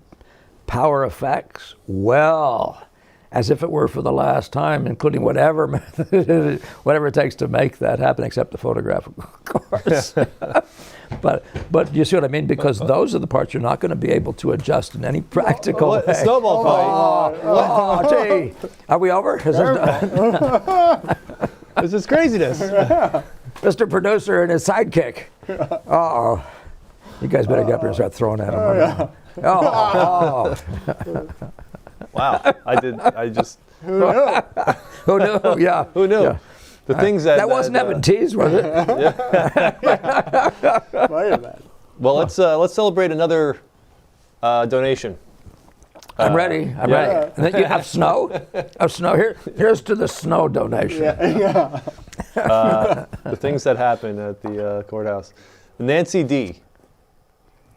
Speaker 1: power effects well, as if it were for the last time, including whatever it takes to make that happen, except the photograph, of course. But you see what I mean? Because those are the parts you're not going to be able to adjust in any practical way.
Speaker 4: Snowball fight.
Speaker 1: Oh, gee. Are we over? Is this
Speaker 4: This is craziness.
Speaker 1: Mr. Producer and his sidekick. Uh-oh. You guys better get up here and start throwing at him.
Speaker 4: Wow. I just.
Speaker 3: Who knew?
Speaker 1: Who knew? Yeah.
Speaker 4: Who knew?
Speaker 1: Yeah.
Speaker 4: The things that
Speaker 1: wasn't Evan Tees, was it?
Speaker 3: Wait a minute.
Speaker 4: Well, let's celebrate another donation.
Speaker 1: I'm ready. I'm ready. And then you have snow. Here's to the snow donation.
Speaker 3: Yeah.
Speaker 4: The things that happen at the courthouse. Nancy D.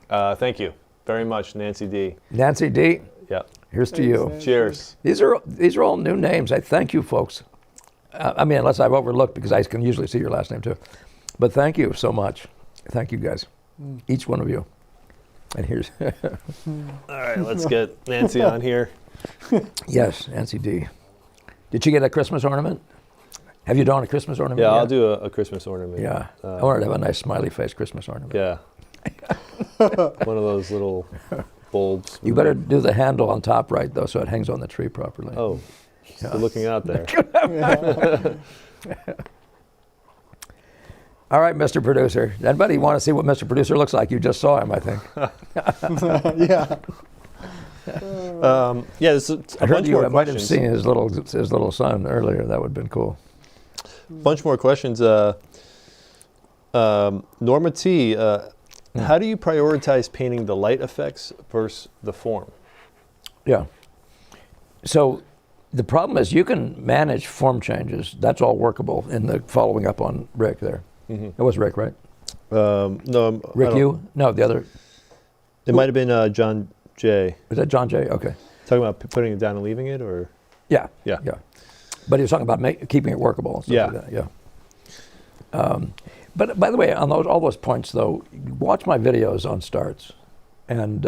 Speaker 4: Thank you very much, Nancy D.
Speaker 1: Nancy D.
Speaker 4: Yeah.
Speaker 1: Here's to you.
Speaker 3: Nancy.
Speaker 4: Cheers.
Speaker 1: These are all new names. I thank you, folks. I mean, unless I've overlooked, because I can usually see your last name too. But thank you so much. Thank you, guys. Each one of you. And here's.
Speaker 4: All right, let's get Nancy on here.
Speaker 1: Yes, Nancy D. Did you get a Christmas ornament? Have you done a Christmas ornament?
Speaker 4: Yeah,
Speaker 1: yet?
Speaker 4: I'll do a Christmas ornament.
Speaker 1: Yeah. I wanted to have a nice smiley face Christmas ornament.
Speaker 4: Yeah. One of those little bulbs.
Speaker 1: You better do the handle on top right, though, so it hangs on the tree properly.
Speaker 4: Oh,
Speaker 1: Yeah.
Speaker 4: good looking out there.
Speaker 1: All right, Mr. Producer. Anybody want to see what Mr. Producer looks like? You just saw him, I think.
Speaker 3: Yeah.
Speaker 4: Yeah, there's a
Speaker 1: I heard
Speaker 4: bunch
Speaker 1: you
Speaker 4: more
Speaker 1: might have
Speaker 4: questions.
Speaker 1: seen his little son earlier. That would have been cool.
Speaker 4: Bunch more questions. Norma T, how do you prioritize painting the light effects versus the form?
Speaker 1: Yeah. So the problem is you can manage form changes. That's all workable in the following up on Rick there.
Speaker 4: Mm-hmm.
Speaker 1: That was Rick, right?
Speaker 4: No,
Speaker 1: Rick, you? No, the other.
Speaker 4: It might have been John J.
Speaker 1: Was that John J? Okay.
Speaker 4: Talking about putting it down and leaving it, or
Speaker 1: Yeah.
Speaker 4: Yeah.
Speaker 1: Yeah. But he was talking about keeping it workable. And stuff
Speaker 4: Yeah.
Speaker 1: Like that. Yeah. But by the way, on all those points, though, watch my videos on starts, and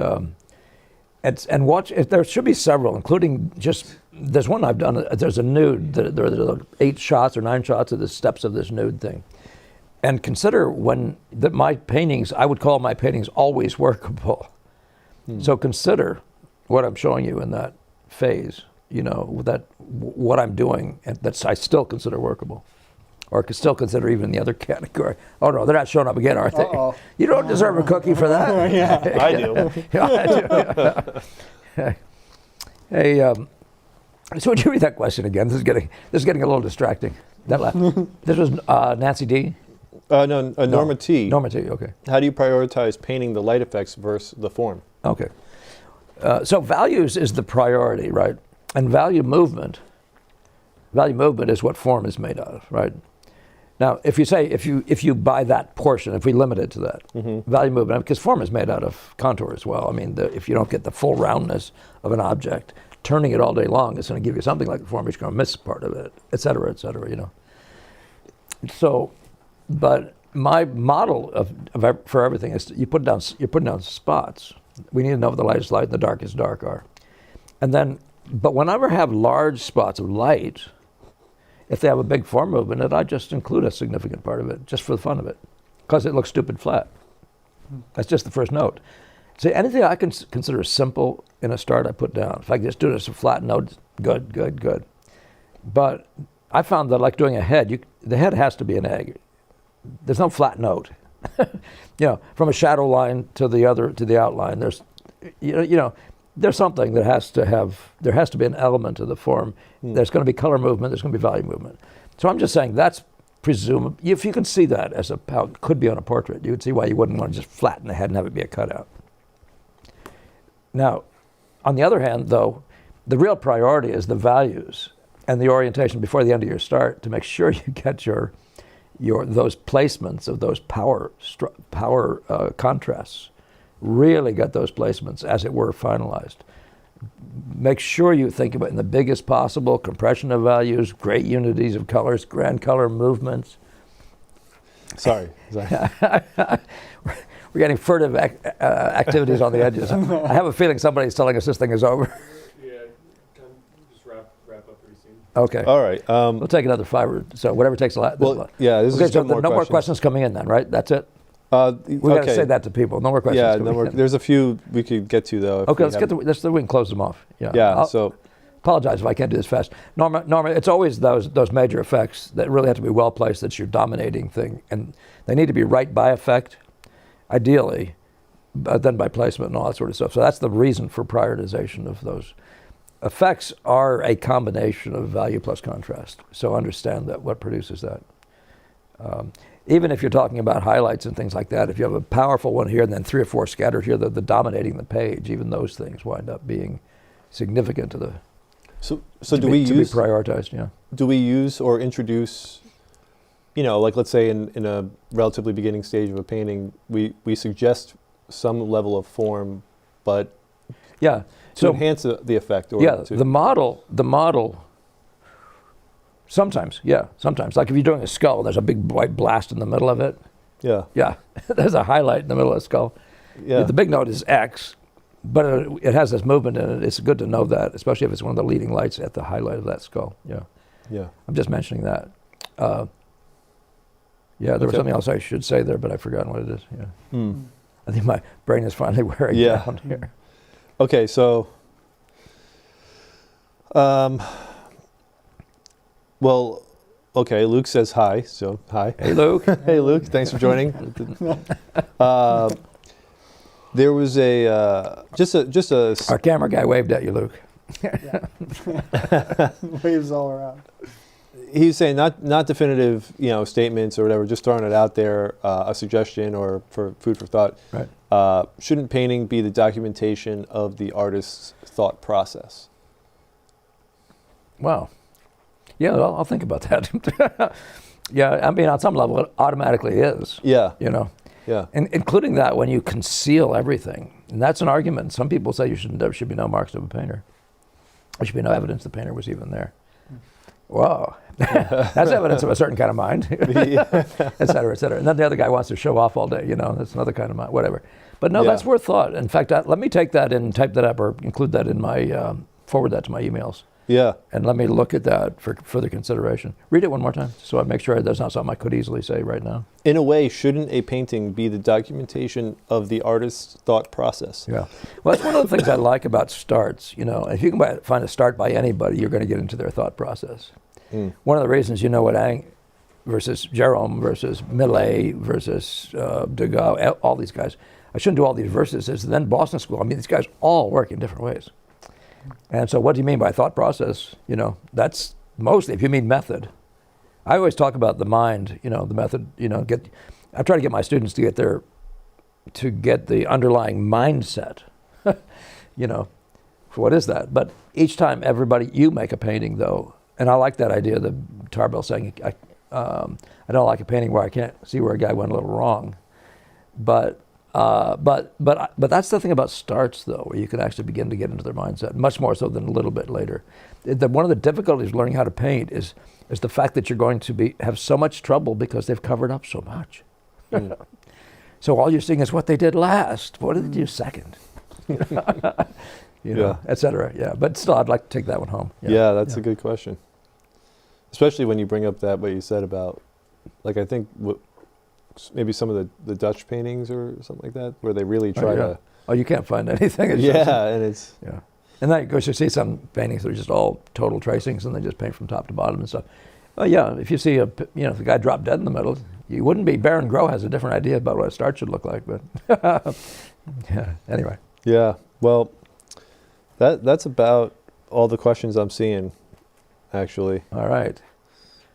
Speaker 1: watch. There should be several, including just there's one I've done. There's a nude. There's 8 shots or 9 shots of the steps of this nude thing, and consider my paintings. I would call my paintings always workable. So consider what I'm showing you in that phase. You know that what I'm doing, and that's I still consider workable. Or could still consider even in the other category. Oh no, they're not showing up again, are they?
Speaker 3: Uh-oh.
Speaker 1: You don't deserve a cookie for that.
Speaker 3: Yeah.
Speaker 4: I do.
Speaker 1: Yeah, I do. Hey, so would you read that question again? This is getting a little distracting. This was Nancy D.
Speaker 4: No, Norma T.
Speaker 1: Norma T. Okay.
Speaker 4: How do you prioritize painting the light effects versus the form?
Speaker 1: Okay. So values is the priority, right? And value movement is what form is made out of, right? Now, if you buy that portion, if we limit it to that, value movement, because form is made out of contour as well. I mean, if you don't get the full roundness of an object, turning it all day long is going to give you something like the form, but you're going to miss part of it, et cetera, you know. So, but my model for everything is you're putting down spots. We need to know what the lightest light and the darkest dark are. And then, but whenever I have large spots of light, if they have a big form movement in it, I just include a significant part of it, just for the fun of it, because it looks stupid flat. That's just the first note. See, anything I can consider simple in a start, I put down. If I can just do it as a flat note, good, good, good. But I found that like doing a head, the head has to be an egg. There's no flat note. From a shadow line to the outline, there's something that there has to be an element to the form. There's going to be color movement, there's going to be value movement. So I'm just saying that's presumable. If you can see that as how it could be on a portrait, you would see why you wouldn't want to just flatten the head and have it be a cutout. Now, on the other hand, though, the real priority is the values and the orientation before the end of your start to make sure you get your those placements of those power contrasts. Really get those placements, as it were, finalized. Make sure you think about it in the biggest possible compression of values, great unities of colors, grand color movements.
Speaker 4: Sorry.
Speaker 1: We're getting furtive activities on the edges. I have a feeling somebody's telling us this thing is over.
Speaker 5: Yeah, just wrap up pretty soon.
Speaker 1: Okay.
Speaker 4: All right.
Speaker 1: We'll take another 5 or so, whatever takes a lot.
Speaker 4: Well, yeah, this
Speaker 1: okay,
Speaker 4: is
Speaker 1: so
Speaker 4: no
Speaker 1: more questions coming in then, right? That's it? We got to say that to people. No more questions.
Speaker 4: Yeah,
Speaker 1: coming in.
Speaker 4: There's a few we could get to though.
Speaker 1: Okay, we can close them off. Yeah.
Speaker 4: Yeah. So
Speaker 1: apologize if I can't do this fast. Norma, it's always those major effects that really have to be well placed. That's your dominating thing, and they need to be right by effect, ideally, but then by placement and all that sort of stuff. So that's the reason for prioritization of those. Effects are a combination of value plus contrast. So understand that what produces that. Even if you're talking about highlights and things like that, if you have a powerful one here and then 3 or 4 scattered here, the dominating the page, even those things wind up being significant to the.
Speaker 4: So
Speaker 1: to be prioritized? Yeah.
Speaker 4: Do we use or introduce, like let's say in a relatively beginning stage of a painting, we suggest some level of form, but
Speaker 1: yeah,
Speaker 4: to enhance the effect, or
Speaker 1: the model. Sometimes. Like if you're doing a skull, there's a big white blast in the middle of it.
Speaker 4: Yeah.
Speaker 1: Yeah, there's a highlight in the middle of the skull.
Speaker 4: Yeah.
Speaker 1: The big note is X, but it has this movement in it. It's good to know that, especially if it's one of the leading lights at the highlight of that skull. Yeah.
Speaker 4: Yeah.
Speaker 1: I'm just mentioning that. There was something else I should say there, but I've forgotten what it is. Yeah. I think my brain is finally wearing down here.
Speaker 4: Okay, so. Well, okay, Luke says hi, so hi.
Speaker 1: Hey, Luke.
Speaker 4: Hey, Luke, thanks for joining. There was just a...
Speaker 1: Our camera guy waved at you, Luke.
Speaker 3: Waves all around.
Speaker 4: He was saying not definitive, statements or whatever, just throwing it out there, a suggestion or for food for thought.
Speaker 1: Right.
Speaker 4: Shouldn't painting be the documentation of the artist's thought process?
Speaker 1: Wow. Yeah, I'll think about that. Yeah, I mean, on some level, it automatically is.
Speaker 4: Yeah.
Speaker 1: Yeah. And including that when you conceal everything. And that's an argument. Some people say there should be no marks of a painter. There should be no evidence the painter was even there. Whoa. That's evidence of a certain kind of mind, et cetera, et cetera. And then the other guy wants to show off all day, that's another kind of mind, whatever. But no, that's worth thought. In fact, let me take that and type that up or include that in my, forward that to my emails.
Speaker 4: Yeah.
Speaker 1: And let me look at that for further consideration. Read it one more time so I make sure there's not something I could easily say right now.
Speaker 4: In a way, shouldn't a painting be the documentation of the artist's thought process?
Speaker 1: Yeah. Well, that's one of the things I like about starts. If you can find a start by anybody, you're going to get into their thought process. One of the reasons what Ang versus Jerome versus Millet versus Degas, all these guys, I shouldn't do all these verses, is then Boston School. I mean, these guys all work in different ways. And so what do you mean by thought process? That's mostly, if you mean method. I always talk about the mind, the method, I try to get my students to get the underlying mindset, for what is that? But each time you make a painting though, and I like that idea, the Tarbell saying, I don't like a painting where I can't see where a guy went a little wrong. But that's the thing about starts, though, where you can actually begin to get into their mindset, much more so than a little bit later. One of the difficulties of learning how to paint is the fact that you're going to have so much trouble because they've covered up so much. So all you're seeing is what they did last. What did they do second? Et cetera. Yeah, but still, I'd like to take that one home.
Speaker 4: Yeah, that's a good question. Especially when you bring up that what you said about, like I think maybe some of the Dutch paintings or something like that, where they really try to.
Speaker 1: Oh, you can't find anything. It's
Speaker 4: and it's.
Speaker 1: Yeah. And then, of course, you see some paintings that are just all total tracings, and they just paint from top to bottom and stuff. Well, yeah, if you see if the guy dropped dead in the middle, you wouldn't be. Baron Groh has a different idea about what a start should look like, but yeah. Anyway.
Speaker 4: Yeah. Well, that's about all the questions I'm seeing, actually.
Speaker 1: All right.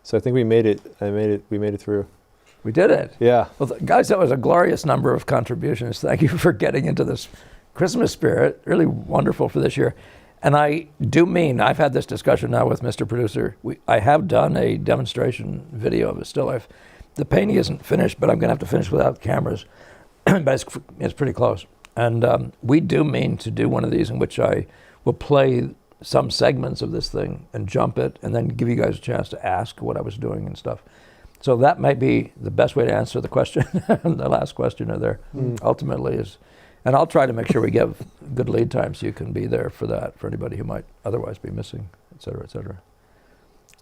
Speaker 4: So I think we made it. We made it through.
Speaker 1: We did it.
Speaker 4: Yeah.
Speaker 1: Well, guys, that was a glorious number of contributions. Thank you for getting into this Christmas spirit. Really wonderful for this year. And I do mean, I've had this discussion now with Mr. Producer. I have done a demonstration video of a still life. The painting isn't finished, but I'm going to have to finish without cameras. But it's pretty close. And we do mean to do one of these in which I will play some segments of this thing and jump it and then give you guys a chance to ask what I was doing and stuff. So that might be the best way to answer the question, the last questioner there, ultimately is, and I'll try to make sure we give good lead time so you can be there for that, for anybody who might otherwise be missing, et cetera, et cetera.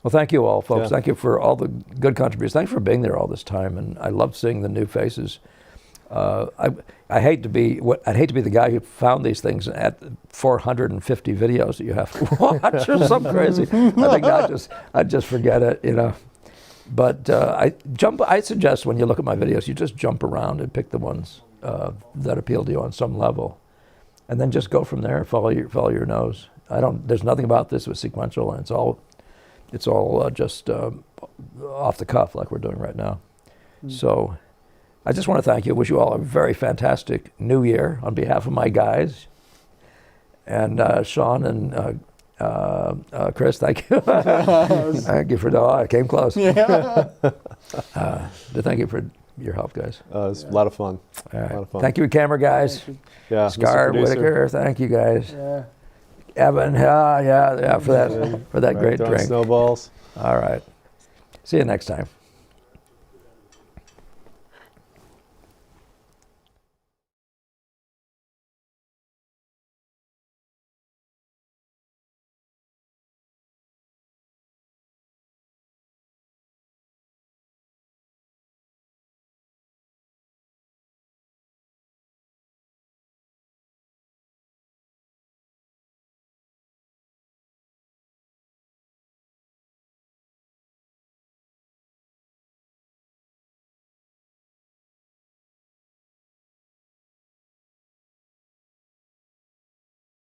Speaker 1: Well, thank you all, folks.
Speaker 4: Yeah.
Speaker 1: Thank you for all the good contributions. Thanks for being there all this time, and I love seeing the new faces. I hate to be the guy who found these things at 450 videos that you have to watch or something crazy. I think I'd just forget it, But I suggest when you look at my videos, you just jump around and pick the ones that appeal to you on some level, and then just go from there. Follow your nose. There's nothing about this with sequential, and it's all just off the cuff like we're doing right now. So I just want to thank you. Wish you all a very fantastic New Year on behalf of my guys, and Shawn and. Chris, thank you. Thank you for I came close.
Speaker 3: Yeah.
Speaker 1: Thank you for your help, guys.
Speaker 4: It's a lot of fun.
Speaker 1: All right.
Speaker 4: A lot of fun.
Speaker 1: Thank you, camera guys.
Speaker 4: Yeah.
Speaker 1: Scar,
Speaker 4: Mr. Producer.
Speaker 1: Whitaker, thank you guys.
Speaker 3: Yeah.
Speaker 1: Evan, yeah, for that great
Speaker 4: Throwing
Speaker 1: drink.
Speaker 4: snowballs.
Speaker 1: All right. See you next time.